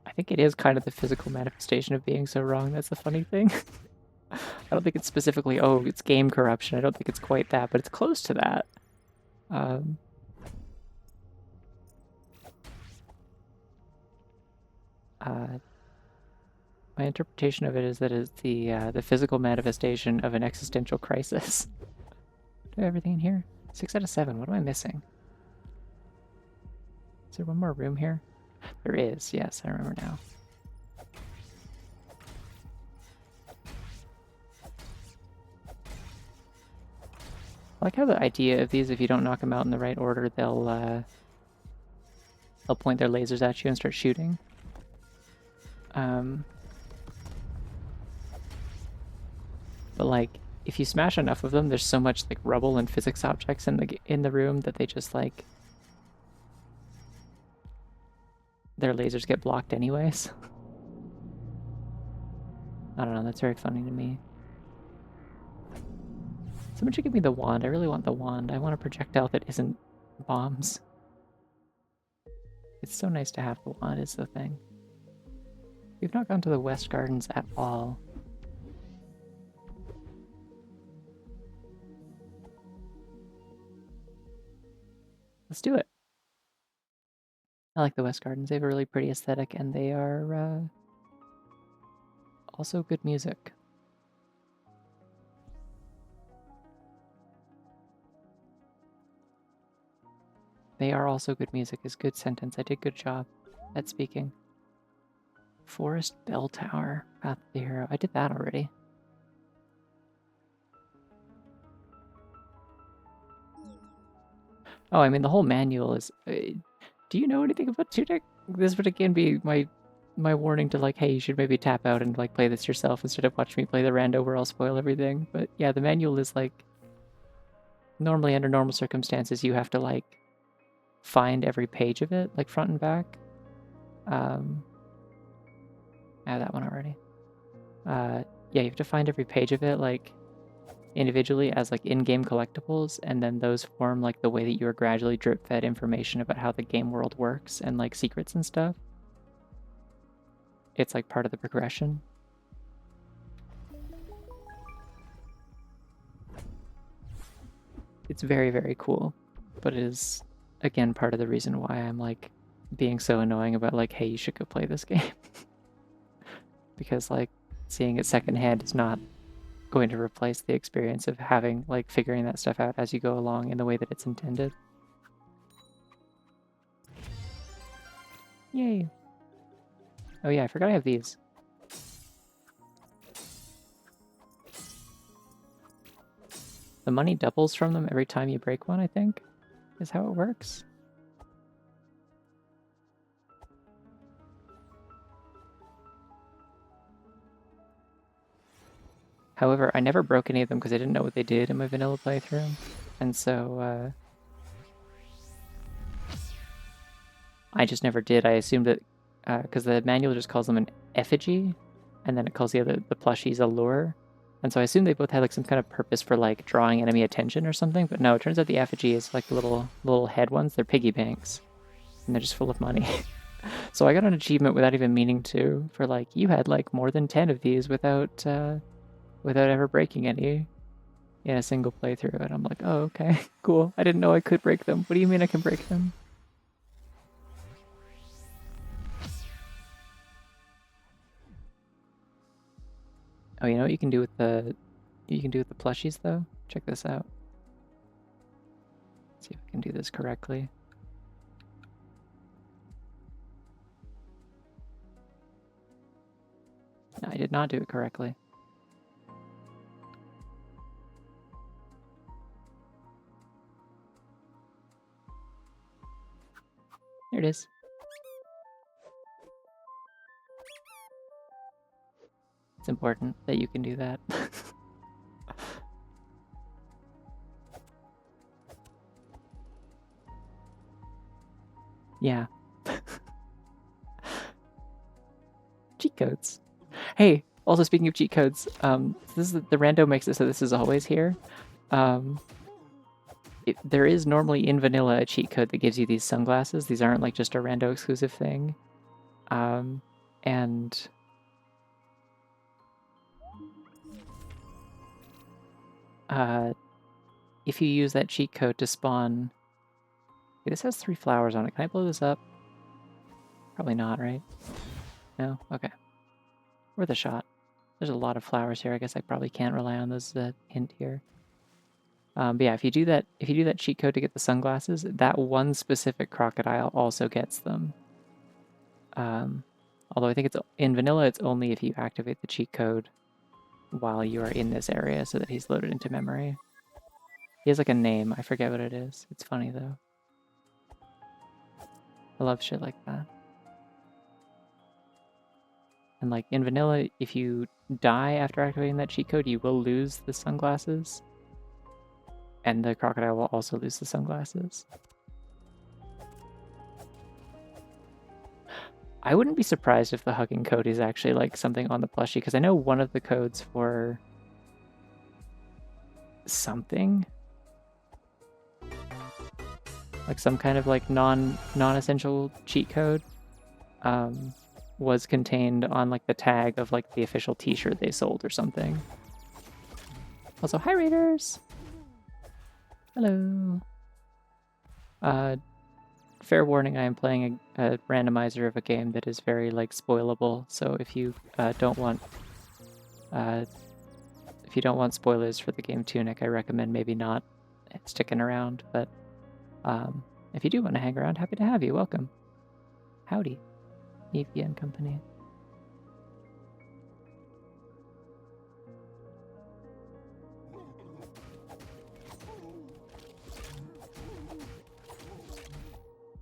I think it is kind of the physical manifestation of being so wrong. That's the funny thing. I don't think it's specifically, oh, it's game corruption. I don't think it's quite that, but it's close to that. My interpretation of it is that it's the physical manifestation of an existential crisis. Do I have everything in here? 6 out of 7. What am I missing? Is there one more room here? There is. Yes, I remember now. I like how the idea of these, if you don't knock them out in the right order, they'll point their lasers at you and start shooting. But like, if you smash enough of them, there's so much like rubble and physics objects in the room that they just like their lasers get blocked anyways. I don't know. That's very funny to me. Someone should give me the wand. I really want the wand. I want a projectile that isn't bombs. It's so nice to have the wand, is the thing. We've not gone to the West Gardens at all. Let's do it. I like the West Gardens. They have a really pretty aesthetic, and they are also good music. They are also good music is good sentence. I did good job at speaking. Forest Bell Tower, Path of the Hero. I did that already. Oh, I mean, the whole manual is... do you know anything about Tunic? This would again be my warning to like, hey, you should maybe tap out and like play this yourself instead of watch me play the rando where I'll spoil everything. But yeah, the manual is like... Normally, under normal circumstances, you have to like find every page of it, like front and back. I have that one already. Yeah, you have to find every page of it, like, individually as, like, in-game collectibles, and then those form, like, the way that you are gradually drip-fed information about how the game world works and, like, secrets and stuff. It's, like, part of the progression. It's very, very cool, but it is, again, part of the reason why I'm, like, being so annoying about, like, hey, you should go play this game. Because, like, seeing it secondhand is not going to replace the experience of having, like, figuring that stuff out as you go along in the way that it's intended. Yay! Oh yeah, I forgot I have these. The money doubles from them every time you break one, I think, is how it works. However, I never broke any of them because I didn't know what they did in my vanilla playthrough. And so, I just never did. I assumed that, because the manual just calls them an effigy, and then it calls the plushies a lure. And so I assumed they both had like some kind of purpose for like drawing enemy attention or something, but no, it turns out the effigy is like the little head ones. They're piggy banks, and they're just full of money. So I got an achievement without even meaning to, for like, you had like more than 10 of these without ever breaking any in a single playthrough. And I'm like, oh, okay, cool. I didn't know I could break them. What do you mean I can break them? Oh, you know what you can do with the plushies though? Check this out. Let's see if I can do this correctly. No, I did not do it correctly. There it is. It's important that you can do that. Yeah. Cheat codes. Hey, also speaking of cheat codes, this is the rando makes it so this is always here. There is normally in vanilla a cheat code that gives you these sunglasses. These aren't like just a rando exclusive thing. And if you use that cheat code to spawn... Okay, this has 3 flowers on it. Can I blow this up? Probably not, right? No? Okay. Worth a shot. There's a lot of flowers here. I guess I probably can't rely on those hint here. But yeah, if you do that cheat code to get the sunglasses, that one specific crocodile also gets them. Although I think it's in vanilla, it's only if you activate the cheat code while you are in this area so that he's loaded into memory. He has like a name. I forget what it is. It's funny though. I love shit like that. And like in vanilla, if you die after activating that cheat code, you will lose the sunglasses. And the crocodile will also lose the sunglasses. I wouldn't be surprised if the hugging code is actually like something on the plushie, because I know one of the codes for something, like some kind of like non-essential cheat code, was contained on like the tag of like the official t-shirt they sold or something. Also, hi raiders! Hello! Fair warning, I am playing a randomizer of a game that is very like spoilable, so if you don't want spoilers for the game Tunic, I recommend maybe not sticking around, but If you do want to hang around, happy to have you. Welcome. Howdy, Evie and company.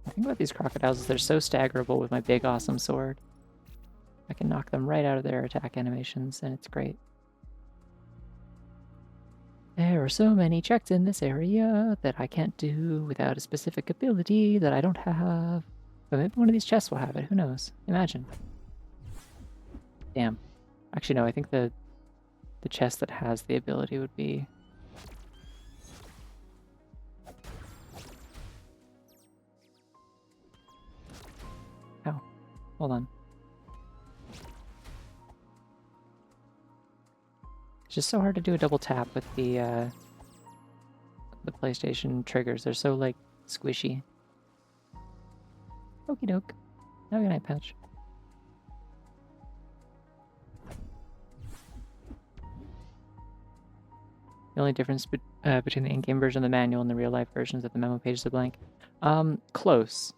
The thing about these crocodiles is they're so staggerable with my big awesome sword. I can knock them right out of their attack animations, and it's great. There are so many checks in this area that I can't do without a specific ability that I don't have. But maybe one of these chests will have it, who knows? Imagine. Damn. Actually, no, I think the chest that has the ability would be... Ow. Hold on. It's just so hard to do a double tap with the PlayStation triggers. They're so, like, squishy. Okie doke. Have a good night, Patch. The only difference between the in-game version of the manual and the real-life version is that the memo pages are blank. Close.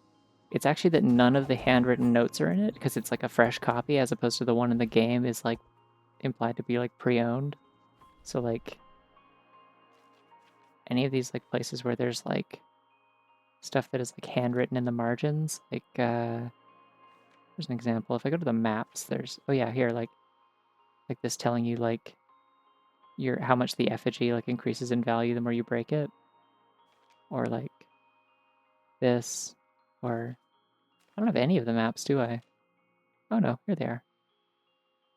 It's actually that none of the handwritten notes are in it, because it's like a fresh copy, as opposed to the one in the game is, like, implied to be, like, pre-owned. So, like, any of these, like, places where there's, like, stuff that is, like, handwritten in the margins, like, there's an example. If I go to the maps, there's, oh yeah, here, like this telling you, like, how much the effigy, like, increases in value the more you break it. Or, like, this, or, I don't have any of the maps, do I? Oh no, here they are.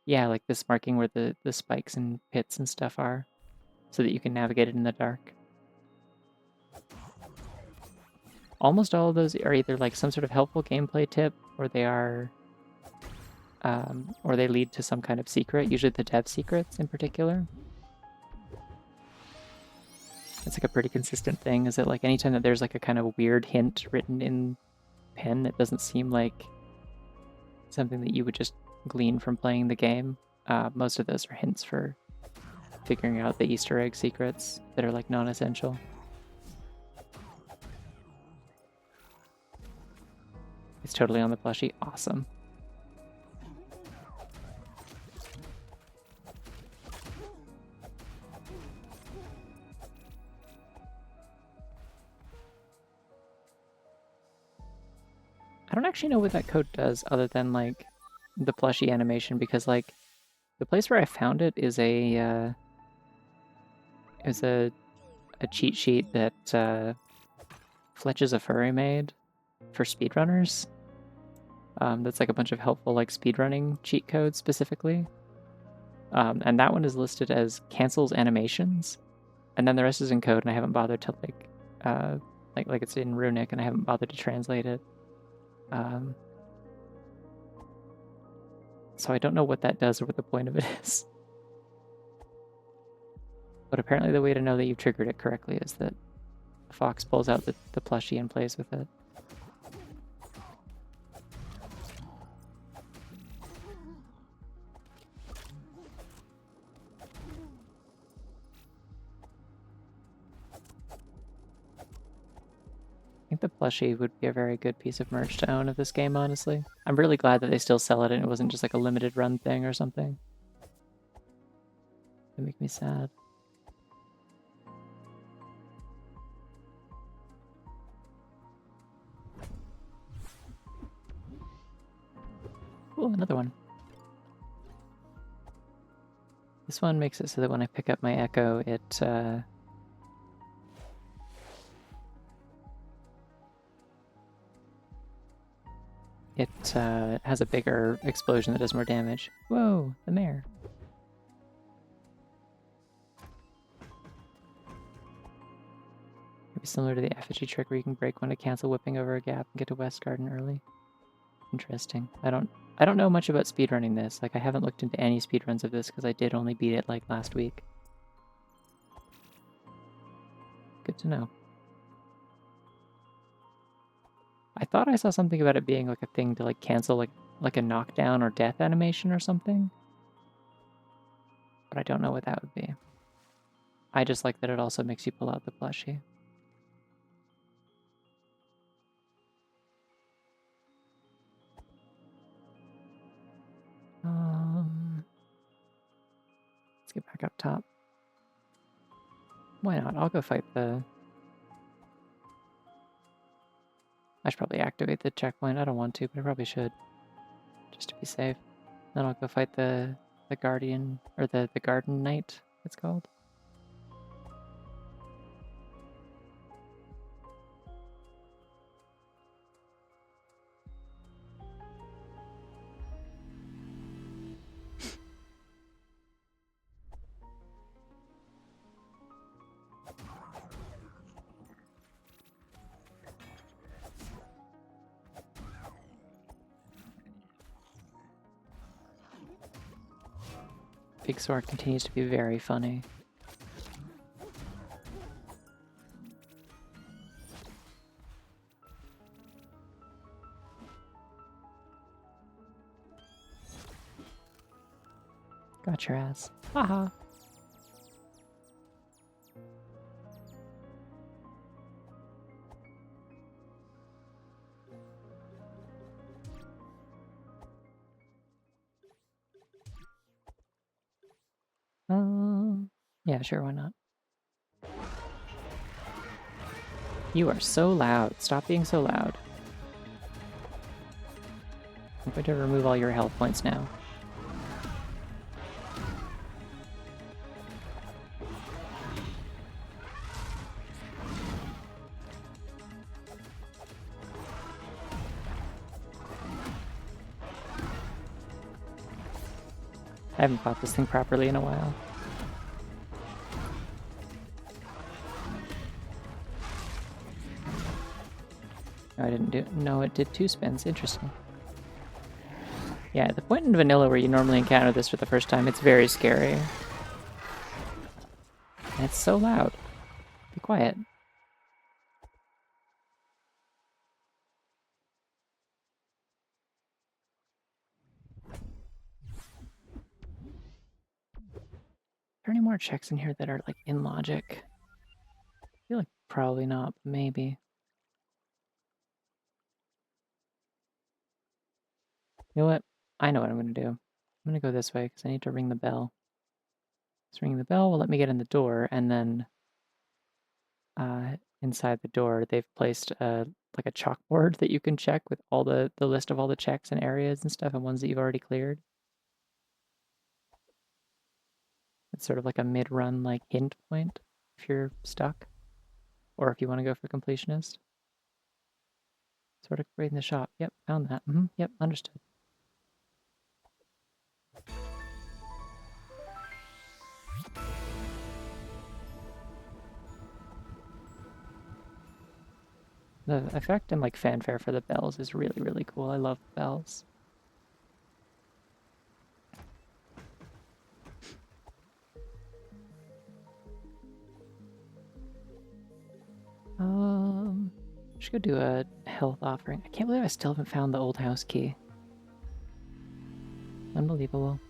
Yeah, like this marking where the spikes and pits and stuff are, so that you can navigate it in the dark. Almost all of those are either like some sort of helpful gameplay tip, or they are, or they lead to some kind of secret, usually the dev secrets in particular. It's like a pretty consistent thing, is that like anytime that there's like a kind of weird hint written in pen that doesn't seem like something that you would just glean from playing the game, most of those are hints for figuring out the Easter egg secrets that are like non-essential. It's totally on the plushie. Awesome. I don't actually know what that code does other than like the plushie animation, because like the place where I found it is a cheat sheet that Fletch's a Furry made for speedrunners. That's like a bunch of helpful like speedrunning cheat codes specifically. And that one is listed as cancels animations, and then the rest is in code, and I haven't bothered to like it's in Runic, and I haven't bothered to translate it. So I don't know what that does or what the point of it is. But apparently the way to know that you've triggered it correctly is that the fox pulls out the plushie and plays with it. I think the plushie would be a very good piece of merch to own of this game, honestly. I'm really glad that they still sell it and it wasn't just like a limited run thing or something. It make me sad. Cool, another one. This one makes it so that when I pick up my Echo, it has a bigger explosion that does more damage. Whoa, the mare. Maybe similar to the effigy trick where you can break one to cancel whipping over a gap and get to West Garden early. Interesting. I don't know much about speedrunning this. Like, I haven't looked into any speedruns of this because I did only beat it like last week. Good to know. I thought I saw something about it being like a thing to like cancel like a knockdown or death animation or something. But I don't know what that would be. I just like that it also makes you pull out the plushie. get back up top. Why not? I'll go fight the... I should probably activate the checkpoint. I don't want to, but I probably should. Just to be safe. Then I'll go fight the Guardian, or the Garden Knight, it's called. Big Sword continues to be very funny. Got your ass. Haha. Yeah, sure, why not? You are so loud. Stop being so loud. I'm going to remove all your health points now. I haven't fought this thing properly in a while. No, I didn't do it. No, it did 2 spins. Interesting. Yeah, the point in vanilla where you normally encounter this for the first time, it's very scary. And it's so loud. Be quiet. Are there any more checks in here that are, like, in logic? I feel like probably not, but maybe. You know what? I know what I'm going to do. I'm going to go this way because I need to ring the bell. This ringing the bell will let me get in the door, and then inside the door they've placed like a chalkboard that you can check with all the list of all the checks and areas and stuff and ones that you've already cleared. It's sort of like a mid-run like hint point if you're stuck, or if you want to go for completionist. Sort of right in the shop. Yep, found that. Yep, understood. The effect and like fanfare for the bells is really, really cool. I love the bells. I should go do a health offering. I can't believe I still haven't found the old house key. Unbelievable.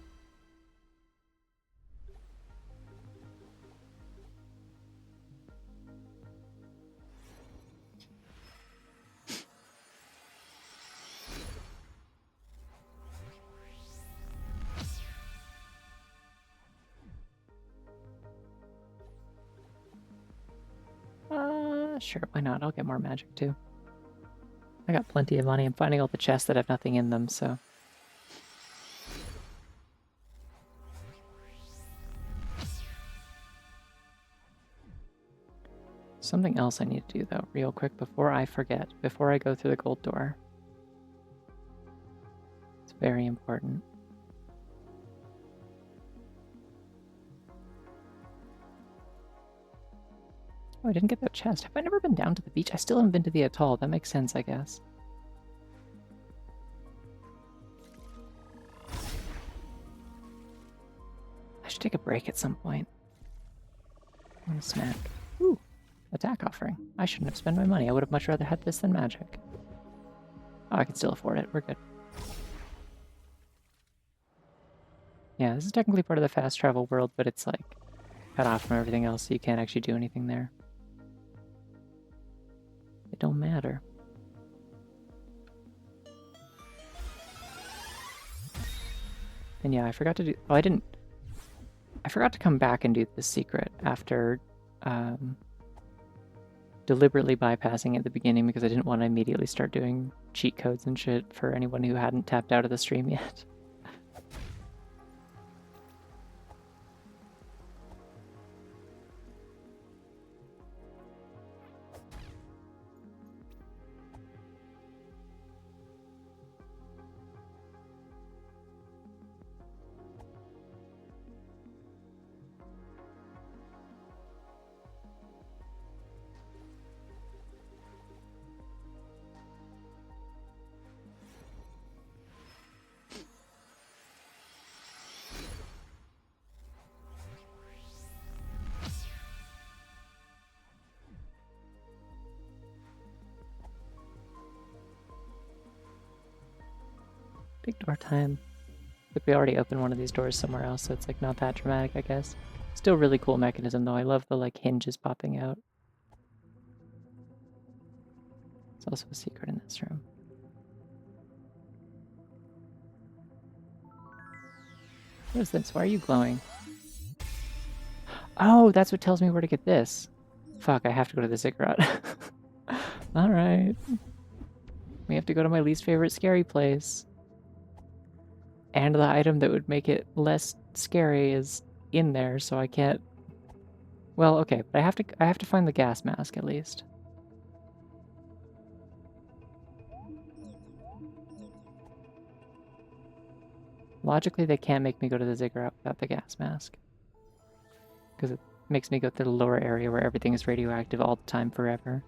Sure, why not? I'll get more magic too. I got plenty of money. I'm finding all the chests that have nothing in them, so... Something else I need to do, though, real quick, before I forget, before I go through the gold door. It's very important. Oh, I didn't get that chest. Have I never been down to the beach? I still haven't been to the atoll. That makes sense, I guess. I should take a break at some point. I want a snack. Ooh, attack offering. I shouldn't have spent my money. I would have much rather had this than magic. Oh, I can still afford it. We're good. Yeah, this is technically part of the fast travel world, but it's like cut off from everything else, so you can't actually do anything there. It don't matter. And yeah, I forgot to do... Oh, I didn't... I forgot to come back and do this secret after deliberately bypassing at the beginning because I didn't want to immediately start doing cheat codes and shit for anyone who hadn't tapped out of the stream yet. Big door time. Like we already opened one of these doors somewhere else, so it's like not that dramatic, I guess. Still really cool mechanism though. I love the like hinges popping out. There's also a secret in this room. What is this? Why are you glowing? Oh, that's what tells me where to get this. Fuck, I have to go to the ziggurat. Alright. We have to go to my least favorite scary place. And the item that would make it less scary is in there, so I can't... Well, okay, but I have to find the gas mask at least. Logically, they can't make me go to the ziggurat without the gas mask. Because it makes me go to the lower area where everything is radioactive all the time forever.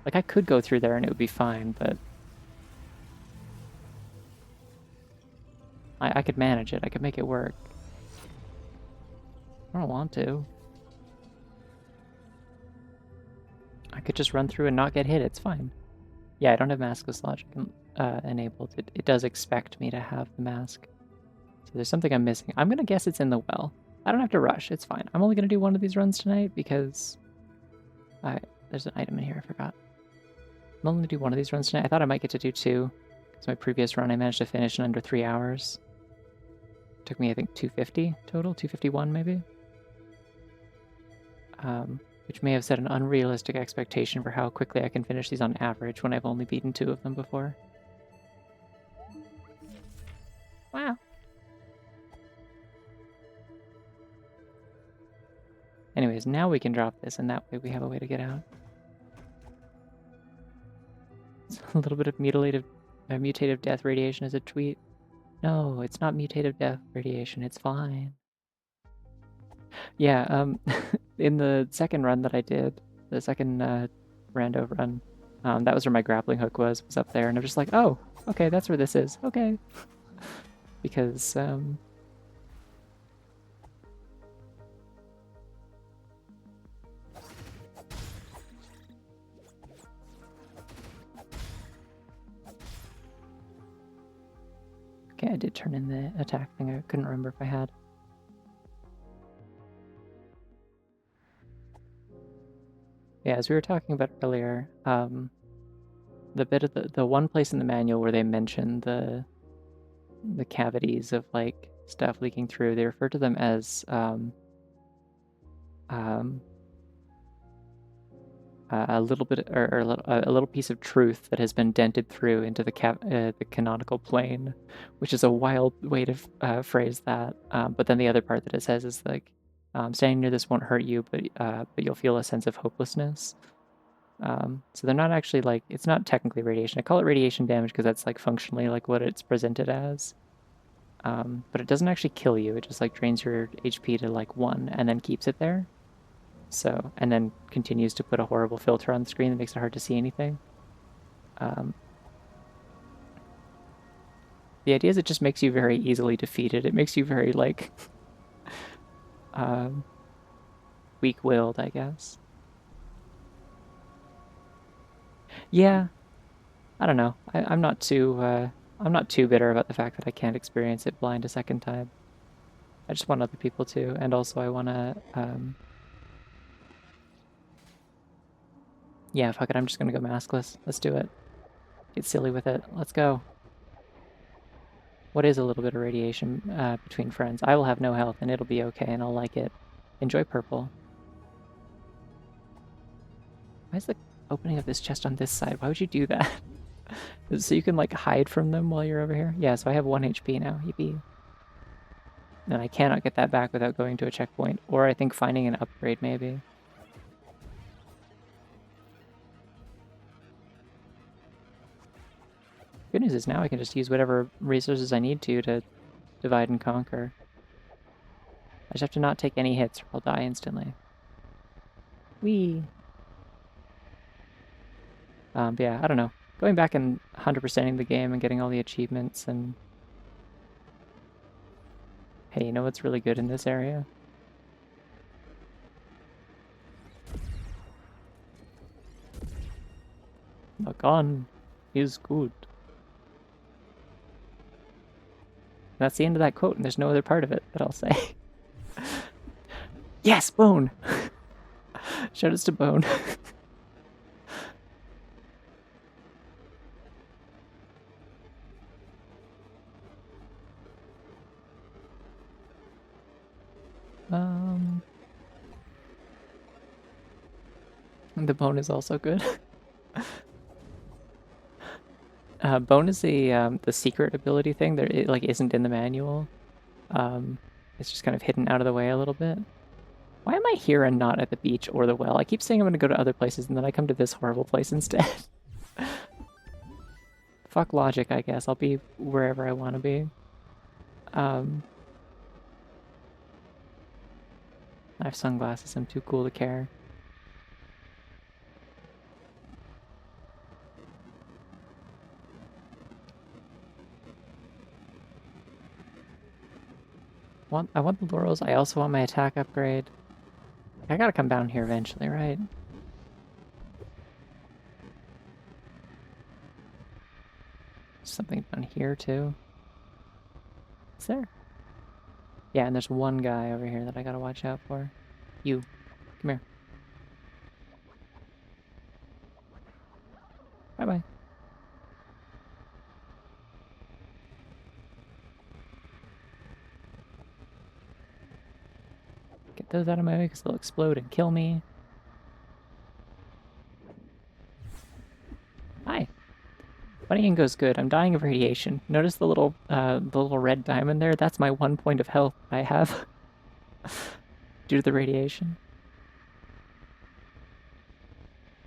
Like, I could go through there and it would be fine, but... I could manage it. I could make it work. I don't want to. I could just run through and not get hit. It's fine. Yeah, I don't have maskless logic enabled. It does expect me to have the mask. So there's something I'm missing. I'm going to guess it's in the well. I don't have to rush. It's fine. I'm only going to do one of these runs tonight because... there's an item in here I forgot. I'm only going to do one of these runs tonight. I thought I might get to do two. Because my previous run I managed to finish in under 3 hours. It took me, I think, 250 total. 251 maybe. Which may have set an unrealistic expectation for how quickly I can finish these on average when I've only beaten 2 of them before. Wow. Anyways, now we can drop this, and that way we have a way to get out. It's a little bit of mutative death radiation as a tweet. No, it's not mutative death radiation, it's fine. Yeah, in the second run that I did, the second rando run, that was where my grappling hook was up there, and I'm just like, oh, okay, that's where this is, okay. Because, okay, I did turn in the attack thing, I couldn't remember if I had. Yeah, as we were talking about earlier, the bit of the one place in the manual where they mention the cavities of like stuff leaking through, they refer to them as a little bit or a little piece of truth that has been dented through into the canonical plane, which is a wild way to phrase that. But then the other part that it says is like, standing near this won't hurt you, but you'll feel a sense of hopelessness. So they're not actually like, it's not technically radiation. I call it radiation damage because that's like functionally like what it's presented as. But it doesn't actually kill you. It just like drains your HP to like 1 and then keeps it there. So, and then continues to put a horrible filter on the screen that makes it hard to see anything. The idea is it just makes you very easily defeated. It makes you very like weak-willed, I guess. Yeah, I don't know. I'm not too bitter about the fact that I can't experience it blind a second time. I just want other people to, and also I want to. Yeah, fuck it. I'm just gonna go maskless. Let's do it. Get silly with it. Let's go. What is a little bit of radiation between friends? I will have no health and it'll be okay and I'll like it. Enjoy purple. Why is the opening of this chest on this side? Why would you do that? So you can like hide from them while you're over here? Yeah, so I have 1 HP now. Yippee. And I cannot get that back without going to a checkpoint. Or I think finding an upgrade maybe. Good news is now I can just use whatever resources I need to divide and conquer. I just have to not take any hits or I'll die instantly. Whee! But yeah, I don't know. Going back and 100%ing the game and getting all the achievements and... Hey, you know what's really good in this area? The gun is good. That's the end of that quote, and there's no other part of it that I'll say. Yes, Bone! Shout outs to Bone. The Bone is also good. Bone is the secret ability thing that it like isn't in the manual. It's just kind of hidden out of the way a little bit. Why am I here and not at the beach or the well? I keep saying I'm going to go to other places and then I come to this horrible place instead. Fuck logic, I guess. I'll be wherever I want to be. I have sunglasses. I'm too cool to care. I want the laurels. I also want my attack upgrade. I gotta come down here eventually, right? Something down here too. Is there? Yeah, and there's one guy over here that I gotta watch out for. You. Come here. Bye-bye. Get those out of my way because they'll explode and kill me. Hi. Bunnying goes good. I'm dying of radiation. Notice the little red diamond there? That's my 1 point of health I have due to the radiation.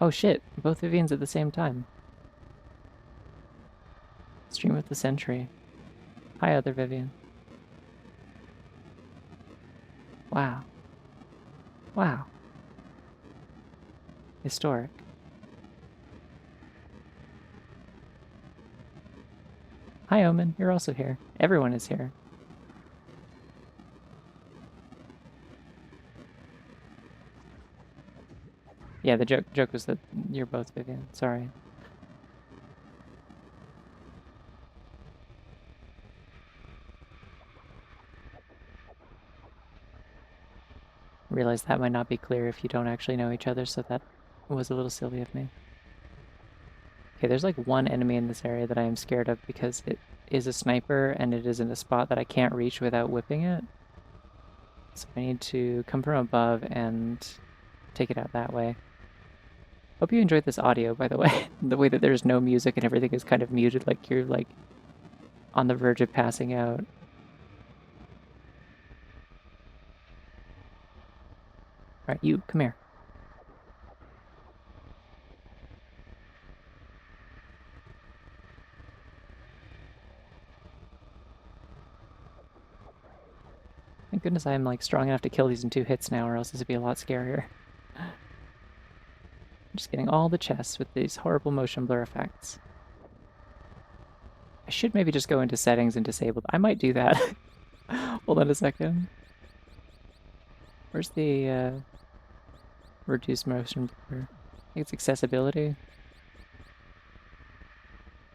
Oh shit, both Vivians at the same time. Stream of the century. Hi, other Vivian. Wow. Wow. Historic. Hi, Omen. You're also here. Everyone is here. Yeah, the joke was that you're both Vivian. Sorry. I realize that might not be clear if you don't actually know each other, so that was a little silly of me. Okay, there's like one enemy in this area that I am scared of because it is a sniper and it is in a spot that I can't reach without whipping it. So I need to come from above and take it out that way. Hope you enjoyed this audio, by the way. The way that there's no music and everything is kind of muted, like you're like on the verge of passing out. Alright, you, come here. Thank goodness I'm like strong enough to kill these in 2 hits now, or else this would be a lot scarier. I'm just getting all the chests with these horrible motion blur effects. I should maybe just go into settings and disable. I might do that. Hold on a second. Where's the reduce motion blur? I think it's accessibility.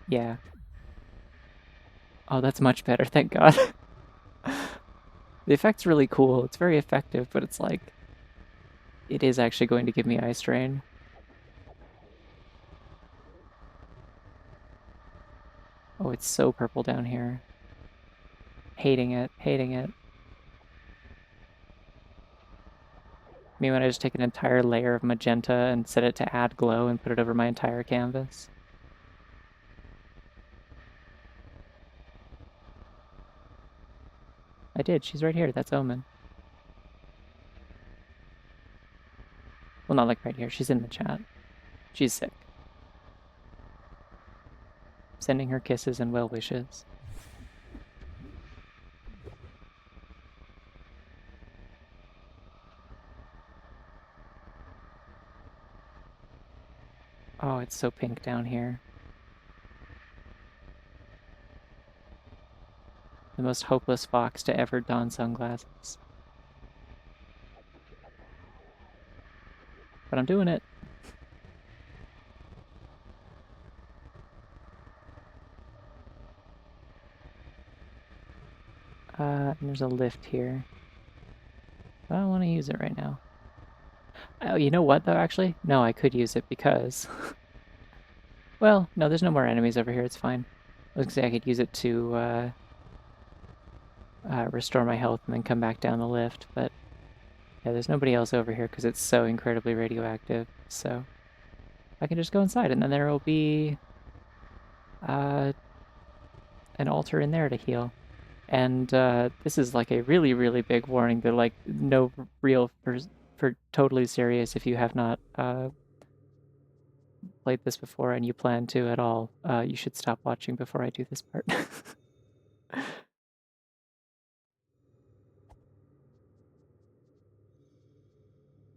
Yeah. Oh, that's much better, thank God. The effect's really cool. It's very effective, but it's like... It is actually going to give me eye strain. Oh, it's so purple down here. Hating it, hating it. Me when I just take an entire layer of magenta and set it to add glow and put it over my entire canvas. I did, she's right here, that's Omen. Well, not like right here, she's in the chat. She's sick. Sending her kisses and well wishes. Oh, it's so pink down here. The most hopeless fox to ever don sunglasses. But I'm doing it. And there's a lift here. I don't want to use it right now. Oh, you know what though, actually? No, I could use it because... well, no, there's no more enemies over here, it's fine. I was gonna say I could use it to restore my health and then come back down the lift, but yeah, there's nobody else over here because it's so incredibly radioactive, so I can just go inside and then there will be an altar in there to heal. And this is like a really, really big warning that like no real for totally serious if you have not played this before and you plan to at all, you should stop watching before I do this part.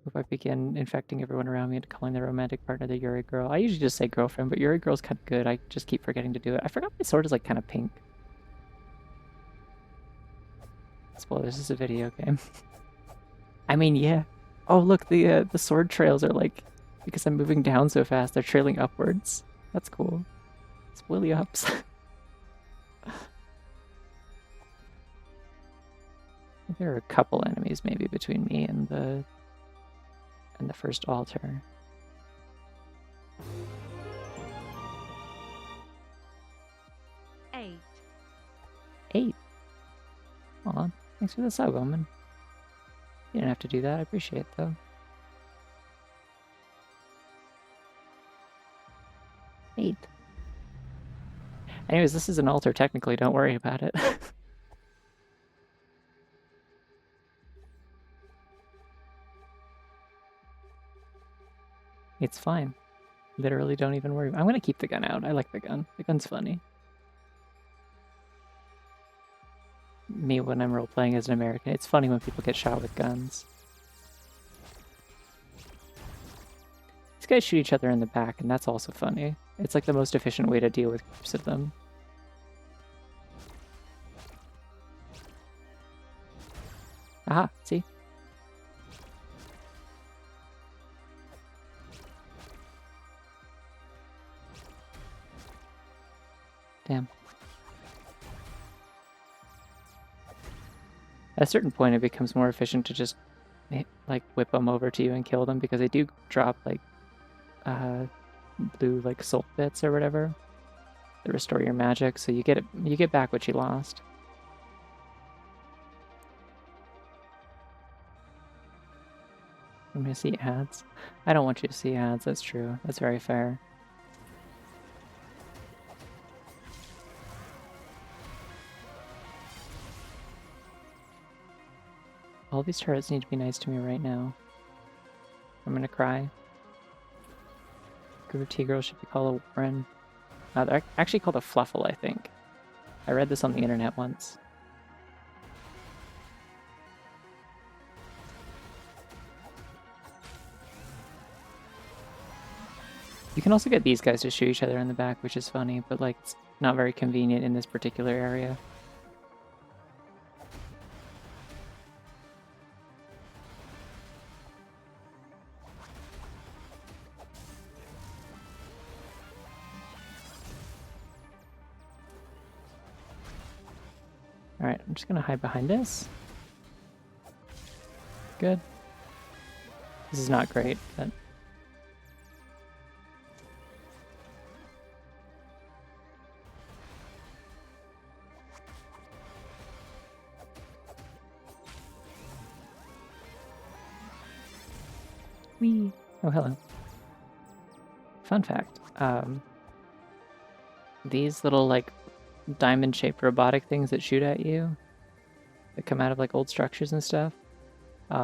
If I begin infecting everyone around me and calling their romantic partner the Yuri girl. I usually just say girlfriend, but Yuri girl's kind of good. I just keep forgetting to do it. I forgot my sword is like kind of pink. Spoilers, this is a video game. I mean, yeah. Oh, look, the sword trails are like, because I'm moving down so fast, they're trailing upwards. That's cool. Spilly ups. There are a couple enemies maybe between me and the first altar.
8.
8. Aw, thanks for the sub, Omen. You didn't have to do that. I appreciate it, though. 8. Anyways, this is an altar technically. Don't worry about it. It's fine. Literally don't even worry. I'm gonna keep the gun out. I like the gun. The gun's funny. Me when I'm role-playing as an American. It's funny when people get shot with guns. These guys shoot each other in the back, and that's also funny. It's like the most efficient way to deal with groups of them. Aha, see? Damn. At a certain point, it becomes more efficient to just like whip them over to you and kill them because they do drop like blue like soul bits or whatever that restore your magic, so you get back what you lost. I'm gonna see ads. I don't want you to see ads. That's true. That's very fair. All these turrets need to be nice to me right now. I'm gonna cry. Group of T-girls should be called a Warren. They're actually called a Fluffle, I think. I read this on the internet once. You can also get these guys to shoot each other in the back, which is funny, but like it's not very convenient in this particular area. Alright, I'm just gonna hide behind this. Good. This is not great, but... Whee! Oh, hello. Fun fact. These little, like, diamond-shaped robotic things that shoot at you, that come out of, like, old structures and stuff,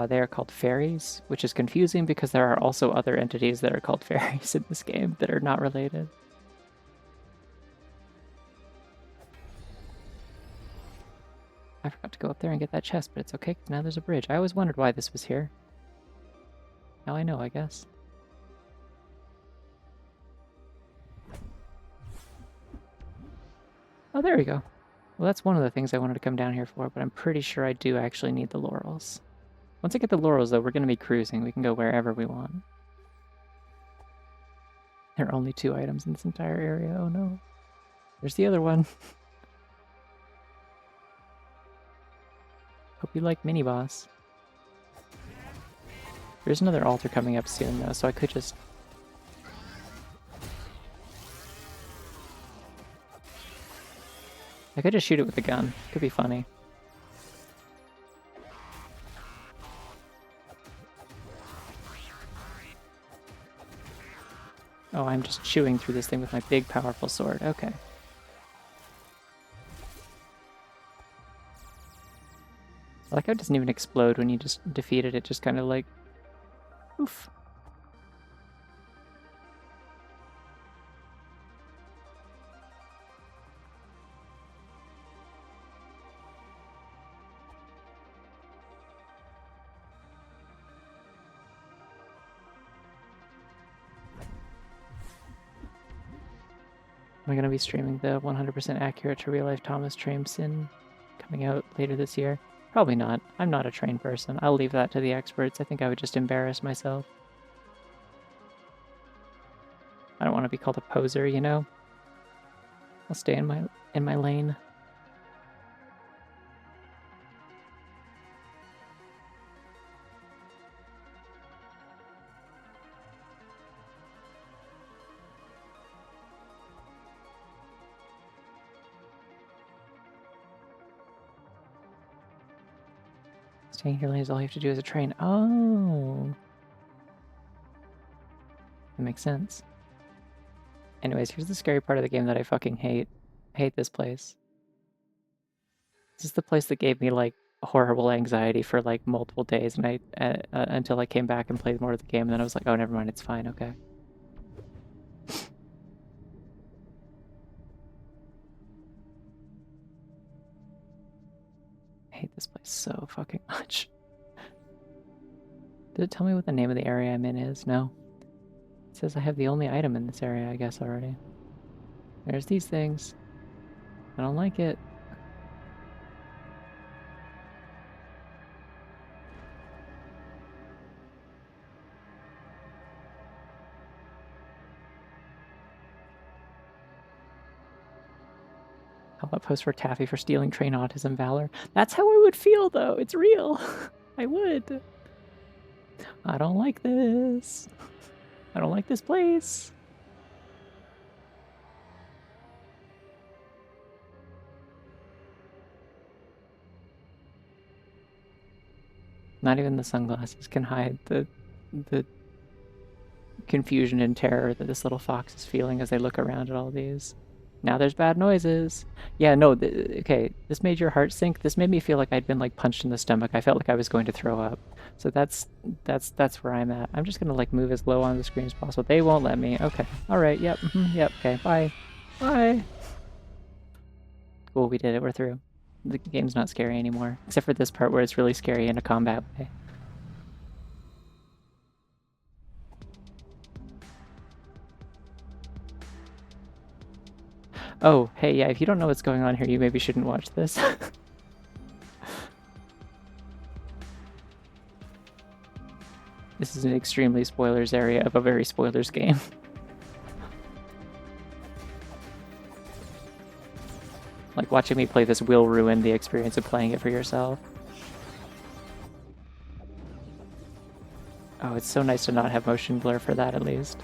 they are called fairies, which is confusing because there are also other entities that are called fairies in this game that are not related. I forgot to go up there and get that chest, but it's okay because now there's a bridge. I always wondered why this was here. Now I know, I guess. Oh, there we go. Well, that's one of the things I wanted to come down here for, but I'm pretty sure I do actually need the laurels. Once I get the laurels, though, we're going to be cruising. We can go wherever we want. There are only 2 items in this entire area. Oh, no. There's the other one. Hope you like mini-boss. There's another altar coming up soon, though, so I could just... I could just shoot it with a gun. Could be funny. Oh, I'm just chewing through this thing with my big, powerful sword. Okay. I like how it doesn't even explode when you just defeat it. It just kind of like... Oof. Am I going to be streaming the 100% accurate to real-life Thomas Train Sim coming out later this year? Probably not. I'm not a train person. I'll leave that to the experts. I think I would just embarrass myself. I don't want to be called a poser, you know? I'll stay in my lane. Staying here late is all you have to do as a train. Oh. That makes sense. Anyways, here's the scary part of the game that I fucking hate. I hate this place. This is the place that gave me, like, horrible anxiety for, like, multiple days, and until I came back and played more of the game, and then I was like, oh, never mind, it's fine, okay. I hate this place so fucking much. Did it tell me what the name of the area I'm in is? No. It says I have the only item in this area, I guess, already. There's these things. I don't like it. Call that post for Taffy for stealing train autism valor. That's how I would feel, though. It's real. I would. I don't like this. I don't like this place. Not even the sunglasses can hide the confusion and terror that this little fox is feeling as they look around at all these. Now there's bad noises. Yeah, no, okay, this made your heart sink. This made me feel like I'd been, like, punched in the stomach. I felt like I was going to throw up. So that's where I'm at. I'm just gonna, like, move as low on the screen as possible. They won't let me. Okay. Alright, yep, yep, okay, bye. Bye! Cool, we did it. We're through. The game's not scary anymore. Except for this part where it's really scary in a combat way. Oh, hey, yeah, if you don't know what's going on here, you maybe shouldn't watch this. This is an extremely spoilers area of a very spoilers game. Like, watching me play this will ruin the experience of playing it for yourself. Oh, it's so nice to not have motion blur for that, at least.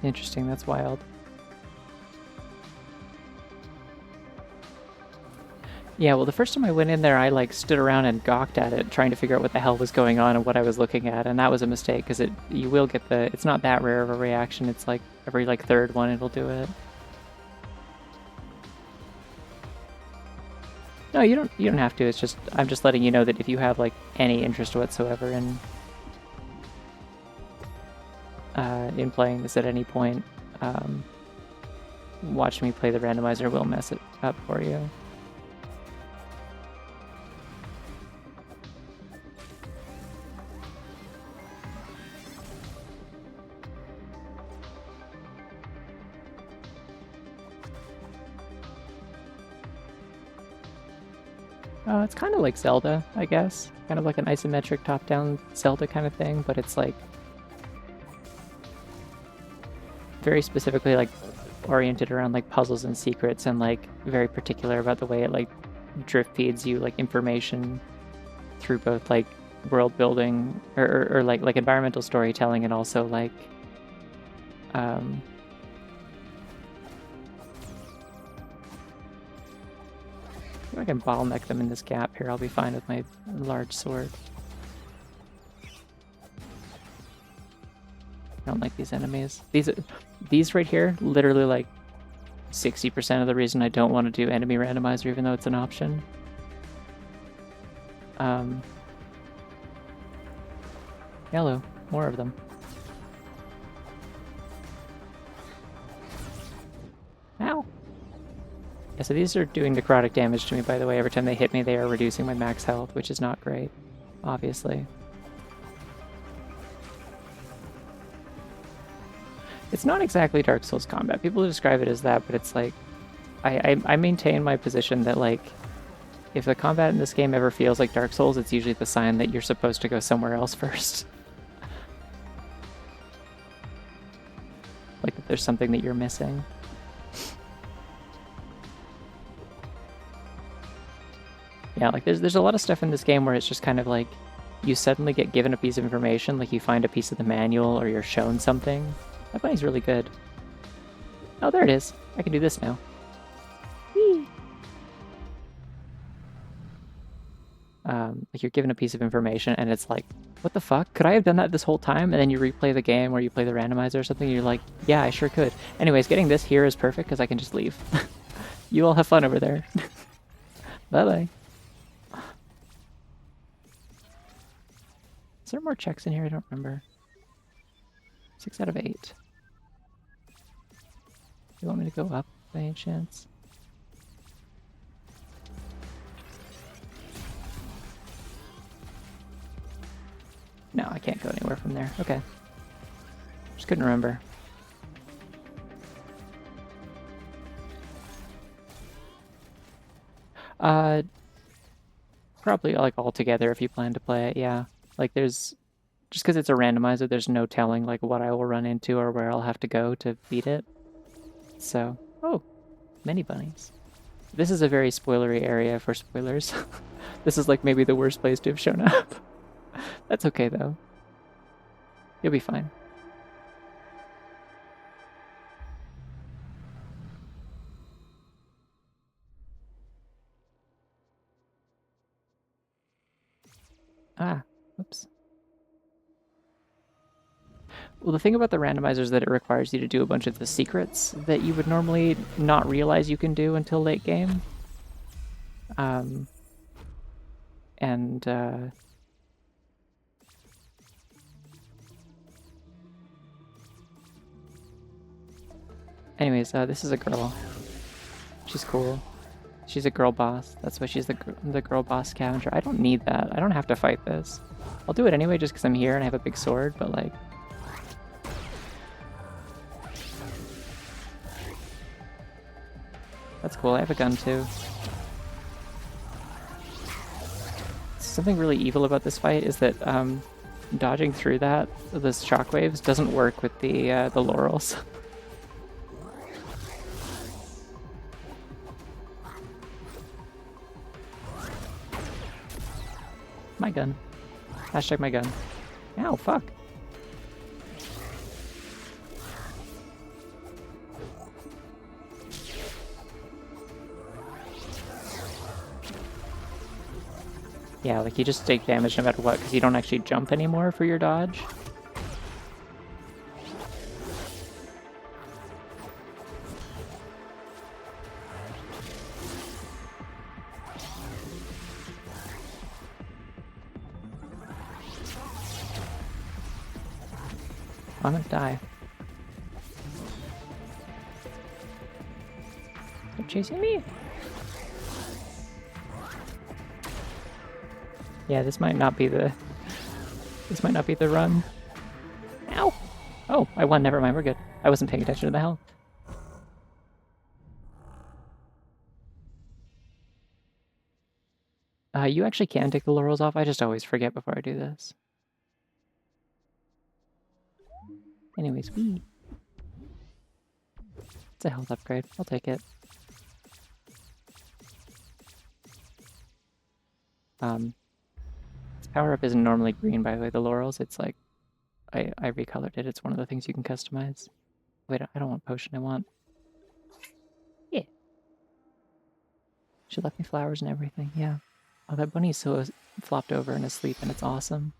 Interesting, that's wild. Yeah, well, the first time I went in there, I like stood around and gawked at it, trying to figure out what the hell was going on and what I was looking at, and that was a mistake because you will get the. It's not that rare of a reaction. It's like every like third one it'll do it. No, you don't. You don't have to. It's just I'm just letting you know that if you have like any interest whatsoever in playing this at any point, watch me play the randomizer will mess it up for you. It's kind of like Zelda, I guess. Kind of like an isometric top-down Zelda kind of thing, but it's like very specifically like oriented around like puzzles and secrets and like very particular about the way it like drift feeds you like information through both like world building or like environmental storytelling and also like if I can bottleneck them in this gap here, I'll be fine with my large sword. I don't like these enemies. These right here, literally like 60% of the reason I don't want to do enemy randomizer, even though it's an option. Hello, more of them. Ow! Yeah, so these are doing necrotic damage to me, by the way. Every time they hit me, they are reducing my max health, which is not great, obviously. It's not exactly Dark Souls combat. People describe it as that, but it's like... I maintain my position that, like, if the combat in this game ever feels like Dark Souls, it's usually the sign that you're supposed to go somewhere else first. Like, that there's something that you're missing. Yeah, like there's a lot of stuff in this game where it's just kind of like you suddenly get given a piece of information, like you find a piece of the manual or you're shown something. That bunny's really good. Oh, there it is. I can do this now. Whee! Like you're given a piece of information and it's like, what the fuck? Could I have done that this whole time? And then you replay the game or you play the randomizer or something and you're like, yeah, I sure could. Anyways, getting this here is perfect because I can just leave. You all have fun over there. Bye-bye. Is there more checks in here? I don't remember. 6 out of 8. Do you want me to go up by any chance? No, I can't go anywhere from there. Okay. Just couldn't remember. Probably like all together if you plan to play it, yeah. Like there's, just because it's a randomizer, there's no telling like what I will run into or where I'll have to go to beat it. So, oh, many bunnies. This is a very spoilery area for spoilers. This is like maybe the worst place to have shown up. That's okay though. You'll be fine. Ah, oops. Well, the thing about the randomizer is that it requires you to do a bunch of the secrets that you would normally not realize you can do until late game. Anyways, this is a girl. She's cool. She's a girl boss. That's why she's the girl boss scavenger. I don't need that. I don't have to fight this. I'll do it anyway just because I'm here and I have a big sword, but like... That's cool. I have a gun too. Something really evil about this fight is that dodging through that, those shockwaves, doesn't work with the laurels. My gun. Hashtag my gun. Ow, fuck. Yeah, like you just take damage no matter what, because you don't actually jump anymore for your dodge. I'm gonna die. They're chasing me. Yeah, this might not be the run. Ow! Oh, I won. Never mind. We're good. I wasn't paying attention to the health. You actually can take the laurels off. I just always forget before I do this. Anyways, it's a health upgrade. I'll take it. Its power up isn't normally green, by the way. The laurels, it's like I recolored it. It's one of the things you can customize. Wait, I don't want potion. I want. Yeah. She left me flowers and everything. Yeah. Oh, that bunny's so flopped over and asleep, and it's awesome.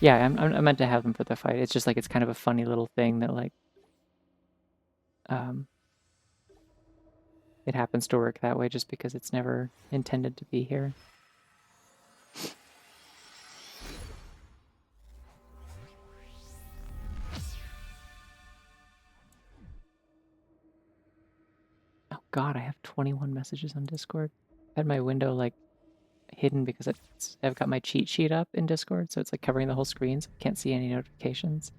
Yeah, I'm meant to have them for the fight. It's just like it's kind of a funny little thing that like it happens to work that way just because it's never intended to be here. Oh god, I have 21 messages on Discord. I had my window like hidden because I've got my cheat sheet up in Discord, so it's like covering the whole screen, so I can't see any notifications.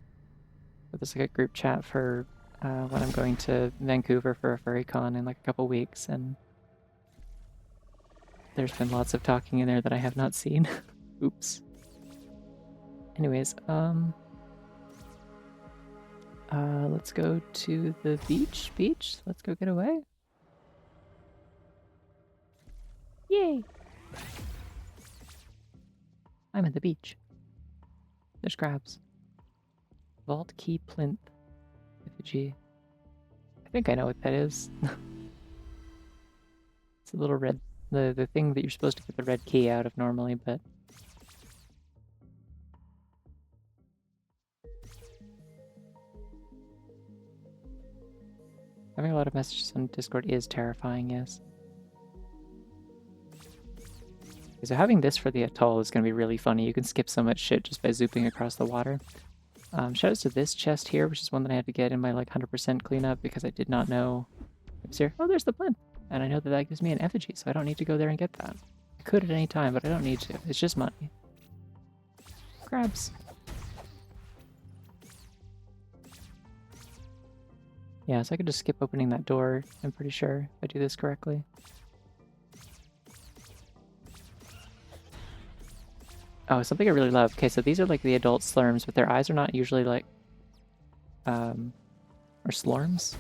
But there's like a group chat for when I'm going to Vancouver for a furry con in like a couple weeks, and there's been lots of talking in there that I have not seen. Oops. Anyways, let's go to the beach. Let's go get away. Yay! I'm at the beach. There's crabs. Vault Key Plinth. Effigy. I think I know what that is. It's a little red, the thing that you're supposed to get the red key out of normally, but having a lot of messages on Discord is terrifying, yes. So having this for the atoll is going to be really funny. You can skip so much shit just by zooping across the water. Shoutouts to this chest here, which is one that I had to get in my like 100% cleanup because I did not know it was here. Oh, there's the plinth. And I know that that gives me an effigy, so I don't need to go there and get that. I could at any time, but I don't need to. It's just money. Crabs. Yeah, so I could just skip opening that door, I'm pretty sure, if I do this correctly. Oh, something I really love. Okay, so these are like the adult slurms, but their eyes are not usually like... or slurms?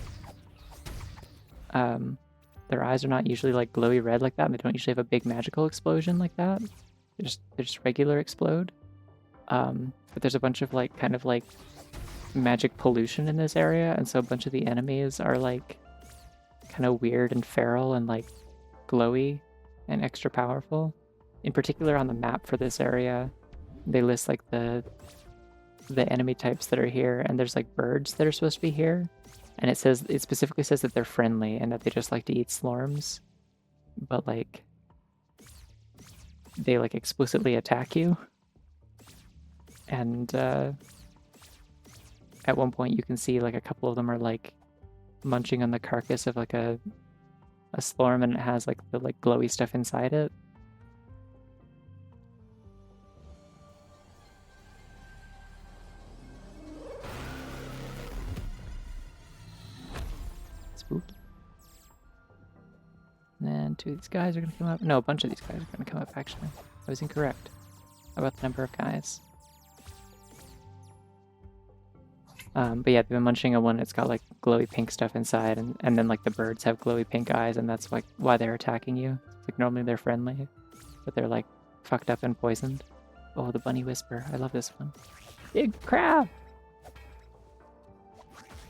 Their eyes are not usually like glowy red like that, and they don't usually have a big magical explosion like that. They're just regular explode. But there's a bunch of like, kind of like magic pollution in this area, and so a bunch of the enemies are like kind of weird and feral and like glowy and extra powerful. In particular on the map for this area, they list like the enemy types that are here, and there's like birds that are supposed to be here, and it specifically says that they're friendly and that they just like to eat slorms, but like they like explicitly attack you. And at one point you can see like a couple of them are like munching on the carcass of like a slorm, and it has like the like glowy stuff inside it. Spooky. And then two of these guys are gonna come up. No, a bunch of these guys are gonna come up actually. I was incorrect about the number of guys. But yeah, they've been munching on one that's got like glowy pink stuff inside, and then like the birds have glowy pink eyes, and that's like why they're attacking you. Like normally they're friendly, but they're like fucked up and poisoned. Oh, the bunny whisper. I love this one. Big crab!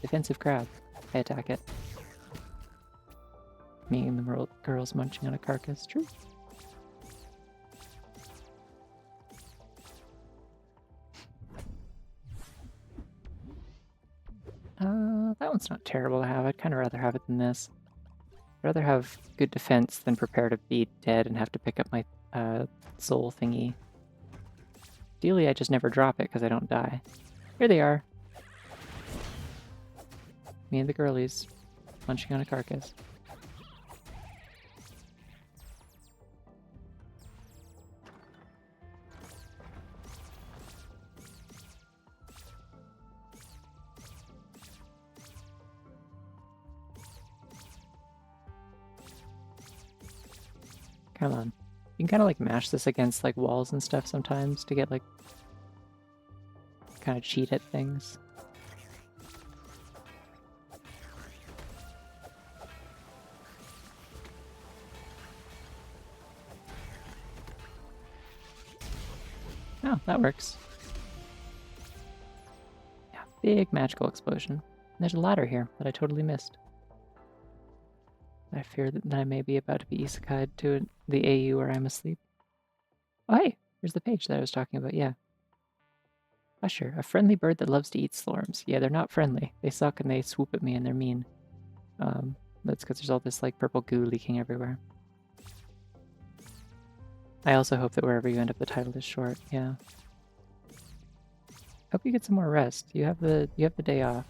Defensive crab. I attack it. Me and the girls munching on a carcass. True. That's not terrible to have. I'd kind of rather have it than this. I'd rather have good defense than prepare to be dead and have to pick up my soul thingy. Ideally, I just never drop it because I don't die. Here they are. Me and the girlies munching on a carcass. Come on. You can kind of like mash this against like walls and stuff sometimes to get like kind of cheat at things. Oh, that works. Yeah, big magical explosion. And there's a ladder here that I totally missed. I fear that I may be about to be isekai'd to the AU where I'm asleep. Oh, hey, here's the page that I was talking about, yeah. Usher, a friendly bird that loves to eat slorms. Yeah, they're not friendly. They suck and they swoop at me and they're mean. That's because there's all this like purple goo leaking everywhere. I also hope that wherever you end up the title is short, yeah. Hope you get some more rest. You have the day off.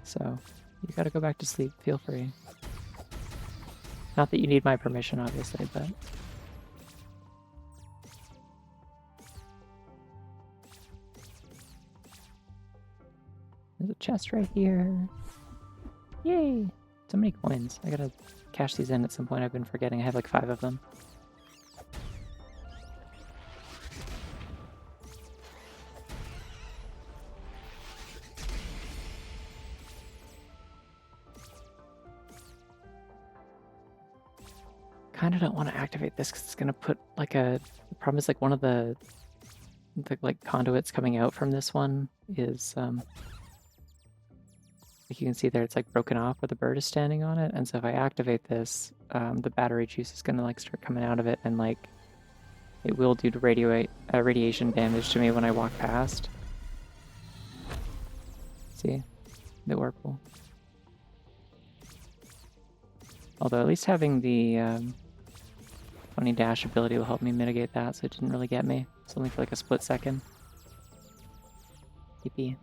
So you gotta go back to sleep. Feel free. Not that you need my permission, obviously, but there's a chest right here. Yay! So many coins. I gotta cash these in at some point. I've been forgetting. I have like 5 of them. Kind of don't want to activate this because it's gonna put like a. The problem is like one of the like conduits coming out from this one is like you can see there, it's like broken off where the bird is standing on it, and so if I activate this, the battery juice is gonna like start coming out of it, and like it will do to radiation damage to me when I walk past. See, the Whirlpool. Although at least having the funny dash ability will help me mitigate that, so it didn't really get me. It's only for like a split second. Yippee.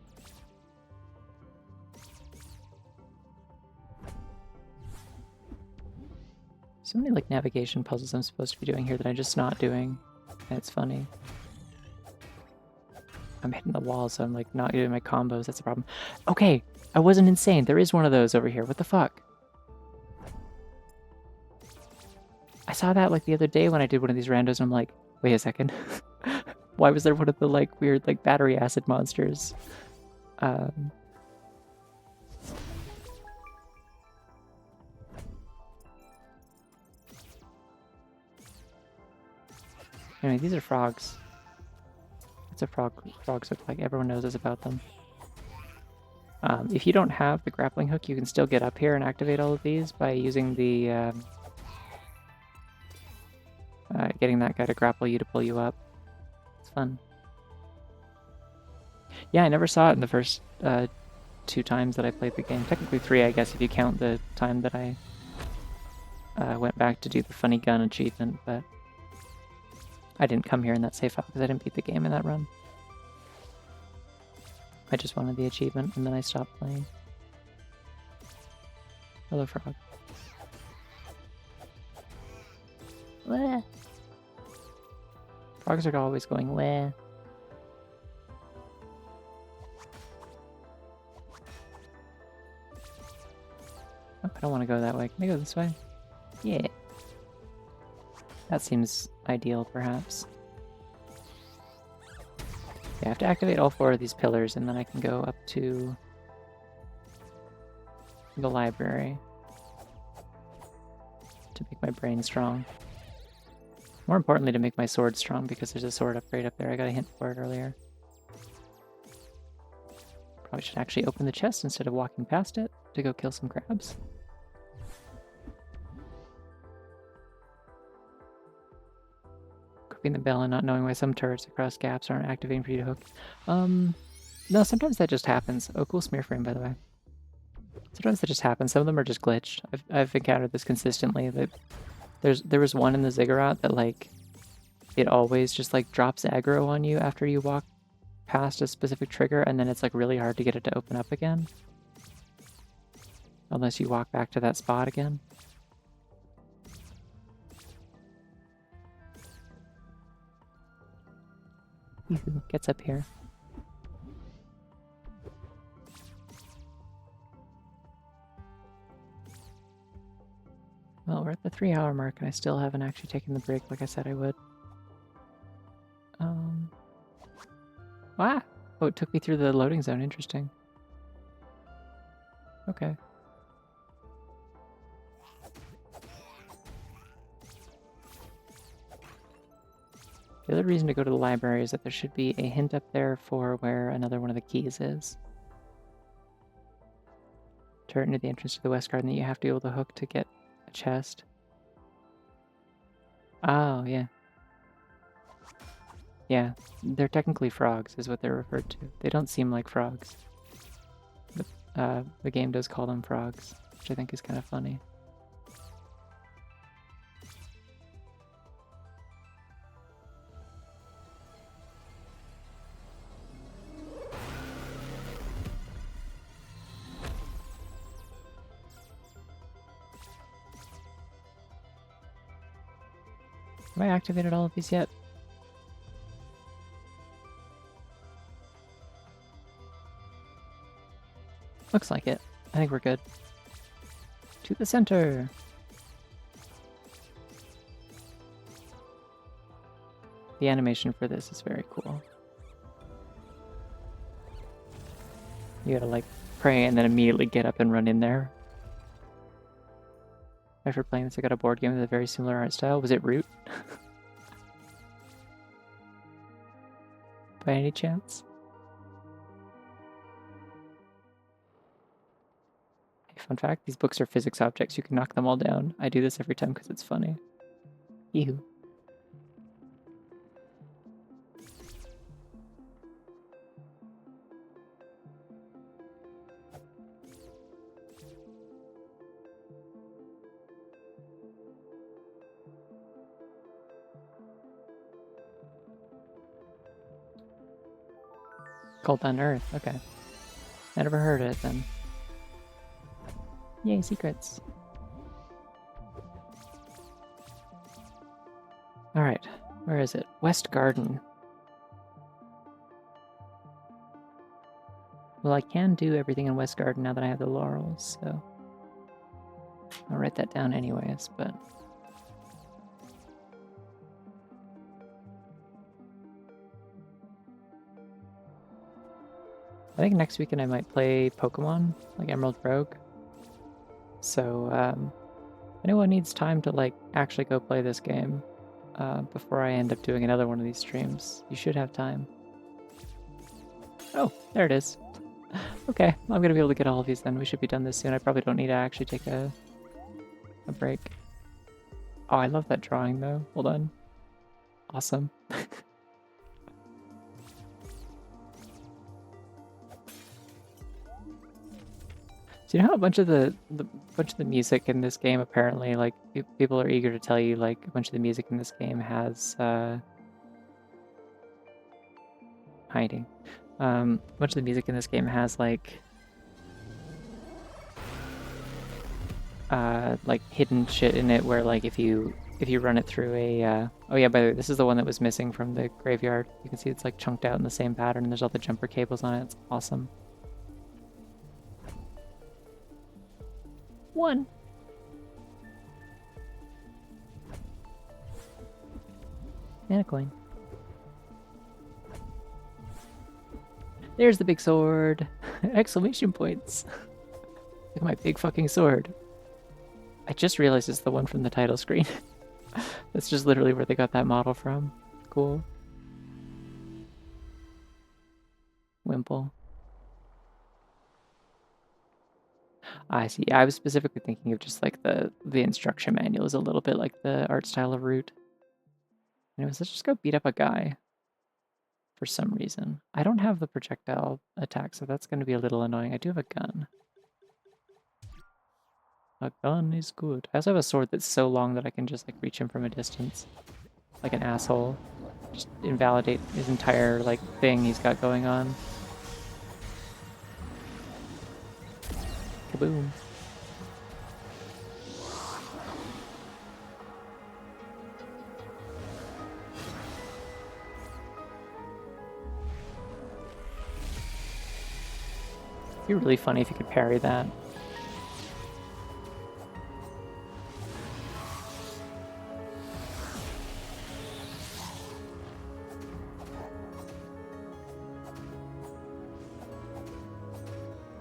So many like navigation puzzles I'm supposed to be doing here that I'm just not doing, and it's funny. I'm hitting the wall, so I'm like not doing my combos. That's the problem. Okay, I wasn't insane. There is one of those over here. What the fuck? I saw that like the other day when I did one of these randos, and I'm like, wait a second. Why was there one of the like weird like battery acid monsters? Anyway, these are frogs. It's a frog. Frogs look like. Everyone knows us about them. If you don't have the grappling hook, you can still get up here and activate all of these by using the getting that guy to grapple you to pull you up. It's fun. Yeah, I never saw it in the first 2 times that I played the game. Technically 3, I guess, if you count the time that I went back to do the funny gun achievement, but I didn't come here in that save file because I didn't beat the game in that run. I just wanted the achievement, and then I stopped playing. Hello, frog. Wah. Frogs are always going wah. Oh, I don't want to go that way. Can I go this way? Yeah. That seems ideal, perhaps. Yeah, I have to activate all 4 of these pillars, and then I can go up to the library to make my brain strong. More importantly, to make my sword strong, because there's a sword upgrade up there. I got a hint for it earlier. Probably should actually open the chest instead of walking past it to go kill some crabs. Cooking the bell and not knowing why some turrets across gaps aren't activating for you to hook. No, sometimes that just happens. Oh, cool smear frame, by the way. Sometimes that just happens. Some of them are just glitched. I've encountered this consistently. That there was one in the ziggurat that like it always just like drops aggro on you after you walk past a specific trigger, and then it's like really hard to get it to open up again. Unless you walk back to that spot again. Gets up here. Well, we're at the 3-hour mark, and I still haven't actually taken the break like I said I would. Ah! Oh, it took me through the loading zone. Interesting. Okay. The other reason to go to the library is that there should be a hint up there for where another one of the keys is. Turret near the entrance to the west garden that you have to be able to hook to get a chest. Oh, yeah. Yeah, they're technically frogs, is what they're referred to. They don't seem like frogs. But the game does call them frogs, which I think is kind of funny. Have I activated all of these yet? Looks like it. I think we're good. To the center! The animation for this is very cool. You gotta like pray and then immediately get up and run in there. After playing this, I got a board game with a very similar art style. Was it Root? By any chance? Hey, fun fact, these books are physics objects. You can knock them all down. I do this every time because it's funny. Ew. Called Unearth. Okay. I never heard of it then. Yay, secrets. Alright, where is it? West Garden. Well, I can do everything in West Garden now that I have the laurels, so... I'll write that down anyways, but... I think next weekend I might play Pokemon, like Emerald Rogue. So, if anyone needs time to, like, actually go play this game before I end up doing another one of these streams, you should have time. Oh, there it is. Okay, I'm gonna be able to get all of these then. We should be done this soon. I probably don't need to actually take a break. Oh, I love that drawing though. Hold on. Awesome. Do you know how a bunch of the music in this game apparently, like, people are eager to tell you, like, a bunch of the music in this game has hiding. A bunch of the music in this game has like hidden shit in it where, like, if you run it through a oh yeah, by the way, this is the one that was missing from the graveyard. You can see it's like chunked out in the same pattern and there's all the jumper cables on it. It's awesome. One. And a coin. There's the big sword! Exclamation points! Look at my big fucking sword. I just realized it's the one from the title screen. That's just literally where they got that model from. Cool. Wimple. I see. I was specifically thinking of just like the instruction manual is a little bit like the art style of Root. Anyways, let's just go beat up a guy. for some reason. I don't have the projectile attack, so that's going to be a little annoying. I do have a gun. A gun is good. I also have a sword that's so long that I can just like reach him from a distance. Like an asshole. Just invalidate his entire like thing he's got going on. Kaboom. It'd be really funny if you could parry that.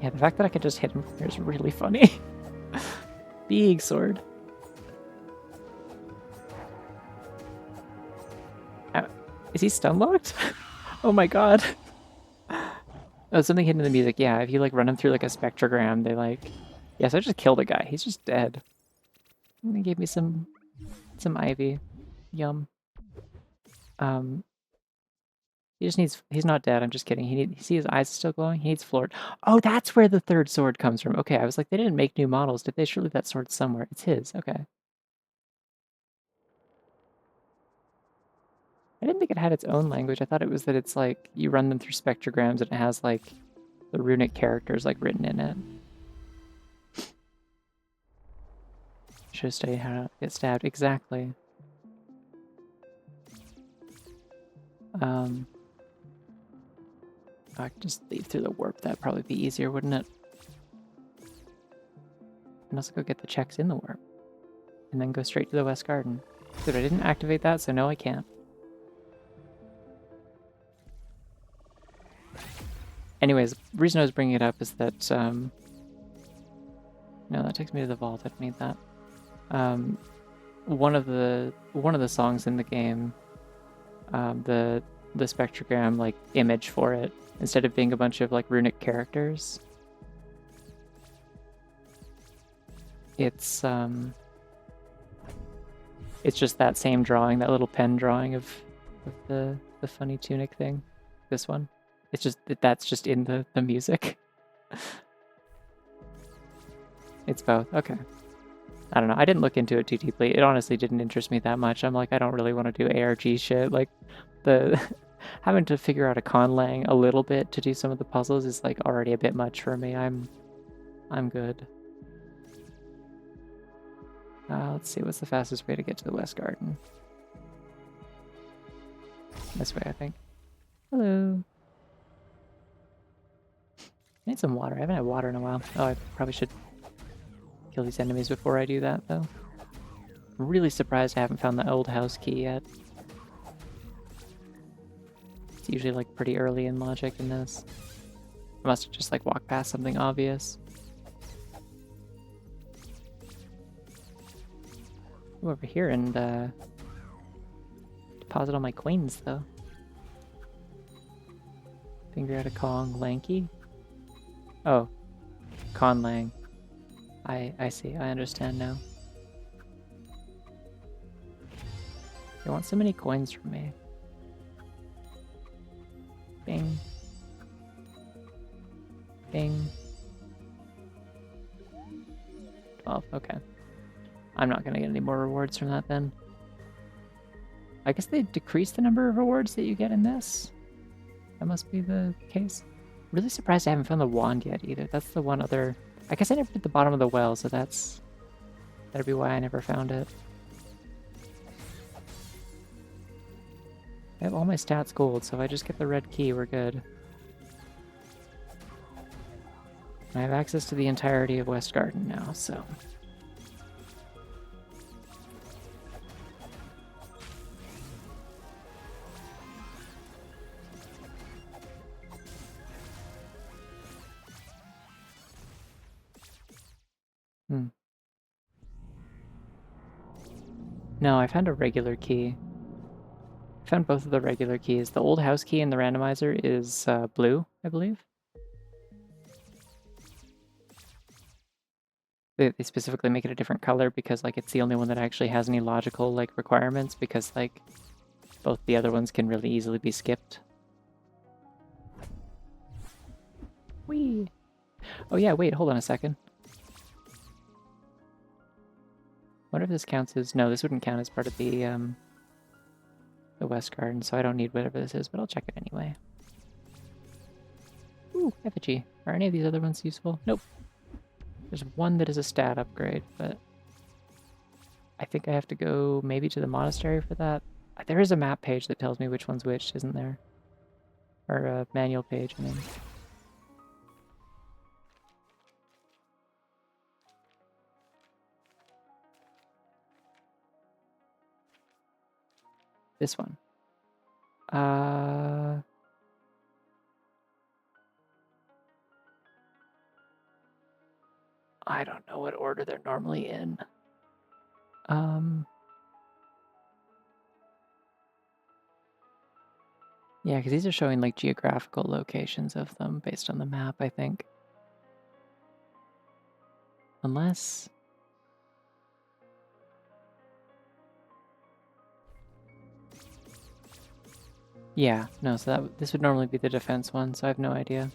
Yeah, the fact that I could just hit him from here is really funny. Big sword. Is he stun locked? Oh my god. Oh, something hidden in the music. Yeah, if you like run him through like a spectrogram, they like... Yes, I just killed a guy. He's just dead. And they gave me some ivy. Yum. He just needs... He's not dead, I'm just kidding. See his eyes still glowing? He needs floor. Oh, that's where the third sword comes from. Okay, I was like, they didn't make new models, did they? Surely that sword's somewhere. It's his, okay. I didn't think it had its own language. I thought it was that it's like, you run them through spectrograms and it has like the runic characters like written in it. Should have studied how to get stabbed. Exactly. I could just leave through the warp. That'd probably be easier, wouldn't it? And also go get the checks in the warp. And then go straight to the West Garden. Dude, I didn't activate that, so no, I can't. Anyways, the reason I was bringing it up is that, no, that takes me to the vault. I don't need that. One of the songs in the game, the spectrogram like image for it, instead of being a bunch of like runic characters, it's just that same drawing, that little pen drawing of the funny tunic thing. This one. It's just that's just in the music. It's both. Okay. I don't know. I didn't look into it too deeply. It honestly didn't interest me that much. I'm like, I don't really want to do ARG shit. Like, the having to figure out a conlang a little bit to do some of the puzzles is like already a bit much for me. I'm good. Let's see. What's the fastest way to get to the West Garden? This way, I think. Hello. I need some water. I haven't had water in a while. Oh, I probably should kill these enemies before I do that, though. I'm really surprised I haven't found the old house key yet. It's usually like pretty early in logic in this. I must have just like walked past something obvious. Go over here and deposit all my coins, though. Finger out a Kong, Lanky. Oh, Conlang. I see. I understand now. They want so many coins from me. Bing. Bing. 12, okay. I'm not gonna get any more rewards from that then. I guess they decrease the number of rewards that you get in this. That must be the case. Really surprised I haven't found the wand yet either. That's the one other... I guess I never did the bottom of the well, so that'd be why I never found it. I have all my stats gold, so if I just get the red key, we're good. I have access to the entirety of West Garden now, so... No, I found a regular key. I found both of the regular keys. The old house key in the randomizer is blue, I believe. They specifically make it a different color because like it's the only one that actually has any logical like requirements, because like both the other ones can really easily be skipped. Whee! Oh yeah, wait, hold on a second. Wonder if this counts as... No, this wouldn't count as part of the West Garden, so I don't need whatever this is, but I'll check it anyway. Ooh, effigy. Are any of these other ones useful? Nope. There's one that is a stat upgrade, but I think I have to go maybe to the monastery for that. There is a map page that tells me which one's which, isn't there? Or a manual page, I mean. This one. I don't know what order they're normally in. Yeah, because these are showing like geographical locations of them based on the map, I think. Unless... Yeah, no, so this would normally be the defense one, so I have no idea.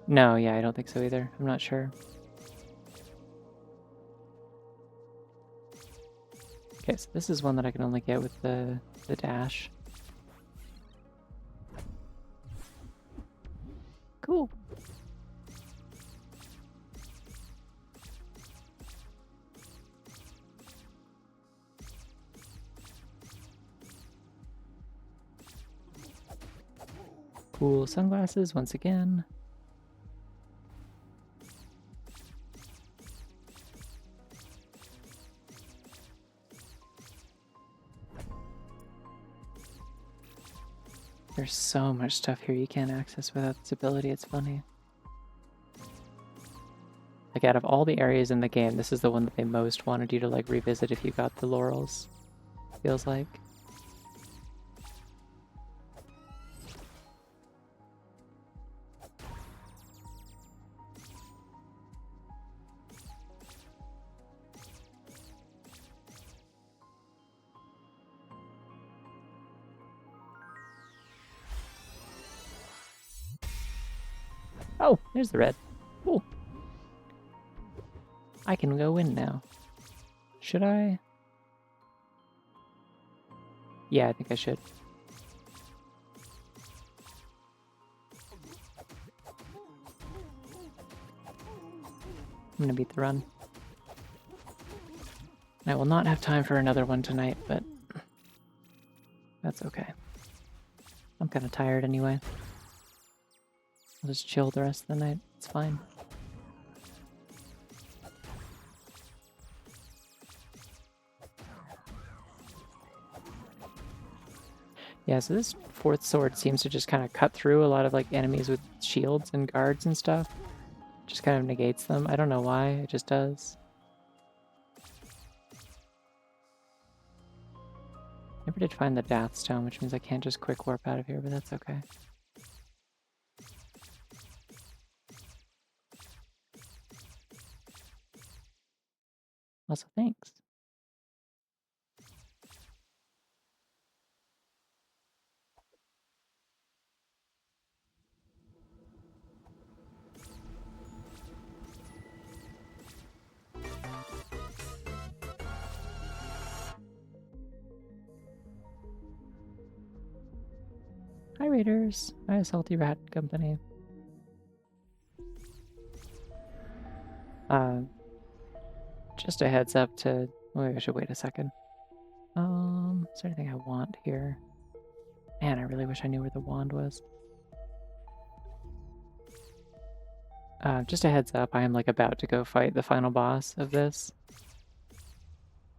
No, yeah, I don't think so either. I'm not sure. Okay, so this is one that I can only get with the dash. Cool. Cool sunglasses once again. There's so much stuff here you can't access without this ability, it's funny. Like, out of all the areas in the game, this is the one that they most wanted you to, like, revisit if you got the laurels, feels like. Oh, there's the red. Cool. I can go in now. Should I? Yeah, I think I should. I'm gonna beat the run. I will not have time for another one tonight, but that's okay. I'm kind of tired anyway. I'll just chill the rest of the night. It's fine. Yeah, so this fourth sword seems to just kind of cut through a lot of like enemies with shields and guards and stuff. Just kind of negates them. I don't know why, it just does. Never did find the Death Stone, which means I can't just quick warp out of here, but that's okay. Also, thanks. Hi, Raiders. Hi, Salty Rat Company. Just a heads up to... Maybe I should wait a second. Is there anything I want here? Man, I really wish I knew where the wand was. Just a heads up, I am like about to go fight the final boss of this.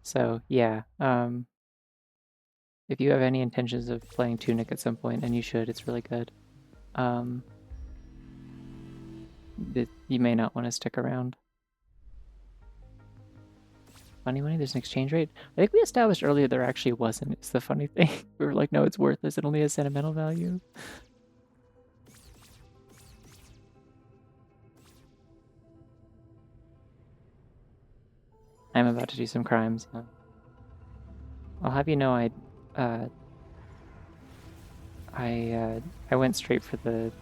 So, yeah, if you have any intentions of playing Tunic at some point, and you should, it's really good. You may not want to stick around. Funny money, there's an exchange rate. I think we established earlier there actually wasn't. It's the funny thing. We were like, no, it's worthless. It only has sentimental value. I'm about to do some crimes. I'll have you know I went straight for the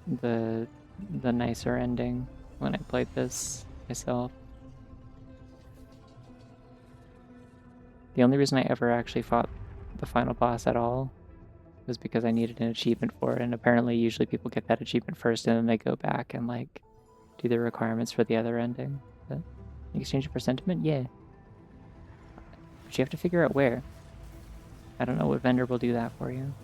the nicer ending when I played this myself. The only reason I ever actually fought the final boss at all was because I needed an achievement for it, and apparently usually people get that achievement first and then they go back and like do the requirements for the other ending. But you exchange it for sentiment? Yeah. But you have to figure out where. I don't know what vendor will do that for you.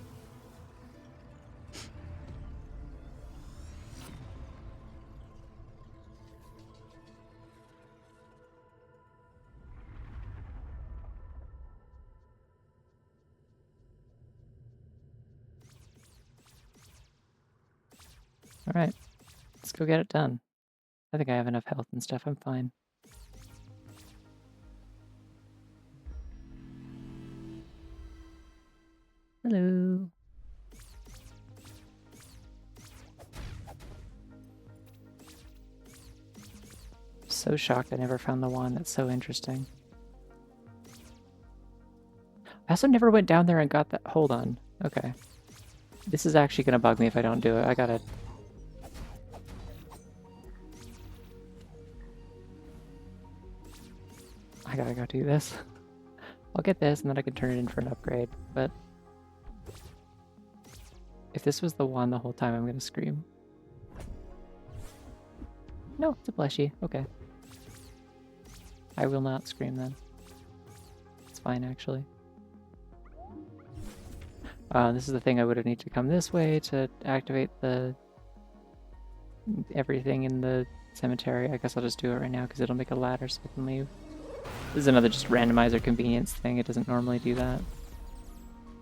Alright, let's go get it done. I think I have enough health and stuff, I'm fine. Hello. So shocked I never found the one. That's so interesting. I also never went down there and got that. Hold on. Okay. This is actually gonna bug me if I don't do it. I gotta go do this. I'll get this and then I can turn it in for an upgrade, but if this was the one the whole time, I'm gonna scream. No, it's a plushie. Okay. I will not scream then. It's fine, actually. This is the thing I would have need to come this way to activate the everything in the cemetery. I guess I'll just do it right now because it'll make a ladder so I can leave. This is another just randomizer convenience thing. It doesn't normally do that.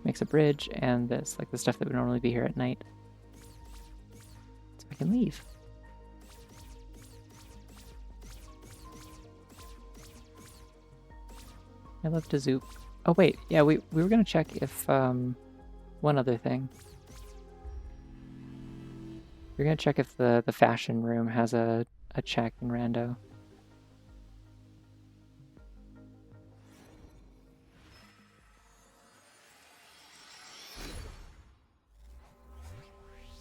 Makes a bridge and this, like the stuff that would normally be here at night. So I can leave. I love to zoop. Oh wait, yeah, we were gonna check if one other thing. We're gonna check if the fashion room has a check in Rando.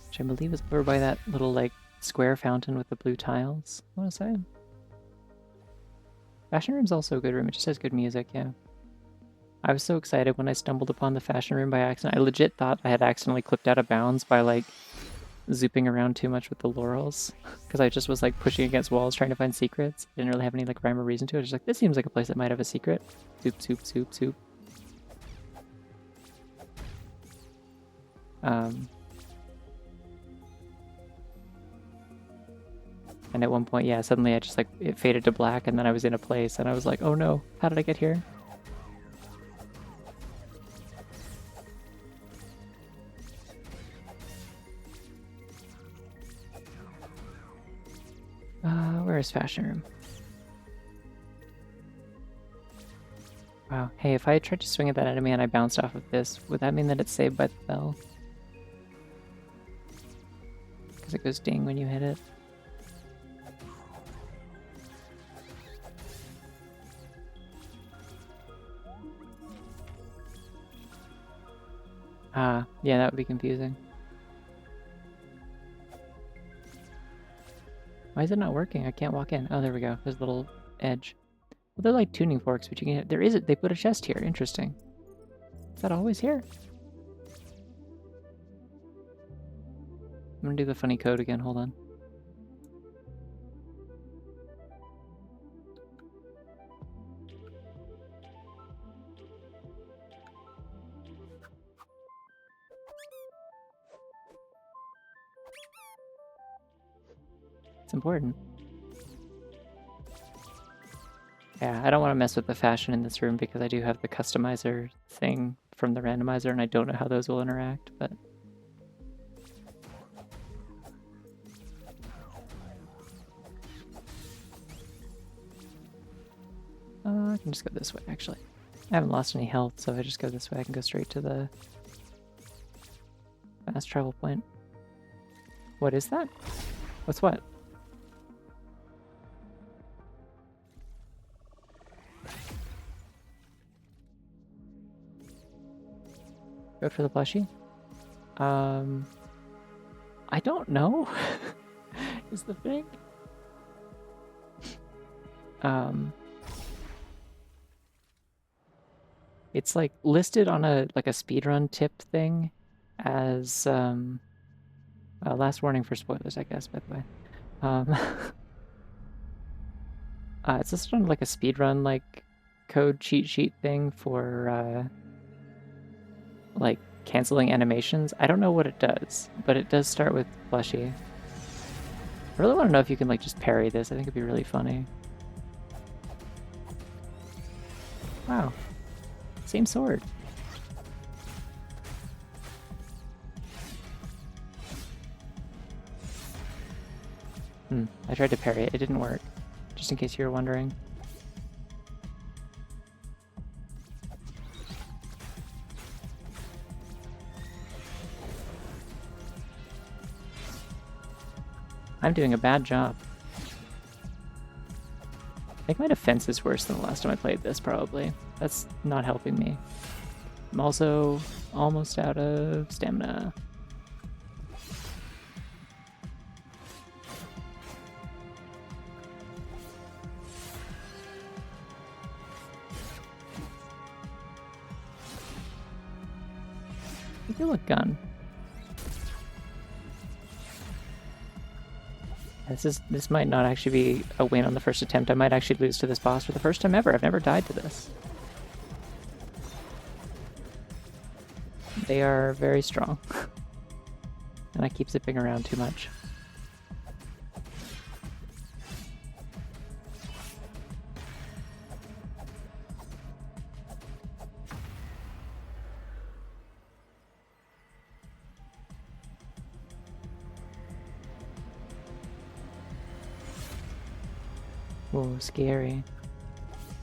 Which I believe is over by that little like square fountain with the blue tiles, I wanna say. Fashion room's also a good room, it just has good music, yeah. I was so excited when I stumbled upon the fashion room by accident. I legit thought I had accidentally clipped out of bounds by like zooping around too much with the laurels because I just was like pushing against walls trying to find secrets. I didn't really have any like rhyme or reason to it. I was just like, this seems like a place that might have a secret. Zoop, zoop, zoop, zoop. And at one point, yeah, suddenly I just like, it faded to black and then I was in a place and I was like, oh no, how did I get here? Where is fashion room? Wow. Hey, if I tried to swing at that enemy and I bounced off of this, would that mean that it's saved by the bell? Because it goes ding when you hit it. Yeah, that would be confusing. Why is it not working? I can't walk in. Oh, there we go. There's a little edge. Well, they're like tuning forks, but you can hit. There is it. They put a chest here. Interesting. Is that always here? I'm gonna do the funny code again. Hold on. It's important. Yeah, I don't want to mess with the fashion in this room because I do have the customizer thing from the randomizer and I don't know how those will interact, but... I can just go this way, actually. I haven't lost any health, so if I just go this way, I can go straight to the fast travel point. What is that? What's what? Go for the plushie? I don't know. Is the thing. It's like listed on a speedrun tip thing as last warning for spoilers, I guess, by the way. It's listed on like a speedrun code cheat sheet thing for like canceling animations. I don't know what it does, but it does start with plushie. I really want to know if you can like just parry this. I think it'd be really funny. Wow. Same sword. I tried to parry it. It didn't work. Just in case you were wondering. I'm doing a bad job. I think my defense is worse than the last time I played this, probably. That's not helping me. I'm also almost out of stamina. Take a look, gun. This might not actually be a win on the first attempt. I might actually lose to this boss for the first time ever. I've never died to this. They are very strong. And I keep zipping around too much. Whoa, scary.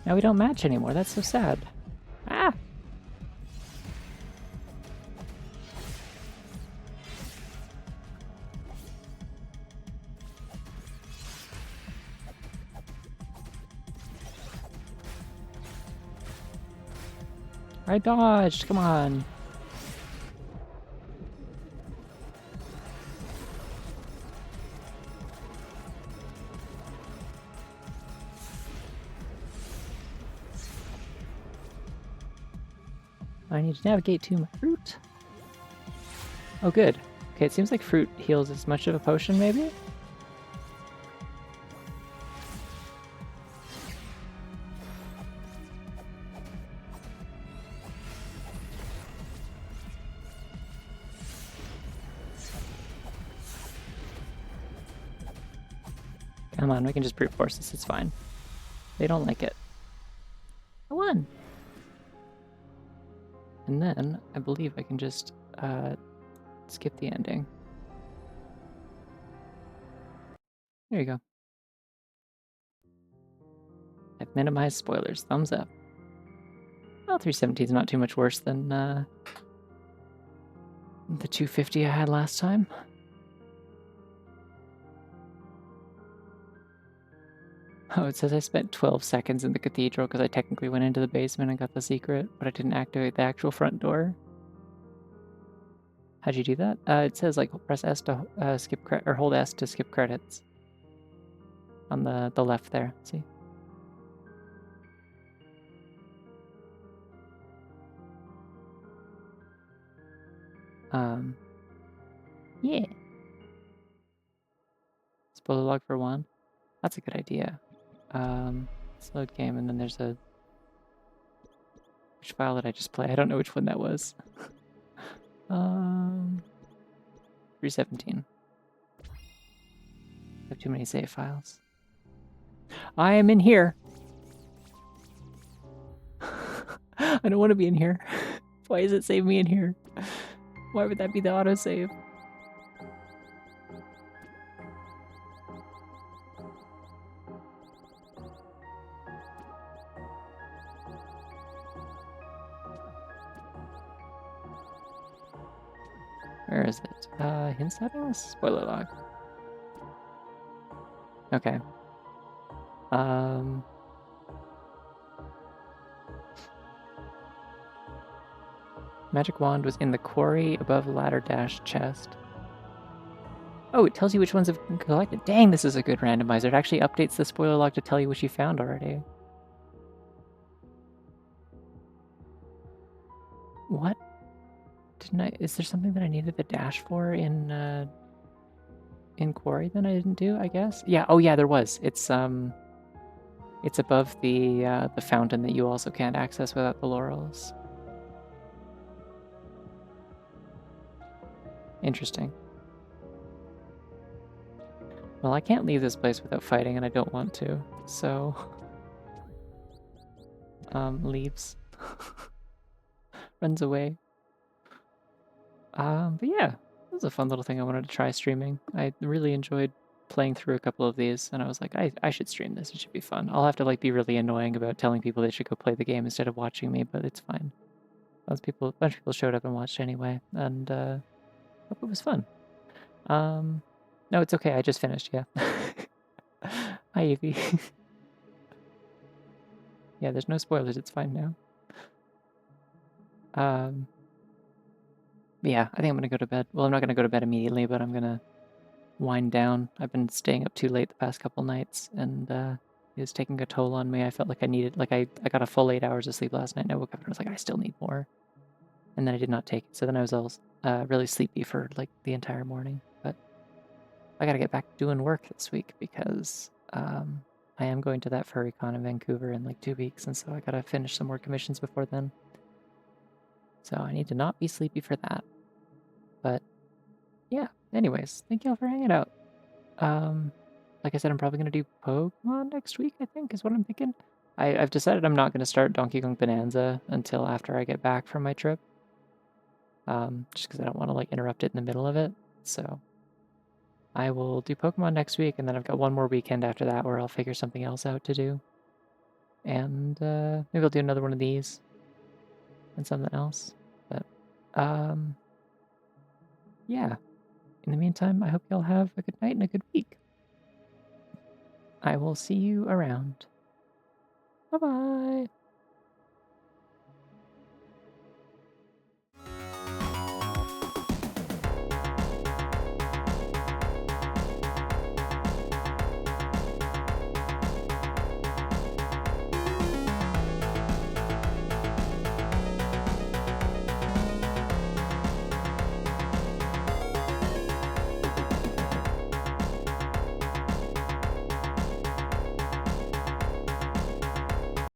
Now we don't match anymore. That's so sad. Ah! I dodged! Come on! I need to navigate to my fruit. Oh, good. Okay, it seems like fruit heals as much of a potion, maybe? Come on, we can just brute force this, it's fine. They don't like it. I won! And then, I believe I can just, skip the ending. There you go. I've minimized spoilers. Thumbs up. Well, 317 is not too much worse than, the 250 I had last time. Oh, it says I spent 12 seconds in the cathedral because I technically went into the basement and got the secret, but I didn't activate the actual front door. How'd you do that? It says like press S to skip or hold S to skip credits. On the left there. See? Yeah. Spoiler log for 1. That's a good idea. Let's load game, and then there's a... Which file did I just play? I don't know which one that was. 317. I have too many save files. I am in here. I don't want to be in here. Why does it save me in here? Why would that be the autosave? Where is it? Hint settings? Spoiler log. Okay. Magic wand was in the quarry above ladder dash chest. Oh, it tells you which ones have been collected. Dang, this is a good randomizer. It actually updates the spoiler log to tell you what you found already. What? Didn't I? Is there something that I needed the dash for in Quarry that I didn't do? I guess. Yeah. Oh, yeah. There was. It's above the fountain that you also can't access without the laurels. Interesting. Well, I can't leave this place without fighting, and I don't want to. So, leaves, runs away. But yeah, it was a fun little thing I wanted to try streaming. I really enjoyed playing through a couple of these, and I was like, I should stream this. It should be fun. I'll have to like be really annoying about telling people they should go play the game instead of watching me, but it's fine. A bunch of people showed up and watched anyway, and hope it was fun. No, it's okay. I just finished. Yeah. Hi, Evie. Yeah, there's no spoilers. It's fine now. Yeah, I think I'm gonna go to bed. Well, I'm not gonna go to bed immediately, but I'm gonna wind down. I've been staying up too late the past couple nights, and it was taking a toll on me. I felt like I needed, like I got a full 8 hours of sleep last night, and I woke up and I was like, I still need more. And then I did not take it. So then I was all really sleepy for like the entire morning. But I gotta get back to doing work this week because I am going to that furry con in Vancouver in like 2 weeks, and so I gotta finish some more commissions before then. So I need to not be sleepy for that. But yeah, anyways, thank y'all for hanging out. Like I said, I'm probably gonna do Pokemon next week, I think, is what I'm thinking. I've decided I'm not gonna start Donkey Kong Bonanza until after I get back from my trip. Just because I don't want to like interrupt it in the middle of it. So I will do Pokemon next week, and then I've got one more weekend after that where I'll figure something else out to do. And maybe I'll do another one of these and something else. But yeah. In the meantime, I hope y'all have a good night and a good week. I will see you around. Bye bye.